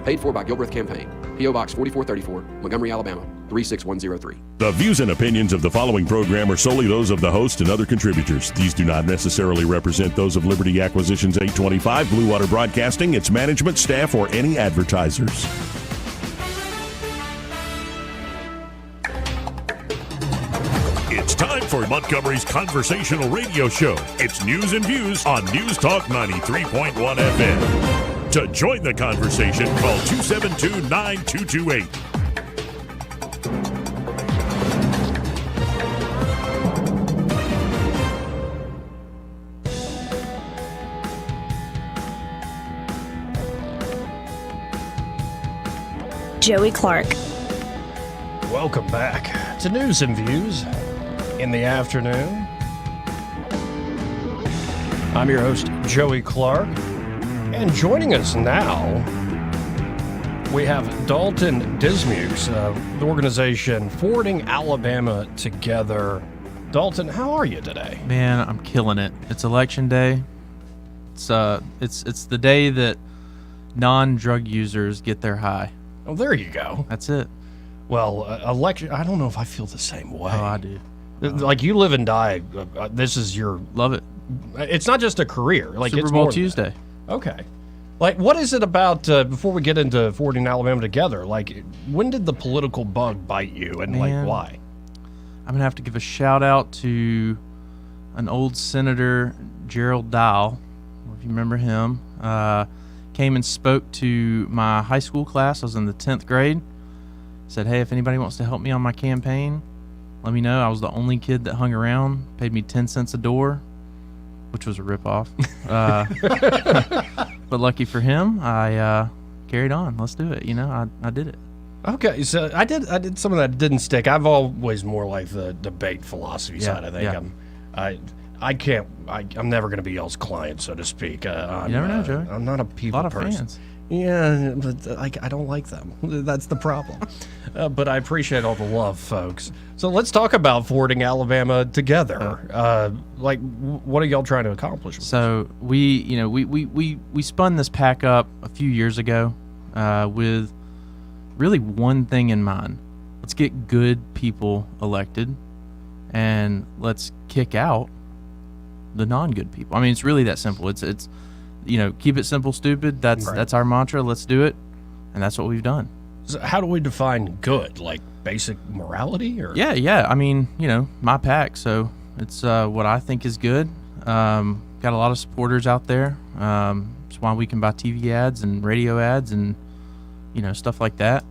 Paid for by Gilbreth Campaign. P.O. Box 4434, Montgomery, Alabama, 36103. The views and opinions of the following program are solely those of the host and other contributors. These do not necessarily represent those of Liberty Acquisitions 825, Blue Water Broadcasting, its management, staff, or any advertisers. It's time for Montgomery's conversational radio show. It's News and Views on News Talk 93.1 FM. To join the conversation, call 272-9228. Joey Clark. Welcome back to News and Views in the afternoon. I'm your host, Joey Clark, and joining us now, we have Dalton Dismukes, the organization Forwarding Alabama Together. Dalton, how are you today? Man, I'm killing it. It's election day. It's the day that non-drug users get their high. Oh, there you go. That's it. Well, election. I don't know if I feel the same way. Oh, I do. Like you live and die. This is your love it. It's not just a career. Like Super it's Bowl more than Tuesday. that. Okay. Like, what is it about? Before we get into forwarding Alabama together, like, when did the political bug bite you, and Man, like why? I'm gonna have to give a shout out to an old senator, Gerald Dial, if you remember him. Came and spoke to my high school class. I was in the 10th grade. Said, hey, if anybody wants to help me on my campaign, let me know. I was the only kid that hung around. Paid me 10 cents a door, which was a ripoff. But lucky for him, I carried on. Let's do it. You know, I did it. Okay, so I did some of that didn't stick. I've always more like the debate philosophy side. I think I'm never going to be y'all's client, so to speak. You never know, Joey. I'm not a people A lot of person. fans. Yeah, but I don't like them. That's the problem. But I appreciate all the love, folks. So let's talk about forwarding Alabama together. What are y'all trying to accomplish? So we spun this pack up a few years ago with really one thing in mind. Let's get good people elected, and let's kick out the non-good people. I mean, it's really that simple. It's keep it simple, stupid. That's our mantra. Let's do it, and that's what we've done. So how do we define good? Like basic morality, or Yeah. I mean, my pack. So it's what I think is good. Got a lot of supporters out there. It's why we can buy TV ads and radio ads and stuff like that.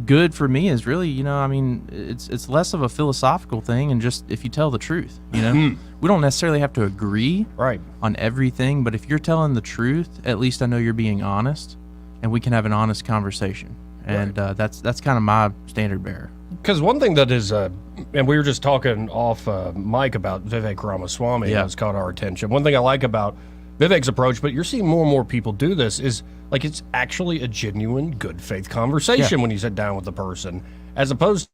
Good for me is really, it's less of a philosophical thing, and just if you tell the truth, we don't necessarily have to agree on everything, but if you're telling the truth, at least I know you're being honest, and we can have an honest conversation. And that's kind of my standard bearer. Because one thing that is, and we were just talking off mic about Vivek Ramaswamy has caught our attention. One thing I like about Vivek's approach, but you're seeing more and more people do this, is like it's actually a genuine good faith conversation when you sit down with the person, as opposed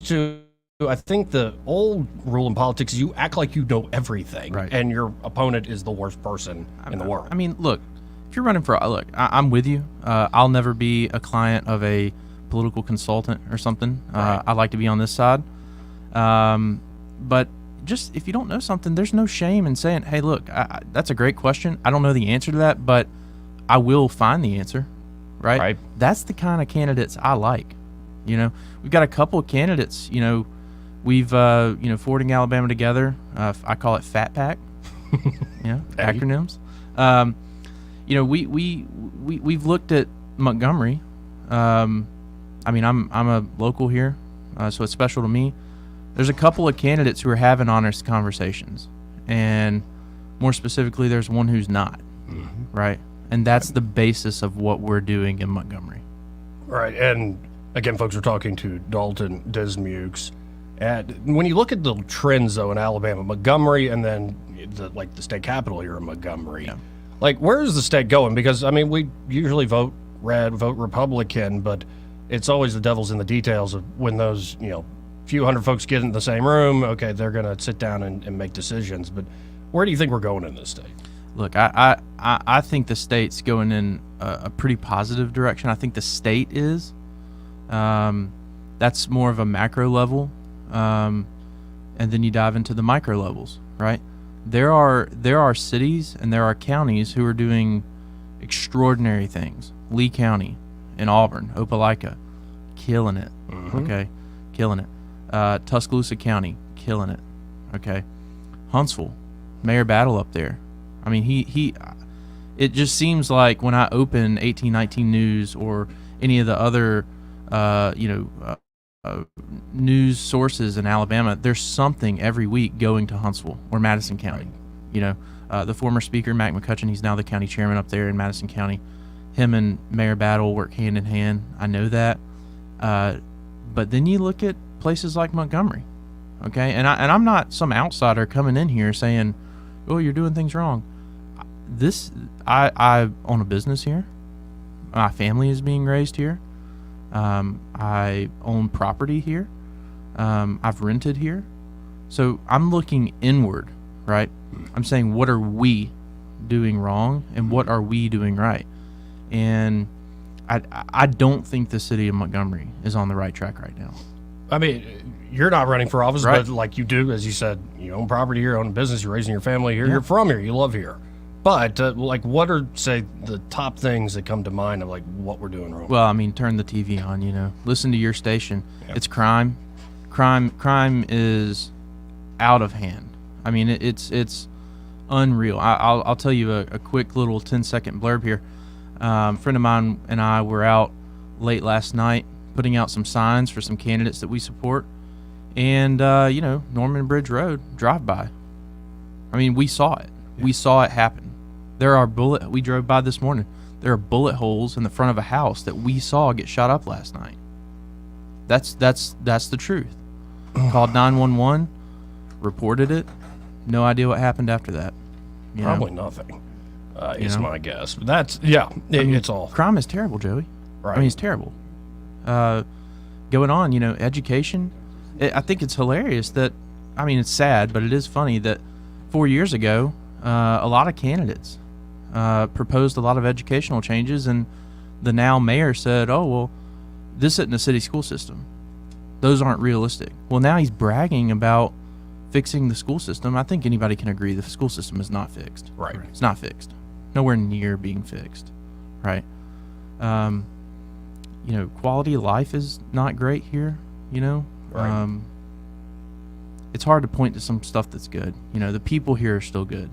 to, I think the old rule in politics is you act like you know everything, and your opponent is the worst person in the world. I mean, look, if you're running for, I'm with you. I'll never be a client of a political consultant or something. I like to be on this side. But just if you don't know something, there's no shame in saying, hey, look, that's a great question. I don't know the answer to that, but I will find the answer, right? That's the kind of candidates I like. We've got a couple of candidates, we've, forwarding Alabama together. I call it Fat Pack, acronyms. We've looked at Montgomery. I mean, I'm a local here, so it's special to me. There's a couple of candidates who are having honest conversations, and more specifically, there's one who's not, right? And that's the basis of what we're doing in Montgomery. Right, and again, folks, we're talking to Dalton Dismukes. And when you look at the trends, though, in Alabama, Montgomery, and then the state capital here in Montgomery, like, where is the state going? Because, I mean, we usually vote red, vote Republican, but it's always the devil's in the details of when those, few hundred folks get in the same room, okay, they're going to sit down and make decisions. But where do you think we're going in this state? Look, I think the state's going in a pretty positive direction. I think the state is. That's more of a macro level. And then you dive into the micro levels, right? There are cities and there are counties who are doing extraordinary things. Lee County in Auburn, Opelika, killing it, okay? Killing it. Tuscaloosa County, killing it, okay? Huntsville, Mayor Battle up there. I mean, it just seems like when I open 1819 News or any of the other, news sources in Alabama, there's something every week going to Huntsville or Madison County. The former speaker, Mac McCutcheon, he's now the county chairman up there in Madison County. Him and Mayor Battle work hand in hand. I know that. But then you look at places like Montgomery, okay? And I'm not some outsider coming in here saying, oh, you're doing things wrong. I own a business here. My family is being raised here. I own property here. I've rented here. So I'm looking inward, right? I'm saying, what are we doing wrong and what are we doing right? And I don't think the city of Montgomery is on the right track right now. I mean, you're not running for office, Right. but like you do, as you said, you own property here, own a business, you're raising your family here, you're from here, you love here. But like, what are, say, the top things that come to mind of like what we're doing wrong? Well, I mean, turn the TV on, listen to your station. It's crime. Crime is out of hand. I mean, it's unreal. I'll tell you a quick little 10-second blurb here. A friend of mine and I were out late last night putting out some signs for some candidates that we support. And, Norman Bridge Road, drive-by. I mean, we saw it. Yeah. We saw it happen. We drove by this morning. There are bullet holes in the front of a house that we saw get shot up last night. That's the truth. Called 911, reported it. No idea what happened after that. Probably nothing. Is my guess. But that's, it's all. Crime is terrible, Joey. Right. I mean, it's terrible. Going on, education. I think it's hilarious that, I mean, it's sad, but it is funny that 4 years ago, a lot of candidates proposed a lot of educational changes, and the now mayor said, oh, well, this isn't a city school system. Those aren't realistic. Well, now he's bragging about fixing the school system. I think anybody can agree the school system is not fixed. Right. It's not fixed. Nowhere near being fixed. Right. Quality of life is not great here, Right. It's hard to point to some stuff that's good. The people here are still good.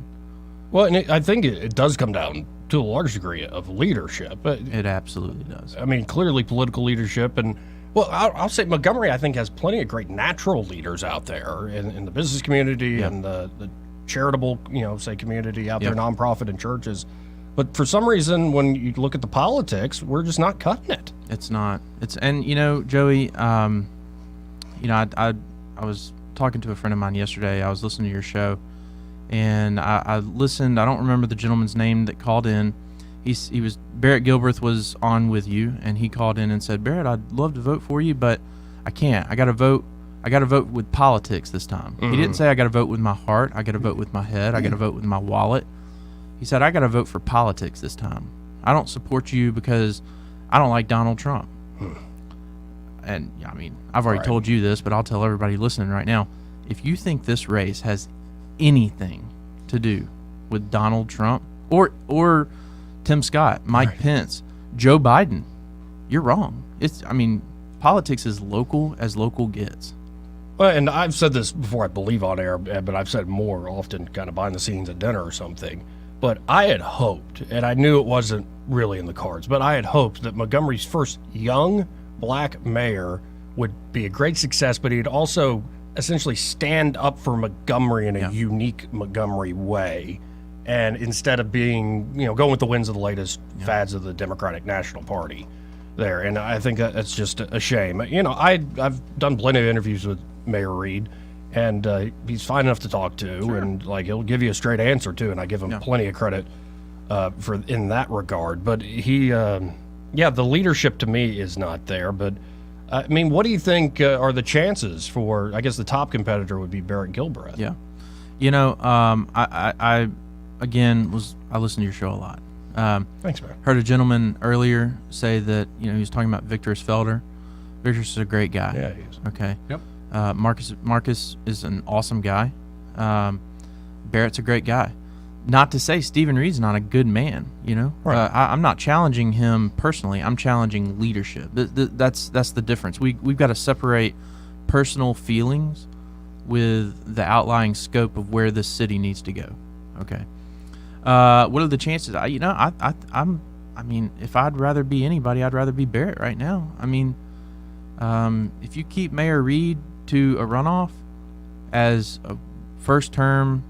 Well, and I think it does come down to a large degree of leadership. It absolutely does. I mean, clearly political leadership. And, well, I'll say Montgomery, I think, has plenty of great natural leaders out there in the business community and the charitable, community out there, nonprofit and churches. But for some reason, when you look at the politics, we're just not cutting it. It's not. And Joey, I was talking to a friend of mine yesterday. I was listening to your show, and I listened. I don't remember the gentleman's name that called in. Barrett Gilbreth was on with you, and he called in and said, Barrett, I'd love to vote for you, but I can't. I got to vote with politics this time. Mm-hmm. He didn't say I got to vote with my heart. I got to vote with my head. I got to vote with my wallet. He said, I got to vote for politics this time. I don't support you because I don't like Donald Trump. And, I mean, I've already told you this, but I'll tell everybody listening right now. If you think this race has anything to do with Donald Trump or Tim Scott, Mike Pence, Joe Biden, you're wrong. Politics is local as local gets. Well, and I've said this before, I believe, on air, but I've said more often kind of behind the scenes at dinner or something. But I had hoped, and I knew it wasn't really in the cards, but I had hoped that Montgomery's first young black mayor would be a great success, but he'd also essentially stand up for Montgomery in a unique Montgomery way. And instead of being, going with the winds of the latest fads of the Democratic National Party there. And I think that's just a shame. I've done plenty of interviews with Mayor Reed, and he's fine enough to talk to, and he'll give you a straight answer too. And I give him plenty of credit for in that regard. But he, the leadership to me is not there. But I mean, what do you think are the chances for? I guess the top competitor would be Barrett Gilbreth. Yeah, I listened to your show a lot. Thanks, man. Heard a gentleman earlier say that he was talking about Victor's Felder. Victor's is a great guy. Yeah, he is. Okay. Yep. Marcus is an awesome guy. Barrett's a great guy. Not to say Stephen Reed's not a good man. Right. I'm not challenging him personally. I'm challenging leadership. That's the difference. We've got to separate personal feelings with the outlying scope of where this city needs to go. Okay. What are the chances? I mean, if I'd rather be anybody, I'd rather be Barrett right now. I mean, if you keep Mayor Reed to a runoff as a first-term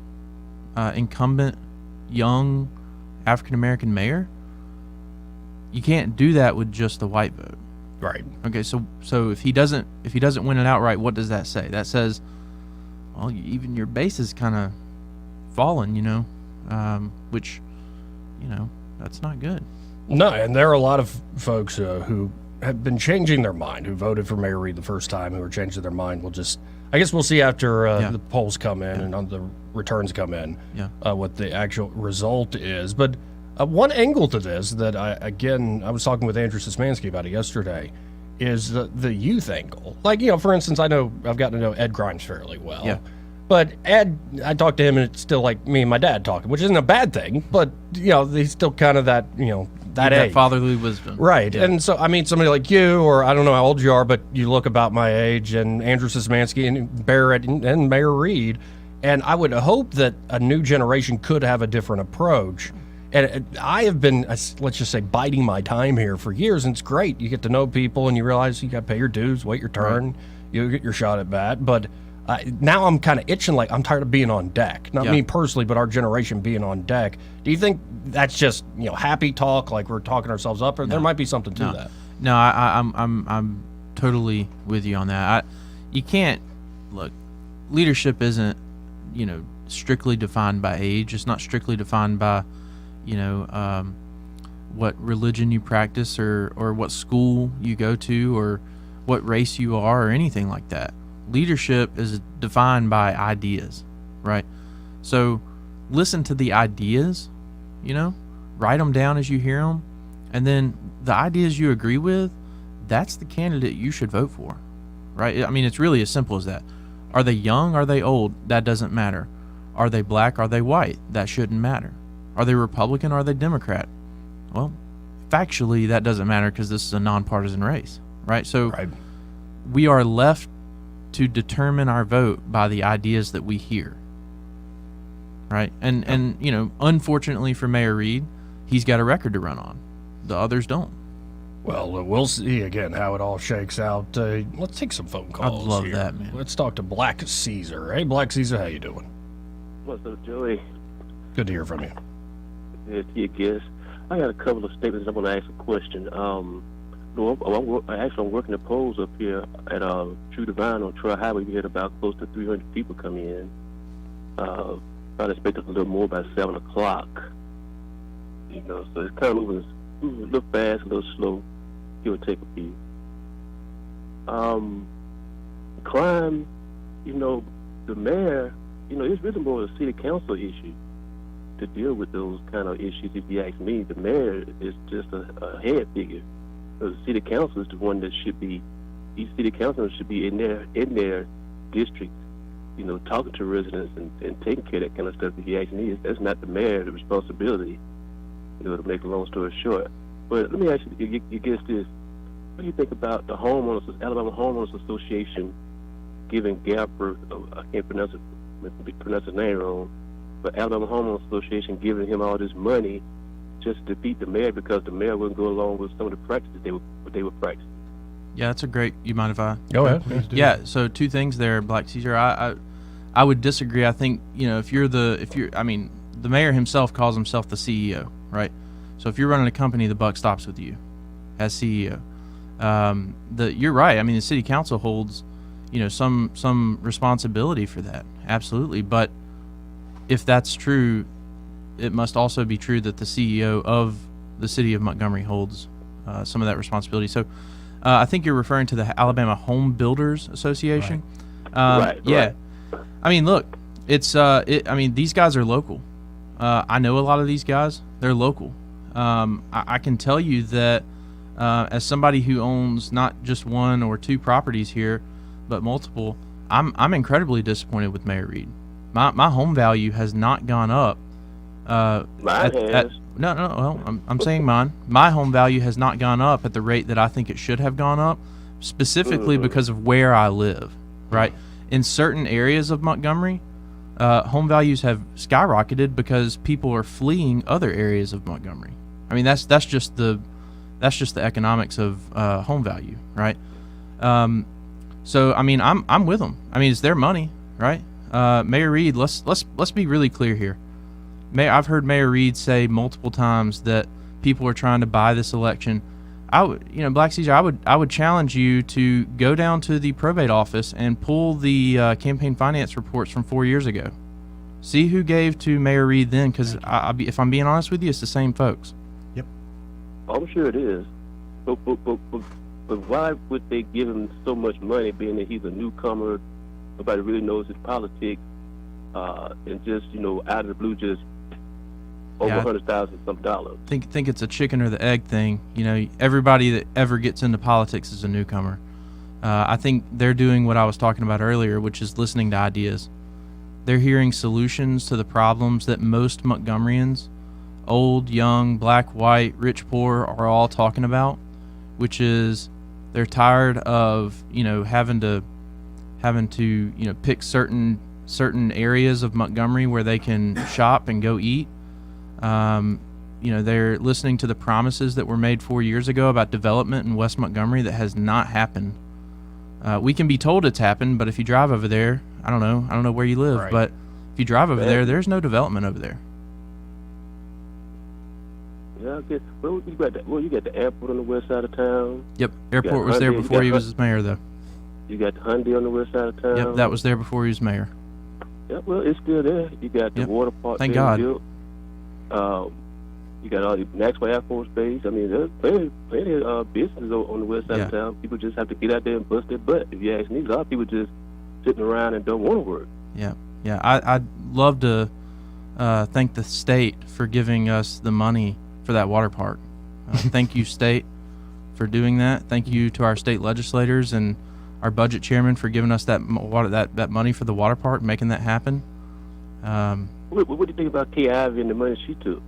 incumbent young African-American mayor, you can't do that with just the white vote. Right. Okay. So if he doesn't win it outright, what does that say? That says, well, even your base is kind of fallen, which, that's not good. No, and there are a lot of folks who have been changing their mind, who voted for Mayor Reed the first time, who are changing their mind. I guess we'll see after the polls come in and the returns come in what the actual result is. But one angle to this that I was talking with Andrew Szymanski about it yesterday is the youth angle. Like, for instance, I've gotten to know Ed Grimes fairly well. Yeah. But Ed, I talk to him and it's still like me and my dad talking, which isn't a bad thing, but, he's still kind of that, that age. Fatherly wisdom. Right. Yeah. And so, somebody like you, or I don't know how old you are, but you look about my age, and Andrew Szymanski and Barrett and Mayor Reed, and I would hope that a new generation could have a different approach. And I have been, let's just say, biding my time here for years, and it's great. You get to know people, and you realize you got to pay your dues, wait your turn, you get your shot at bat. But now I'm kind of itching, like I'm tired of being on deck. Not me personally, but our generation being on deck. Do you think that's just happy talk, like we're talking ourselves up, or there might be something to that? No, I'm totally with you on that. You can't look. Leadership isn't strictly defined by age. It's not strictly defined by what religion you practice or what school you go to or what race you are or anything like that. Leadership is defined by ideas, right? So listen to the ideas, write them down as you hear them, and then the ideas you agree with, that's the candidate you should vote for, right? It's really as simple as that. Are they young? Are they old? That doesn't matter. Are they black? Are they white? That shouldn't matter. Are they Republican? Are they Democrat? Well, factually, that doesn't matter because this is a nonpartisan race, right? So we are left to determine our vote by the ideas that we hear, right? And unfortunately for Mayor Reed, he's got a record to run on. The others don't. Well, we'll see again how it all shakes out. Let's take some phone calls. I'd love here. that, man. Let's talk to Black Caesar. Hey, Black Caesar, how you doing? What's up, Joey? Good to hear from you. Good to you, guess. I got a couple of statements. I want to ask a question. I'm working the polls up here at True Divine on Troy Highway. We had about close to 300 people come in. I expected a little more by 7 o'clock. So it's kind of moving a little fast, a little slow, give or take a few. Crime, the mayor, it's really more a city council issue to deal with those kind of issues. If you ask me, the mayor is just a head figure. The city council is the one that should be. These city councilors should be in their districts, talking to residents and taking care of that kind of stuff. If you ask me, that's not the mayor's responsibility. To make a long story short. But let me ask you guess this: what do you think about the Alabama Homeowners Association giving Gabbert, I can't pronounce his name wrong, but Alabama Homeowners Association giving him all this money just to defeat the mayor because the mayor wouldn't go along with some of the practices they were practicing? Yeah, that's a great. You mind if I go ahead? Yeah. So two things there, Black Caesar. I would disagree. I think the mayor himself calls himself the CEO, right? So if you're running a company, the buck stops with you as CEO. You're right. The city council holds, some responsibility for that. Absolutely. But if that's true, it must also be true that the CEO of the city of Montgomery holds some of that responsibility. So I think you're referring to the Alabama Home Builders Association. Right. Yeah. Look, it's these guys are local. I know a lot of these guys. They're local. I can tell you that as somebody who owns not just one or two properties here, but multiple, I'm incredibly disappointed with Mayor Reed. My home value has not gone up. Mine has. No. Well, I'm saying mine. My home value has not gone up at the rate that I think it should have gone up, specifically because of where I live. Right in certain areas of Montgomery, home values have skyrocketed because people are fleeing other areas of Montgomery. That's just the economics of home value, right? So I'm with them. It's their money, right? Mayor Reed, let's be really clear here. I've heard Mayor Reed say multiple times that people are trying to buy this election. Black Caesar, I would challenge you to go down to the probate office and pull the campaign finance reports from 4 years ago. See who gave to Mayor Reed then, because if I'm being honest with you, it's the same folks. Yep. I'm sure it is. But why would they give him so much money, being that he's a newcomer nobody really knows his politics, and just out of the blue, just over $100,000 some dollars. Think it's a chicken or the egg thing. Everybody that ever gets into politics is a newcomer. I think they're doing what I was talking about earlier, which is listening to ideas. They're hearing solutions to the problems that most Montgomeryans, old, young, black, white, rich, poor, are all talking about, which is they're tired of having to pick certain areas of Montgomery where they can shop and go eat. They're listening to the promises that were made 4 years ago about development in West Montgomery that has not happened. We can be told it's happened, but if you drive over there, I don't know where you live, Right. but if you drive over there, there's no development over there. Yeah, I guess. Well, you got the airport on the west side of town. Yep, airport was there before he was mayor, though. You got the Hyundai on the west side of town. Yep, that was there before he was mayor. Yeah, well, it's still there. You got the water park. Thank being God. built. You got all the Maxwell Air Force Base. I mean, there's plenty of businesses on the west side of town. People just have to get out there and bust their butt. If you ask me, a lot of people just sitting around and don't want to work. Yeah. I'd love to thank the state for giving us the money for that water park. Thank you, state, for doing that. Thank you to our state legislators and our budget chairman for giving us that money for the water park, making that happen. What do you think about Kay Ivey and the money she took?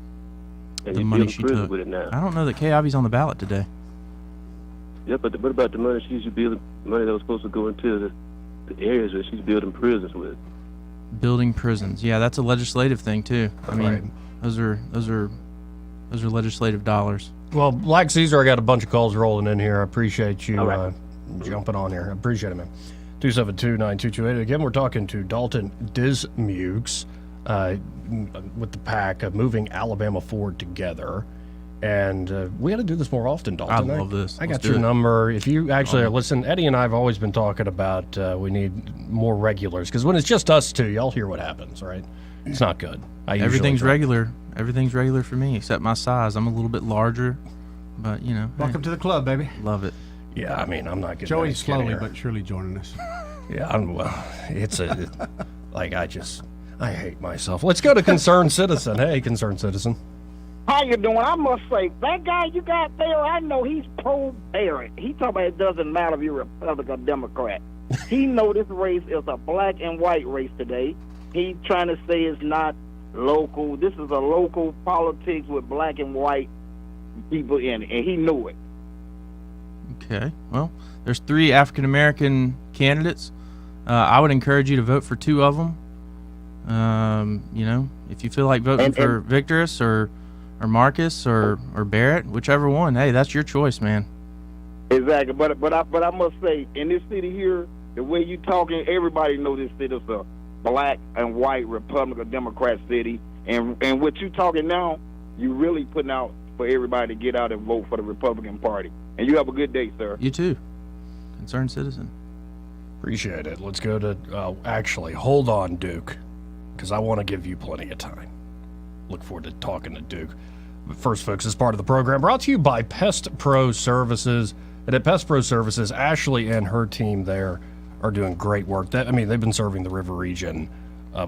And The money she took. with it now. I don't know that Kay Ivy's on the ballot today. Yeah, but what about the money she's building? Money that was supposed to go into the areas where she's building prisons with. Building prisons. Yeah, that's a legislative thing too. I mean, those are legislative dollars. Well, Black Caesar, I got a bunch of calls rolling in here. I appreciate you jumping on here. I appreciate it, man. 272-9228. Again, we're talking to Dalton Dismukes with the pack of moving Alabama forward together. And we got to do this more often, Dalton. I love this. I Let's got do your it. number. If you actually listen, Eddie and I have always been talking about we need more regulars, because when it's just us two, y'all hear what happens, right? It's not good. Everything's regular. Everything's regular for me except my size. I'm a little bit larger, but Welcome to the club, baby. Love it. Yeah, I mean, I'm not getting Joey's any slowly skinnier. but surely joining us. Yeah, I hate myself. Let's go to Concerned Citizen. Hey, Concerned Citizen. How you doing? I must say, that guy you got there, I know he's pro-parent. He talking about it doesn't matter if you're Republican or Democrat. He know this race is a black and white race today. He's trying to say it's not local. This is a local politics with black and white people in it, and he knew it. Okay. Well, there's 3 African American candidates. I would encourage you to vote for 2 of them. If you feel like voting for Victorous or Marcus or Barrett, whichever one, hey, that's your choice, man. Exactly, but I must say, in this city here, the way you talking, everybody know this city is a black and white Republican Democrat city, and what you talking now, you really putting out for everybody to get out and vote for the Republican Party. And you have a good day, sir. You too. Concerned Citizen. Appreciate it. Let's go to, actually, hold on, Duke, because I want to give you plenty of time. Look forward to talking to Duke. But first, folks, as part of the program, brought to you by Pest Pro Services. And at Pest Pro Services, Ashley and her team there are doing great work. They've been serving the River region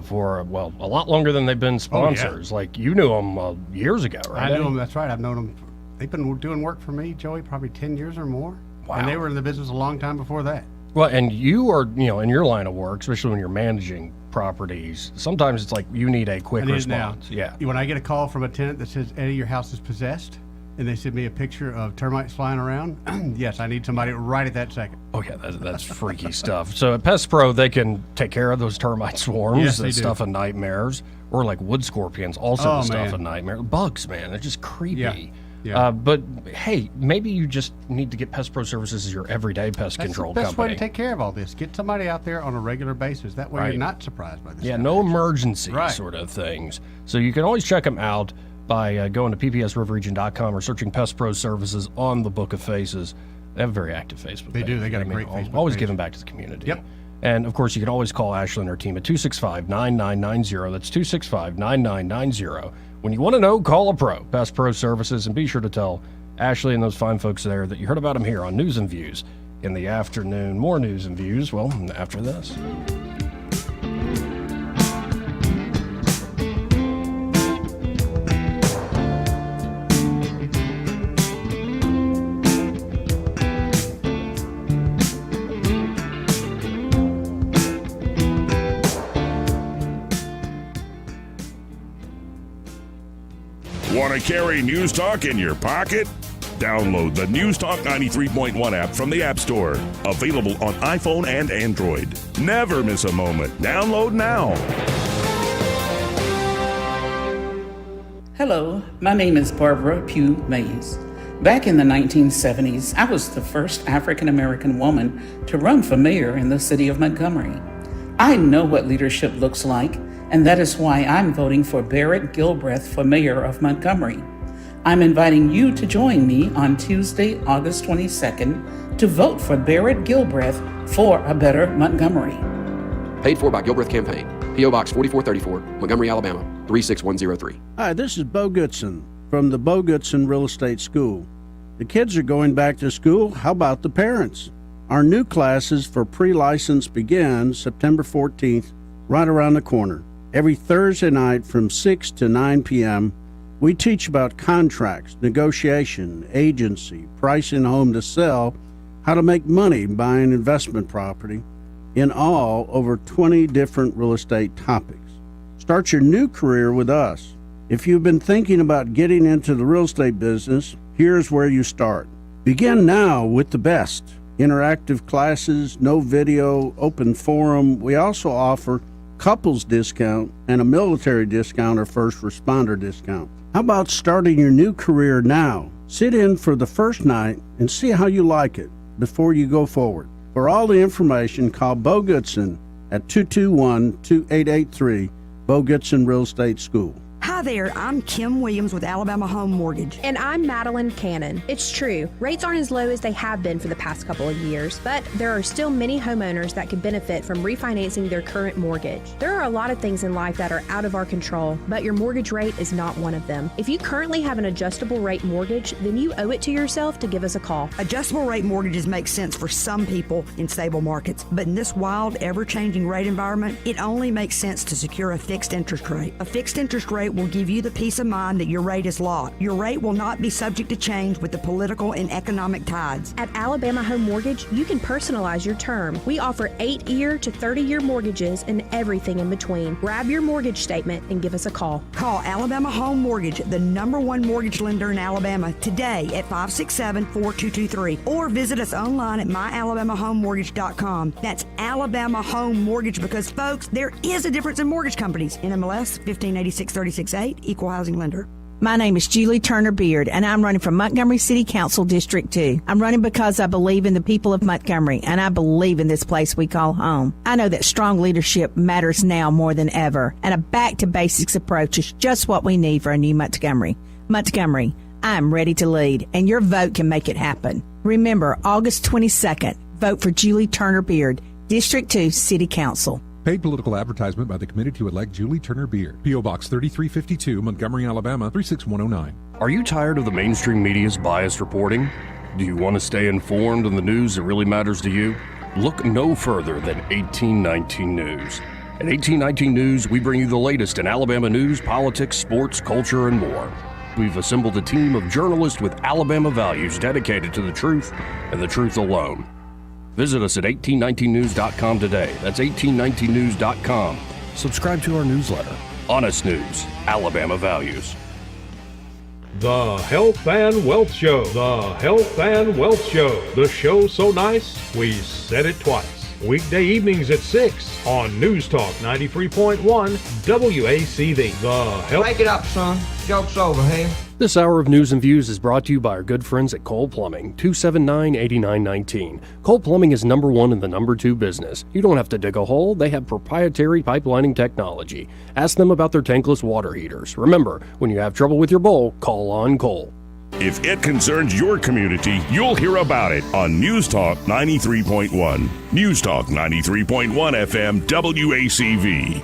for, a lot longer than they've been sponsors. Like, you knew them years ago, right? I knew them. That's right. I've known them. They've been doing work for me, Joey, probably 10 years or more. Wow. And they were in the business a long time before that. Well, and you are, in your line of work, especially when you're managing properties, sometimes it's like you need a quick I need it response. now. Yeah. When I get a call from a tenant that says, Eddie, your house is possessed, and they send me a picture of termites flying around, yes, I need somebody right at that second. Oh, yeah, that's freaky stuff. So at Pest Pro, they can take care of those termite swarms, Yes, they that do. stuff of nightmares, or like wood scorpions, also Oh, the stuff man. of nightmares. Bugs, man, they're just creepy. Yeah. Yeah. But hey, maybe you just need to get Pest Pro Services as your everyday pest That's control the best company. way to take care of all this. Get somebody out there on a regular basis. That way Right. you're not surprised by this. Yeah, stuff. no emergency Right. sort of things. So you can always check them out by going to ppsriverregion.com or searching Pest Pro Services on the Book of Faces. They have a very active Facebook They page. do. They got a great Facebook Always page. giving back to the community. Yep. And, of course, you can always call Ashley and her team at 265-9990. That's 265-9990. When you want to know, call a pro, Pest Pro Services, and be sure to tell Ashley and those fine folks there that you heard about them here on News and Views in the afternoon. More News and Views, after this. Want to carry News Talk in your pocket? Download the News Talk 93.1 app from the App Store. Available on iPhone and Android. Never miss a moment. Download now. Hello, my name is Barbara Pugh Mays. Back in the 1970s, I was the first African American woman to run for mayor in the city of Montgomery. I know what leadership looks like, and that is why I'm voting for Barrett Gilbreth for mayor of Montgomery. I'm inviting you to join me on Tuesday, August 22nd, to vote for Barrett Gilbreth for a better Montgomery. Paid for by Gilbreth Campaign. P.O. Box 4434, Montgomery, Alabama, 36103. Hi, this is Bo Goodson from the Bo Goodson Real Estate School. The kids are going back to school. How about the parents? Our new classes for pre-license begin September 14th, right around the corner. Every Thursday night from 6 to 9 p.m., we teach about contracts, negotiation, agency, pricing a home to sell, how to make money buying investment property, in all over 20 different real estate topics. Start your new career with us. If you've been thinking about getting into the real estate business, here's where you start. Begin now with the best. Interactive classes, no video, open forum. We also offer couples discount and a military discount or first responder discount. How about starting your new career now? Sit in for the first night and see how you like it before you go forward. For all the information, call Bo Goodson at 221-2883, Bo Goodson Real Estate School. Hi there, I'm Kim Williams with Alabama Home Mortgage. And I'm Madeline Cannon. It's true, rates aren't as low as they have been for the past couple of years, but there are still many homeowners that could benefit from refinancing their current mortgage. There are a lot of things in life that are out of our control, but your mortgage rate is not one of them. If you currently have an adjustable rate mortgage, then you owe it to yourself to give us a call. Adjustable rate mortgages make sense for some people in stable markets, but in this wild, ever-changing rate environment, it only makes sense to secure a fixed interest rate. A fixed interest rate will give you the peace of mind that your rate is locked. Your rate will not be subject to change with the political and economic tides. At Alabama Home Mortgage, you can personalize your term. We offer 8-year to 30-year mortgages and everything in between. Grab your mortgage statement and give us a call. Call Alabama Home Mortgage, the #1 mortgage lender in Alabama, today at 567-4223, or visit us online at myalabamahomemortgage.com. That's Alabama Home Mortgage, because, folks, there is a difference in mortgage companies. NMLS 1586-36-8, Equal Housing Lender. My name is Julie Turner Beard, and I'm running for Montgomery City Council District 2. I'm running because I believe in the people of Montgomery, and I believe in this place we call home. I know that strong leadership matters now more than ever, and a back-to-basics approach is just what we need for a new Montgomery. Montgomery, I'm ready to lead, and your vote can make it happen. Remember, August 22nd, vote for Julie Turner Beard, District 2 City Council. Paid political advertisement by the committee to elect Julie Turner Beard. P.O. Box 3352, Montgomery, Alabama, 36109. Are you tired of the mainstream media's biased reporting? Do you want to stay informed on the news that really matters to you? Look no further than 1819 News. At 1819 News, we bring you the latest in Alabama news, politics, sports, culture, and more. We've assembled a team of journalists with Alabama values dedicated to the truth and the truth alone. Visit us at 1819news.com today. That's 1819news.com. Subscribe to our newsletter. Honest News, Alabama Values. The Health and Wealth Show. The Health and Wealth Show. The show so nice, we said it twice. Weekday evenings at 6 on News Talk 93.1 WACV. The Health. Wake it up, son. Joke's over, hey? This hour of News and Views is brought to you by our good friends at Cole Plumbing, 279-8919. Cole Plumbing is #1 in the #2 business. You don't have to dig a hole. They have proprietary pipelining technology. Ask them about their tankless water heaters. Remember, when you have trouble with your bowl, call on Cole. If it concerns your community, you'll hear about it on News Talk 93.1. News Talk 93.1 FM WACV.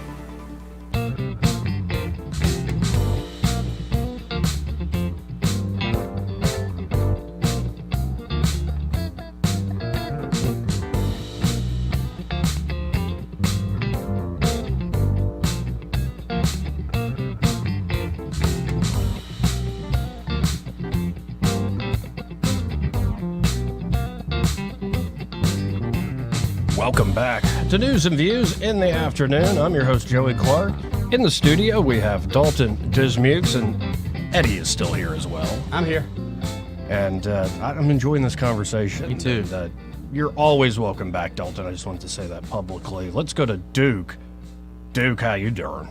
Welcome back to News and Views in the afternoon. I'm your host, Joey Clark. In the studio, we have Dalton Dismukes, and Eddie is still here as well. I'm here. And I'm enjoying this conversation. Me too. And, you're always welcome back, Dalton. I just wanted to say that publicly. Let's go to Duke. Duke, how you doing?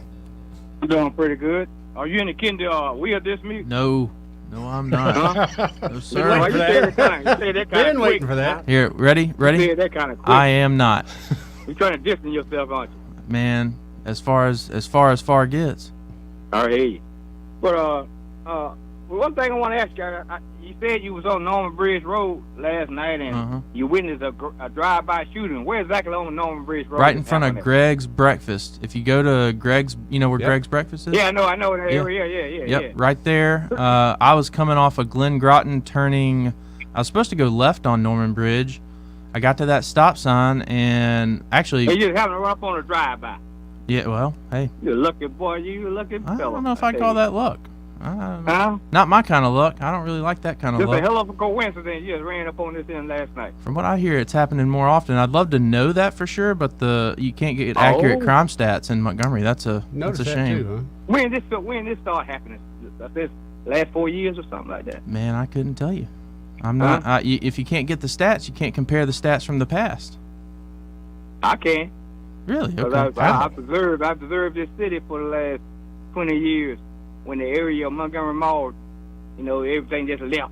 I'm doing pretty good. Are you in the kinder wheel this mute? No, I'm not. No, sir. You said that kind of Been quick. waiting for that. Here, ready? You said that kind of quick. I am not. You're trying to distance yourself, aren't you? Man, as far as far gets. I hear you. But one thing I want to ask you, you said you was on Norman Bridge Road last night and you witnessed a drive-by shooting. Where exactly on Norman Bridge Road? Right in front of Greg's Breakfast. If you go to Greg's, you know where Greg's Breakfast is? Yeah, I know that area. Yep, Yeah. right there. I was coming off of Glen Groton I was supposed to go left on Norman Bridge. I got to that stop sign and actually... Hey, you having a run up on a drive-by. Yeah, well, hey. You're a lucky boy. You a lucky fella. I don't know if I call that luck. Not my kind of luck. I don't really like that kind of Just luck. a hell of a coincidence. You just ran up on this end last night. From what I hear, it's happening more often. I'd love to know that for sure, but you can't get accurate crime stats in Montgomery. That's a shame. Too, huh? When this started happening? This last 4 years or something like that? Man, I couldn't tell you. I'm not. If you can't get the stats, you can't compare the stats from the past. I can. Really? Because Okay. I observed this city for the last 20 years. When the area of Montgomery Mall, everything just left.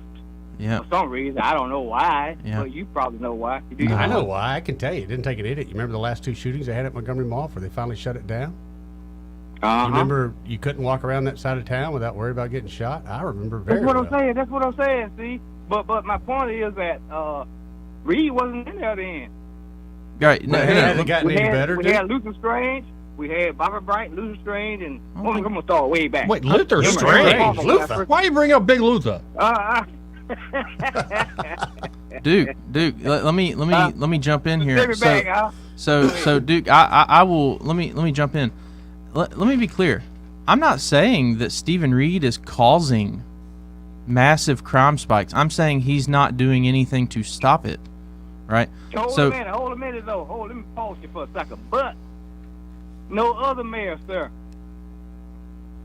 Yeah. For some reason, I don't know why. Yeah. But you probably know why. I know why. I can tell you. It didn't take an idiot. You remember the last 2 shootings they had at Montgomery Mall before they finally shut it down? You remember you couldn't walk around that side of town without worrying about getting shot? I remember very well. That's what I'm saying, see? But my point is that Reed wasn't in there then. Right. No, it hasn't gotten any better, We dude. had Luther Strange. We had Bobby Bright, Luther Strange, and I'm going to start way back. Wait, Luther Strange? Luther? Why are you bringing up Big Luther? Duke, let me jump in here. Take me back, huh? So Duke, I will let me jump in. Let me be clear. I'm not saying that Stephen Reed is causing massive crime spikes. I'm saying he's not doing anything to stop it. Right? Hold a minute though. Let me pause you for a second. But no other mayor, sir,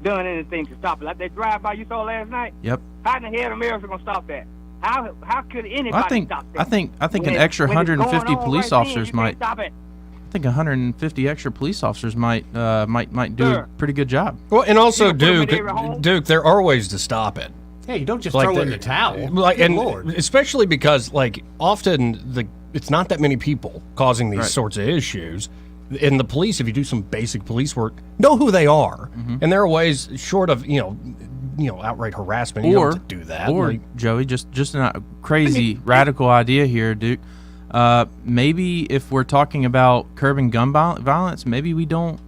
done anything to stop it. Like that drive-by you saw last night. Yep. How in the hell the mayor's gonna stop that? How could anybody stop that? I think an extra 150 police officers might. Stop it. I think 150 extra police officers might do a pretty good job. Well, and also Duke, there are ways to stop it. Yeah, you don't just throw in the towel. Good Lord. Especially because, often it's not that many people causing these sorts of issues. And the police, if you do some basic police work, know who they are. And there are ways, short of outright harassment, you don't have to do that. Or Joey, just a crazy radical idea here, Duke. Maybe if we're talking about curbing gun violence, maybe we don't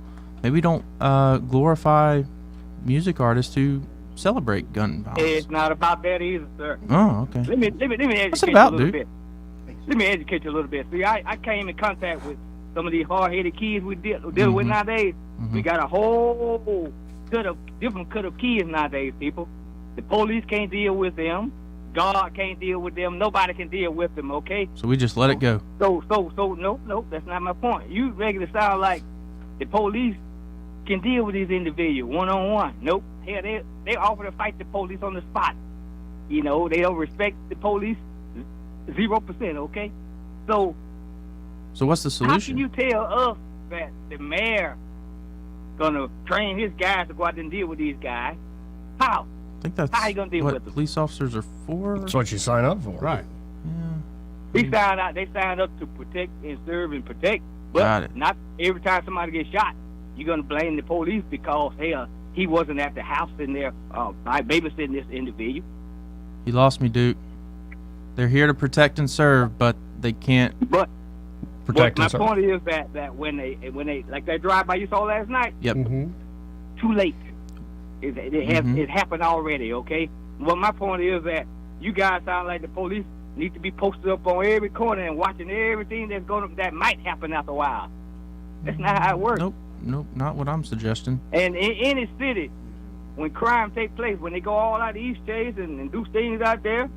glorify music artists who celebrate gun violence. It's not about that either, sir. Oh, okay. Let me educate What's it you about, a little dude? bit. Let me educate you a little bit. See, I came in contact with some of these hard-headed kids we deal with nowadays. We got a whole different cut of kids nowadays, people. The police can't deal with them. God can't deal with them. Nobody can deal with them, okay? So we just let it go. So no, that's not my point. You regularly sound like the police can deal with these individuals one-on-one. Nope. Hell, they offer to fight the police on the spot. They don't respect the police 0%, okay? So what's the solution? How can you tell us that the mayor gonna train his guys to go out there and deal with these guys? How? I think that's how you gonna deal what with them? police officers are for. That's what you sign up for. Right. They signed up to protect and serve and protect, Got but it. not every time somebody gets shot, you're gonna blame the police because he wasn't at the house in there babysitting this individual. You lost me, Duke. They're here to protect and serve, but they can't protect and serve. My point is that when they like that drive-by you saw last night. Yep. Too late. It happened already. Okay. Well, my point is that you guys sound like the police need to be posted up on every corner and watching everything that might happen after a while. That's not how it works. Nope, not what I'm suggesting. And in any city, when crime takes place, when they go all out of East Chase and do things out there,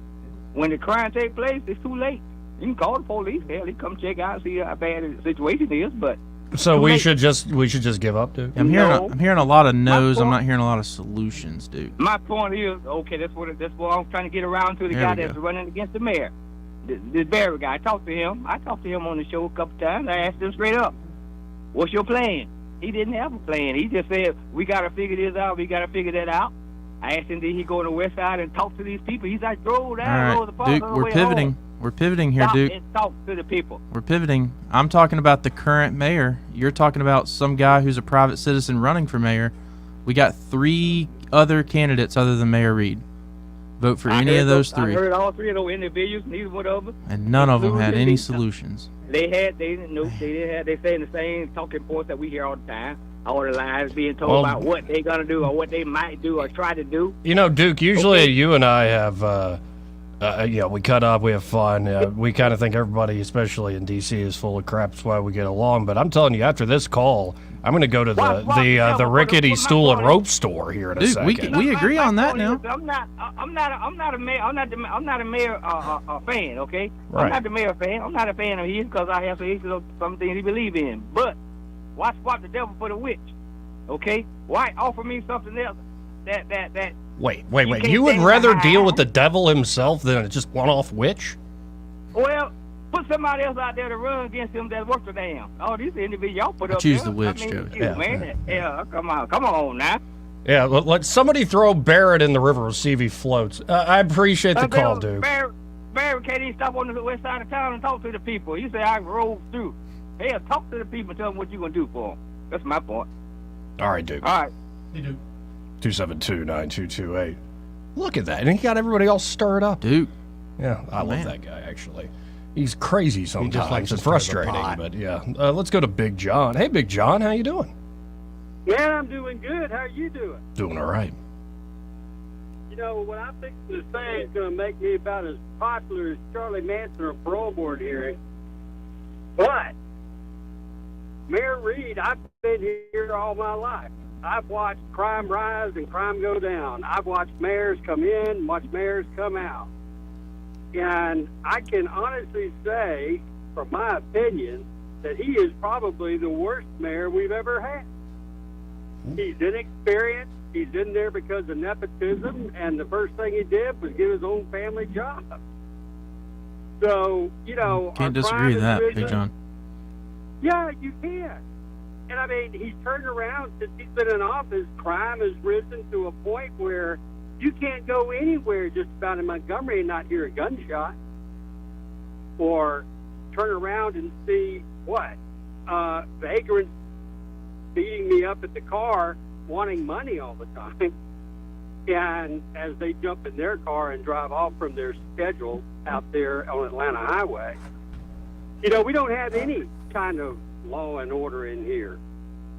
when the crime takes place, it's too late. You can call the police. Hell, they come check out and see how bad the situation is, but So we should just give up, dude. I'm hearing a lot of no's. I'm not hearing a lot of solutions, dude. My point is, okay, that's what I'm trying to get around to the guy that's running against the mayor. This Barry guy. I talked to him on the show a couple times. I asked him straight up, what's your plan? He didn't have a plan. He just said, we got to figure this out. We got to figure that out. I asked him, did he go on the west side and talk to these people? He's like, drove down the park. Duke, we're pivoting. We're pivoting here, Stop Duke. and talk to the people. We're pivoting. I'm talking about the current mayor. You're talking about some guy who's a private citizen running for mayor. We got 3 other candidates other than Mayor Reed. Vote for any of those 3. I heard all 3 of those individuals, neither one of them. And none of them had any solutions. They saying the same talking points that we hear all the time. All the lies being told about what they're going to do or what they might do or try to do. You know, Duke, usually you and I have, we cut up, we have fun. We kind of think everybody, especially in D.C., is full of crap. That's why we get along. But I'm telling you, after this call, I'm going to go to the rickety stool and rope store here in a second. We agree on that now. I'm not a mayor. I'm not a mayor fan. Okay, right. I'm not the mayor fan. I'm not a fan of his because I have some things he believes in. But why swap the devil for the witch? Okay, why offer me something else that Wait. You would rather deal with the devil himself than just one-off witch? Well, put somebody else out there to run against him that works for them. Oh, these individuals y'all put up choose there. the witch, Joe. Yeah, come on now. Yeah, let somebody throw Barrett in the river and see if he floats. I appreciate the call, Duke. Barrett can't even stop on the west side of town and talk to the people. You say I rode through. Hey, talk to the people and tell them what you're going to do for them. That's my point. All right, Duke. All right. Hey, Duke. 272-9228. Look at that. And he got everybody all stirred up. Duke. Yeah, I love that guy, actually. He's crazy sometimes likes and to stir the frustrating, pot. but yeah. Let's go to Big John. Hey, Big John, how you doing? Man, I'm doing good. How are you doing? Doing all right. You know, what I think to say is going to make me about as popular as Charlie Manson or parole board hearing. But Mayor Reed, I've been here all my life. I've watched crime rise and crime go down. I've watched mayors come in, watched mayors come out. And I can honestly say, from my opinion, that he is probably the worst mayor we've ever had. He's inexperienced. He's in there because of nepotism, and the first thing he did was give his own family job. So, you know, Can't disagree with that, Big John. Yeah, you can. And I mean, he's turned around since he's been in office. Crime has risen to a point where you can't go anywhere just about in Montgomery and not hear a gunshot. Or turn around and see vagrants beating me up at the car, wanting money all the time. And as they jump in their car and drive off from their schedule out there on Atlanta Highway, you know, we don't have any kind of law and order in here.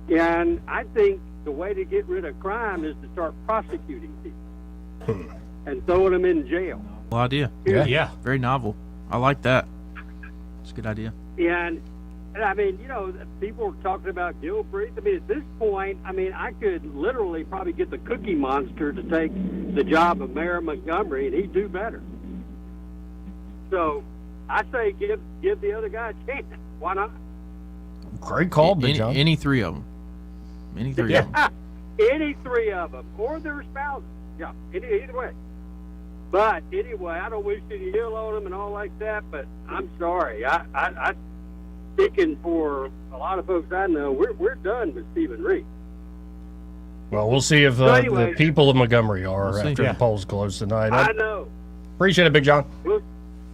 And I think the way to get rid of crime is to start prosecuting people and throwing them in jail. Cool idea. Yeah. Very novel. I like that. It's a good idea. And I mean, you know, people are talking about Gilbreath. I mean, at this point, I mean, I could literally probably get the Cookie Monster to take the job of Mayor Montgomery, and he'd do better. So I say give the other guy a chance. Why not? Great call, Big John. Any 3 of them. Any 3 of them. Any 3 of them, or their spouses. Yeah, either way. But anyway, I don't wish any ill on them and all like that, but I'm sorry. I thinking for a lot of folks I know, we're done with Stephen Reed. Well, we'll see if the people of Montgomery are after the polls close tonight. I know. Appreciate it, Big John. Well,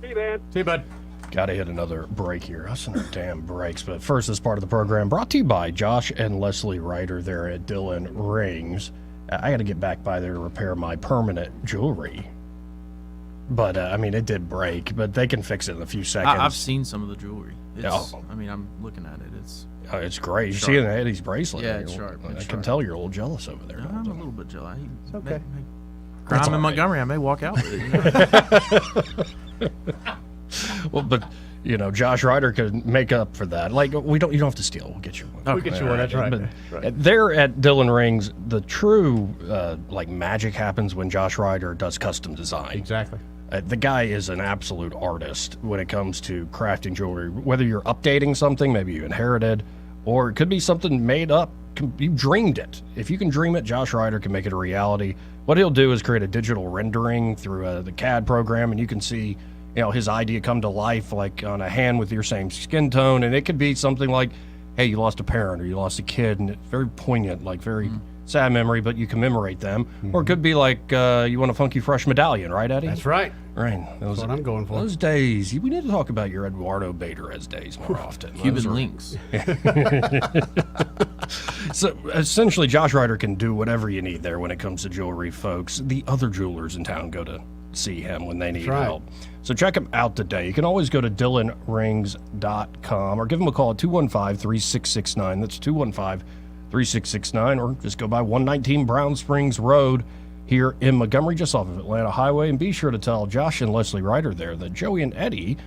see you, man. See you, bud. Got to hit another break here. Us and our damn breaks. But first, this part of the program brought to you by Josh and Leslie Ryder there at Dillon Rings. I got to get back by there to repair my permanent jewelry. But, I mean, it did break, but they can fix it in a few seconds. I've seen some of the jewelry. I mean, I'm looking at it. It's great. You sharp. see Eddie's bracelet. Yeah, it's sharp. I can tell you're a little jealous over there. I'm a little bit jealous. It's okay. Crime in Montgomery, I may walk out with it. You know? Well, but you know, Josh Ryder could make up for that. Like you don't have to steal. We'll get you one. We'll get you one. That's right. But That's right. there at Dillon Rings, the true like magic happens when Josh Ryder does custom design. Exactly. The guy is an absolute artist when it comes to crafting jewelry. Whether you're updating something, maybe you inherited, or it could be something made up. You dreamed it. If you can dream it, Josh Ryder can make it a reality. What he'll do is create a digital rendering through the CAD program, and you can see, his idea come to life, like on a hand with your same skin tone. And it could be something like, hey, you lost a parent or you lost a kid, and it's very poignant, like very sad memory, but you commemorate them. Or it could be like you want a funky fresh medallion, right, Eddie? That's right. Right. That's what I'm going for. Those days, we need to talk about your Eduardo Baderez days more often. Cuban links. So essentially, Josh Ryder can do whatever you need there when it comes to jewelry, folks. The other jewelers in town go to see him when they need help. So check him out today. You can always go to DylanRings.com or give him a call at 215-3669. That's 215-3669, or just go by 119 Brown Springs Road here in Montgomery, just off of Atlanta Highway. And be sure to tell Josh and Leslie Ryder there that Joey and Eddie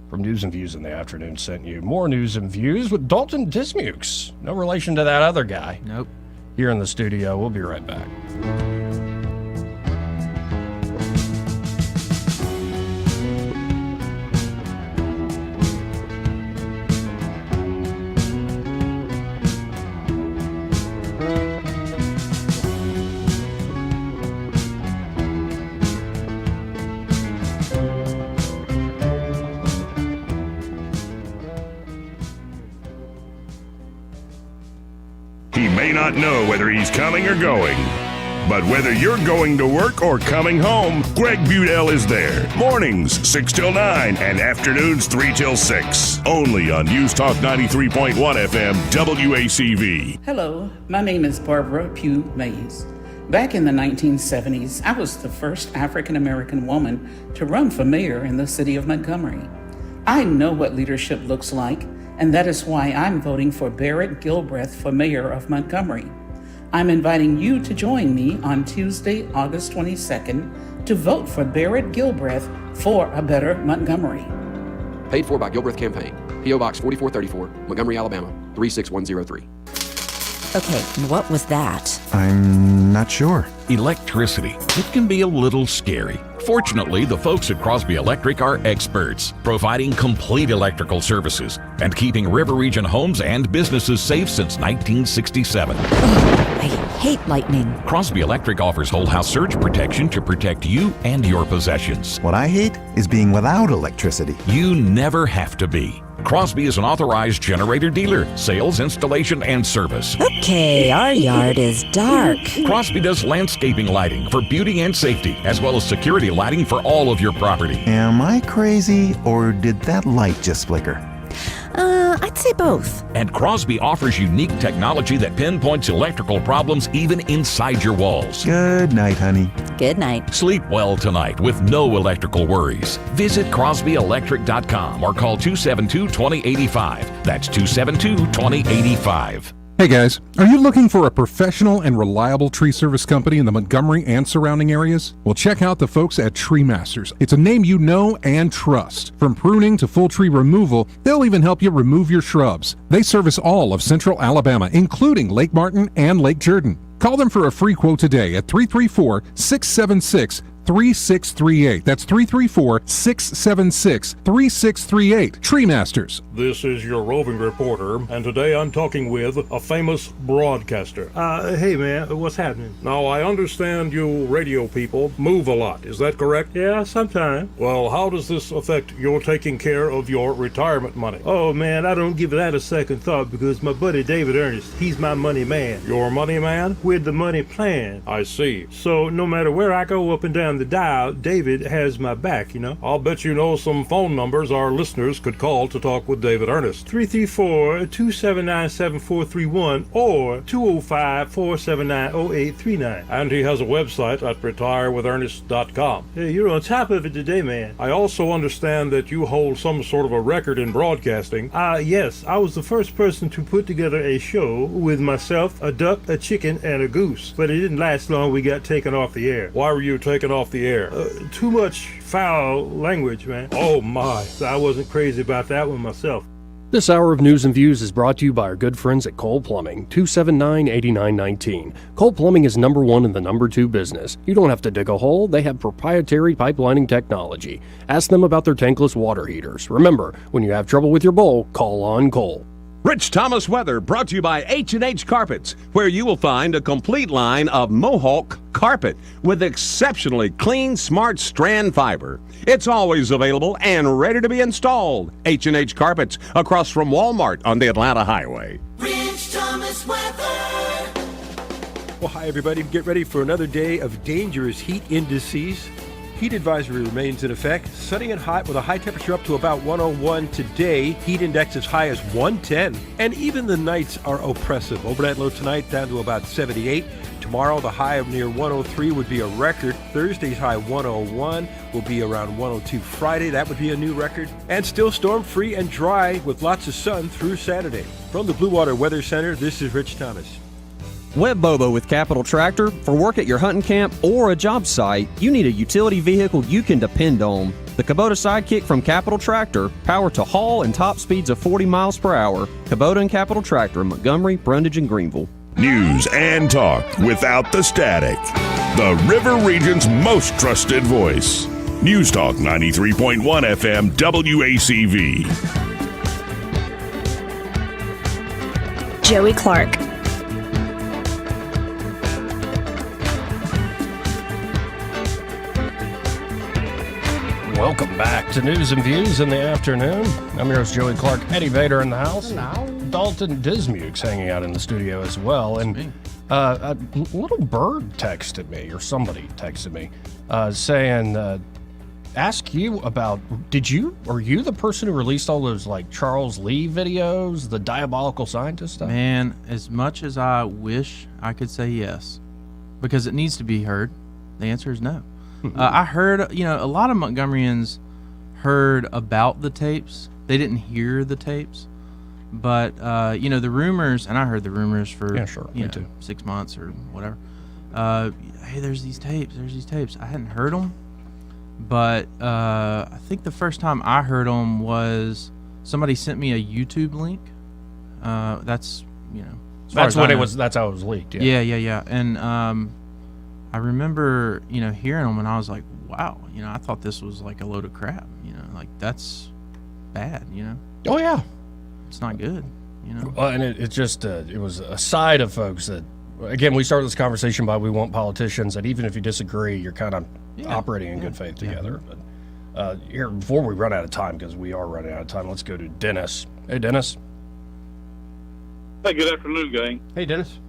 from News and Views in the Afternoon sent you. More News and Views with Dalton Dismukes. No relation to that other guy. Nope. Here in the studio. We'll be right back. He may not know whether he's coming or going, but whether you're going to work or coming home, Greg Budell is there. Mornings 6 till 9 and afternoons 3 till 6. Only on News Talk 93.1 FM WACV. Hello, my name is Barbara Pugh Mays. Back in the 1970s, I was the first African American woman to run for mayor in the city of Montgomery. I know what leadership looks like, and that is why I'm voting for Barrett Gilbreth for mayor of Montgomery. I'm inviting you to join me on Tuesday, August 22nd, to vote for Barrett Gilbreth for a better Montgomery. Paid for by Gilbreth Campaign. P.O. Box 4434, Montgomery, Alabama 36103. Okay, what was that? I'm not sure. Electricity. It can be a little scary. Fortunately, the folks at Crosby Electric are experts, providing complete electrical services and keeping River Region homes and businesses safe since 1967. I hate lightning. Crosby Electric offers whole house surge protection to protect you and your possessions. What I hate is being without electricity. You never have to be. Crosby is an authorized generator dealer, sales, installation, and service. Okay, our yard is dark. Crosby does landscaping lighting for beauty and safety, as well as security lighting for all of your property. Am I crazy, or did that light just flicker? I'd say both. And Crosby offers unique technology that pinpoints electrical problems even inside your walls. Good night, honey. Good night. Sleep well tonight with no electrical worries. Visit crosbyelectric.com or call 272-2085. That's 272-2085. Hey guys, are you looking for a professional and reliable tree service company in the Montgomery and surrounding areas? Well, check out the folks at Tree Masters. It's a name you know and trust. From pruning to full tree removal, they'll even help you remove your shrubs. They service all of Central Alabama, including Lake Martin and Lake Jordan. Call them for a free quote today at 334-676-3638. That's 334-676-3638. Tree Masters. This is your roving reporter, and today I'm talking with a famous broadcaster. Hey man, what's happening? Now, I understand you radio people move a lot, is that correct? Yeah, sometimes. Well, how does this affect your taking care of your retirement money? Oh man, I don't give that a second thought because my buddy David Ernest, he's my money man. Your money man? With the money plan. I see. So no matter where I go up and down the dial, David has my back, you know? I'll bet you know some phone numbers our listeners could call to talk with David Ernest. 334-279-7431 or 205-479-0839. And he has a website at retirewithernest.com. Hey, you're on top of it today, man. I also understand that you hold some sort of a record in broadcasting. Yes, I was the first person to put together a show with myself, a duck, a chicken, and a goose. But it didn't last long. We got taken off the air. Why were you taken off the air? Too much foul language, man. Oh my. So I wasn't crazy about that one myself. This hour of News and Views is brought to you by our good friends at Cole Plumbing, 279-8919. Cole Plumbing is number one in the number two business. You don't have to dig a hole. They have proprietary pipelining technology. Ask them about their tankless water heaters. Remember, when you have trouble with your bowl, call on Cole. Rich Thomas weather brought to you by H&H Carpets, where you will find a complete line of Mohawk carpet with exceptionally clean, smart strand fiber. It's always available and ready to be installed. H&H Carpets, across from Walmart on the Atlanta Highway. Rich Thomas weather. Well, hi, everybody. Get ready for another day of dangerous heat indices. Heat advisory remains in effect. Sunny and hot with a high temperature up to about 101 today. Heat index as high as 110. And even the nights are oppressive. Overnight low tonight down to about 78. Tomorrow the high of near 103 would be a record. Thursday's high 101 will be around 102. Friday, that would be a new record. And still storm free and dry with lots of sun through Saturday. From the Blue Water Weather Center, this is Rich Thomas. Web Bobo with Capital Tractor. For work at your hunting camp or a job site, you need a utility vehicle you can depend on. The Kubota Sidekick from Capital Tractor, power to haul and top speeds of 40 miles per hour. Kubota and Capital Tractor in Montgomery, Brundage, and Greenville. News and talk without the static. The River Region's most trusted voice. News Talk 93.1 FM WACV. Joey Clark. Welcome back to News and Views in the afternoon. I'm your host, Joey Clark. Eddie Vader in the house. Hello. Dalton Dismuke's hanging out in the studio as well. And a little bird texted me, or somebody texted me, saying, ask you about, are you the person who released all those like Charles Lee videos, the diabolical scientist stuff? Man, as much as I wish I could say yes, because it needs to be heard, the answer is no. I heard, a lot of Montgomeryans heard about the tapes. They didn't hear the tapes. But, the rumors, and I heard the rumors for, me too. 6 months or whatever. Hey, there's these tapes. I hadn't heard them. But I think the first time I heard them was somebody sent me a YouTube link. That's how it was leaked. Yeah. And, I remember, hearing them and I was like, wow, I thought this was like a load of crap, like that's bad, Oh, yeah. It's not good, Well, and it just, it was a side of folks that, again, we started this conversation by we want politicians that even if you disagree, you're kind of operating in good faith together. But here, before we run out of time, because we are running out of time, let's go to Dennis. Hey, Dennis. Hey, good afternoon, gang. Hey, Dennis.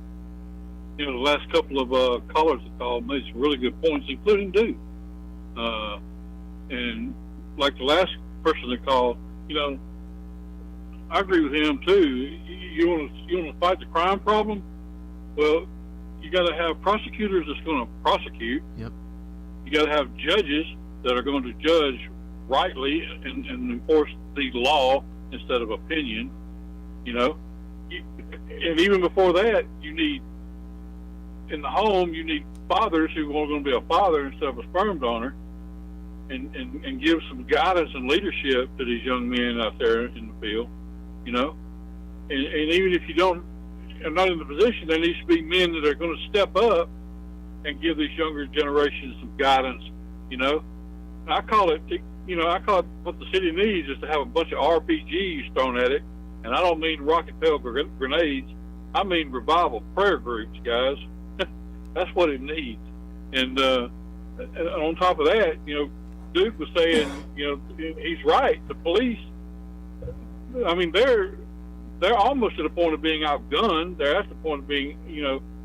The last couple of callers that called made some really good points, including Duke. And like the last person that called, I agree with him too. You want to fight the crime problem? Well, you got to have prosecutors that's going to prosecute. Yep. You got to have judges that are going to judge rightly and enforce the law instead of opinion. And even before that, you need. In the home, you need fathers who are going to be a father instead of a sperm donor, and give some guidance and leadership to these young men out there in the field, And even if you are not in the position, there needs to be men that are going to step up and give these younger generations some guidance, I call it what the city needs is to have a bunch of RPGs thrown at it, and I don't mean rocket tail grenades. I mean revival prayer groups, guys. That's what it needs. And on top of that, Duke was saying, he's right. The police, I mean, they're almost to the point of being outgunned. They're at the point of being,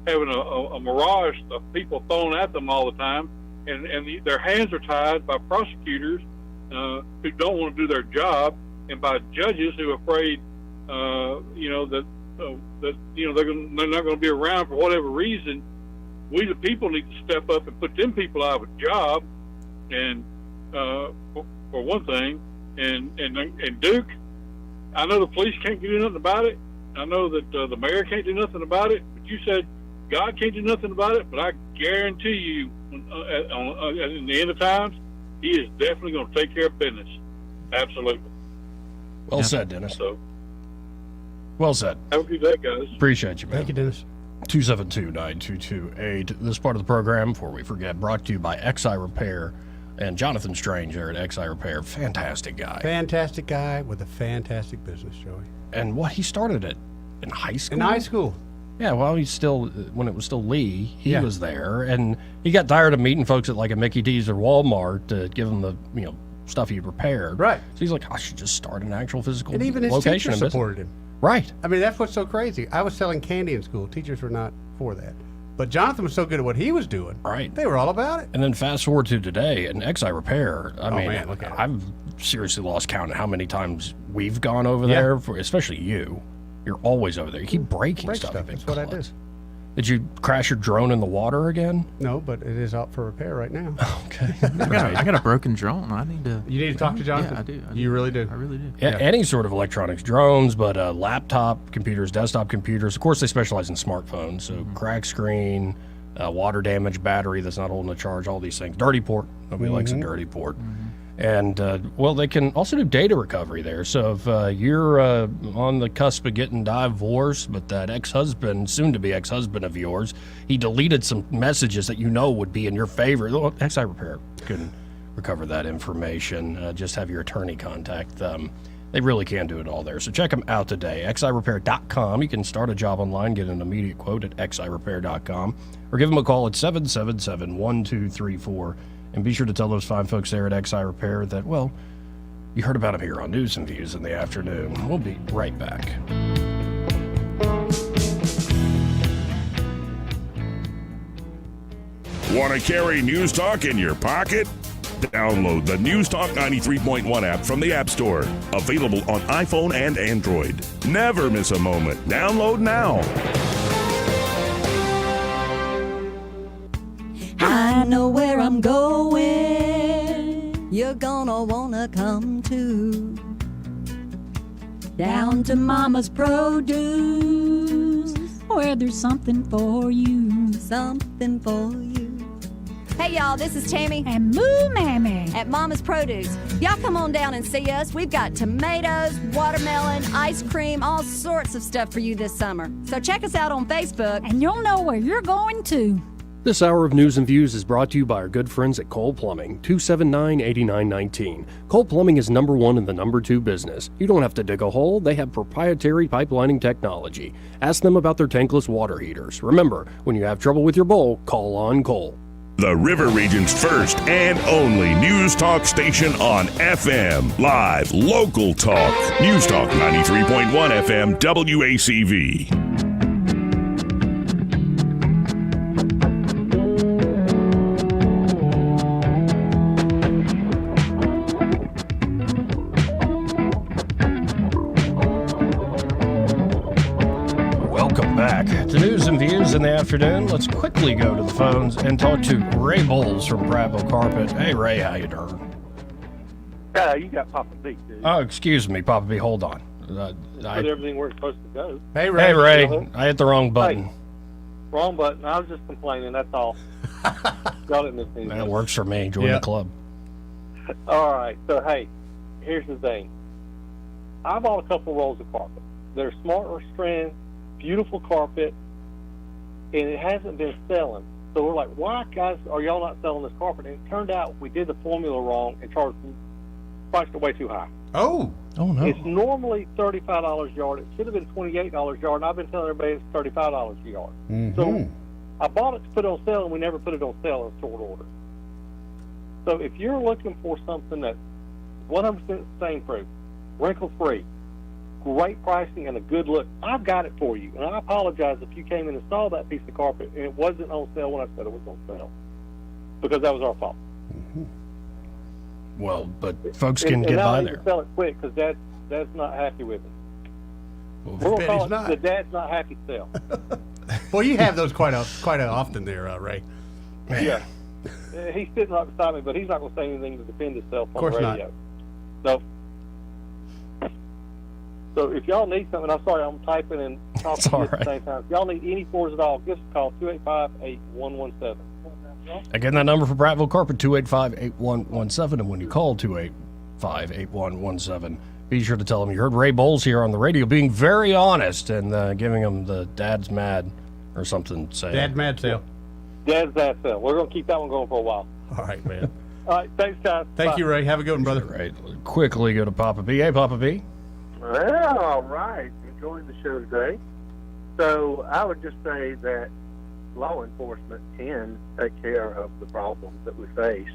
having a mirage of people thrown at them all the time, and their hands are tied by prosecutors who don't want to do their job, and by judges who are afraid, that they're not going to be around for whatever reason. We, the people, need to step up and put them people out of a job, and for one thing, and Duke, I know the police can't do nothing about it. I know that the mayor can't do nothing about it. But you said God can't do nothing about it. But I guarantee you, in the end of times, He is definitely going to take care of business. Absolutely. Well said, Dennis. So, well said. Have a good day, guys. Appreciate you, man. Thank you, Dennis. 272-9228. This part of the program, before we forget, brought to you by XI Repair and Jonathan Strange there at XI Repair. Fantastic guy. Fantastic guy with a fantastic business, Joey. And he started it in high school? In high school. Yeah, well, when it was still Lee, he was there, and he got tired of meeting folks at like a Mickey D's or Walmart to give him the stuff he prepared. Right. So he's like, I should just start an actual physical And even his location. teachers supported him. Right. I mean, that's what's so crazy. I was selling candy in school. Teachers were not for that. But Jonathan was so good at what he was doing. Right. They were all about it. And then fast forward to today, and XI Repair. I mean, man, look at it. I've seriously lost count of how many times we've gone over Yeah. there, especially you. You're always over there. You keep breaking Break stuff. stuff. That's what I do. Did you crash your drone in the water again? No, but it is out for repair right now. Okay. I got a broken drone. I need to. You need to talk to Jonathan? Yeah, I do. You really do? I really do. Yeah, any sort of electronics, drones, but laptop computers, desktop computers. Of course, they specialize in smartphones. So cracked screen, water damage, battery that's not holding a charge, all these things. Dirty port. Nobody likes a dirty port. And, they can also do data recovery there. So if you're on the cusp of getting divorced, but that ex-husband, soon-to-be ex-husband of yours, he deleted some messages that would be in your favor, well, XI Repair can recover that information. Just have your attorney contact them. They really can do it all there. So check them out today, xirepair.com. You can start a job online, get an immediate quote at xirepair.com, or give them a call at 777-1234. And be sure to tell those fine folks there at XI Repair that, well, you heard about them here on News and Views in the afternoon. We'll be right back. Want to carry News Talk in your pocket? Download the News Talk 93.1 app from the App Store. Available on iPhone and Android. Never miss a moment. Download now. I know where I'm going. You're gonna wanna come too. Down to Mama's Produce, where there's something for you. Something for you. Hey y'all, this is Tammy And Moo Mammy at Mama's Produce. Y'all come on down and see us. We've got tomatoes, watermelon, ice cream, all sorts of stuff for you this summer. So check us out on Facebook and you'll know where you're going to. This hour of News and Views is brought to you by our good friends at Cole Plumbing, 279-8919. Cole Plumbing is number one in the number two business. You don't have to dig a hole. They have proprietary pipelining technology. Ask them about their tankless water heaters. Remember, when you have trouble with your bowl, call on Cole. The River Region's first and only News Talk station on FM. Live, local talk. News Talk 93.1 FM WACV. Welcome back to News and Views in the afternoon. Let's quickly go to the phones and talk to Ray Bowles from Prattville Carpet. Hey, Ray, how you doing? You got Papa B, dude. Oh, excuse me, Papa B. Hold on. Put everything where it's supposed to go. Hey, Ray. Hey, Ray. I hit the wrong button. Hey, wrong button. I was just complaining, that's all. Y'all didn't miss anything. That works for me. Join the club. All right. So, hey, here's the thing. I bought a couple rolls of carpet. They're Smart Strand, beautiful carpet, and it hasn't been selling. So we're like, why, guys, are y'all not selling this carpet? And it turned out we did the formula wrong and priced it way too high. Oh no. It's normally $35 a yard. It should have been $28 a yard, and I've been telling everybody it's $35 a yard. So I bought it to put it on sale, and we never put it on sale in short order. So if you're looking for something that's 100% stain-proof, wrinkle-free, great pricing, and a good look, I've got it for you. And I apologize if you came in and saw that piece of carpet and it wasn't on sale when I said it was on sale, because that was our fault. Well, but folks can get by there. Sell it quick, because Dad's not happy with it. Well, We're gonna call it the Dad's not happy sale. Well, you have those quite often there, Ray. Yeah. He's sitting right beside me, but he's not going to say anything to defend himself on the radio. Not. So if y'all need something, I'm sorry, I'm typing and talking to you at the same time. If y'all need any floors at all, give us a call, 285-8117. Again, that number for Prattville Carpet, 285-8117. And when you call 285-8117, be sure to tell them you heard Ray Bowles here on the radio being very honest and giving them the Dad's Mad or something. Dad's Mad sale. Dad's Mad sale. We're going to keep that one going for a while. All right, man. All right, thanks, guys. Thank Bye. you, Ray. Have a good one, brother. Right. Quickly go to Papa B. Hey, Papa B. Well, all right. Enjoying the show today. So I would just say that law enforcement can take care of the problems that we face.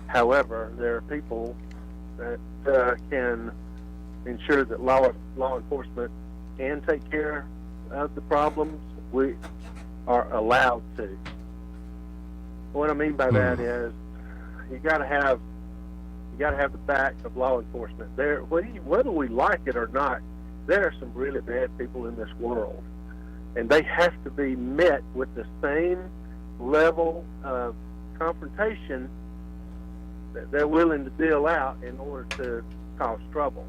However, there are people that can ensure that law enforcement can take care of the problems. We are allowed to. What I mean by that is you got to have the back of law enforcement. There, whether we like it or not, there are some really bad people in this world, and they have to be met with the same level of confrontation that they're willing to deal out in order to cause trouble.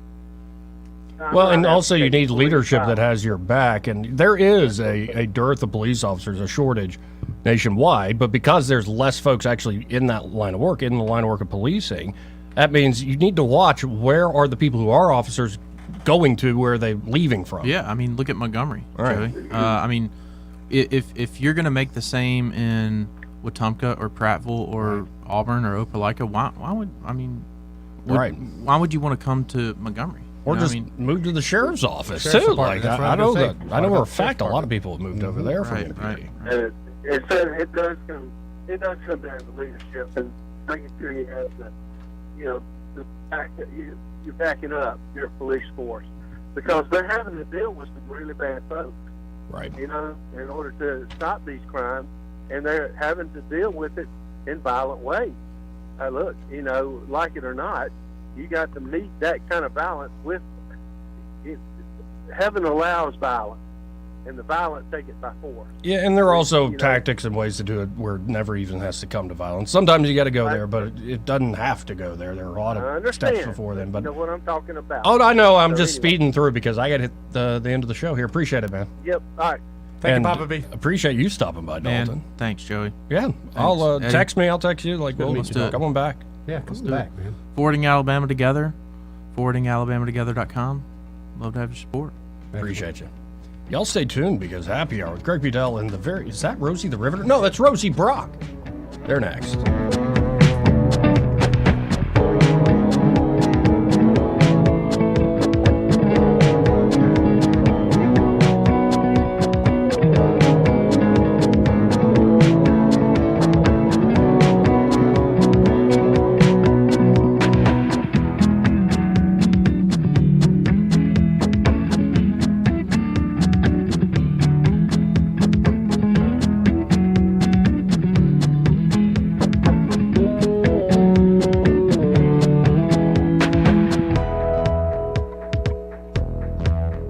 Well, and also you need leadership that has your back, and there is a dearth of police officers, a shortage nationwide, but because there's less folks actually in that line of work, in the line of work of policing, that means you need to watch where are the people who are officers going to, where are they leaving from. Yeah, I mean, look at Montgomery, Right. Joey. I mean, if you're going to make the same in Wetumpka or Prattville or Auburn or Opelika, why would you want to come to Montgomery? Or just move to the sheriff's office too. Like I know that. I know for a fact a lot of people have moved over there from the PD. And it does come down to leadership and making sure you have the fact that you're backing up your police force, because they're having to deal with some really bad folks. Right. In order to stop these crimes, and they're having to deal with it in violent ways. Look, like it or not, you got to meet that kind of violence with it. Heaven allows violence, and the violent take it by force. Yeah, and there are also tactics and ways to do it where it never even has to come to violence. Sometimes you got to go there, but it doesn't have to go there. There are a lot of steps before then. But you know what I'm talking about. Oh, I know. I'm just speeding through because I got to hit the end of the show here. Appreciate it, man. Yep. All right. Thank you, Papa B. Appreciate you stopping by, Dalton. Man, thanks, Joey. Yeah, I'll text me. I'll text you. Like, Let's do it. come on back. Yeah, come back, man. Forwarding Alabama Together, forwardingalabamatogether.com. Love to have your support. Appreciate you. Y'all stay tuned because Happy Hour with Greg Budell and is that Rosie the Riveter? No, that's Rosie Brock. They're next.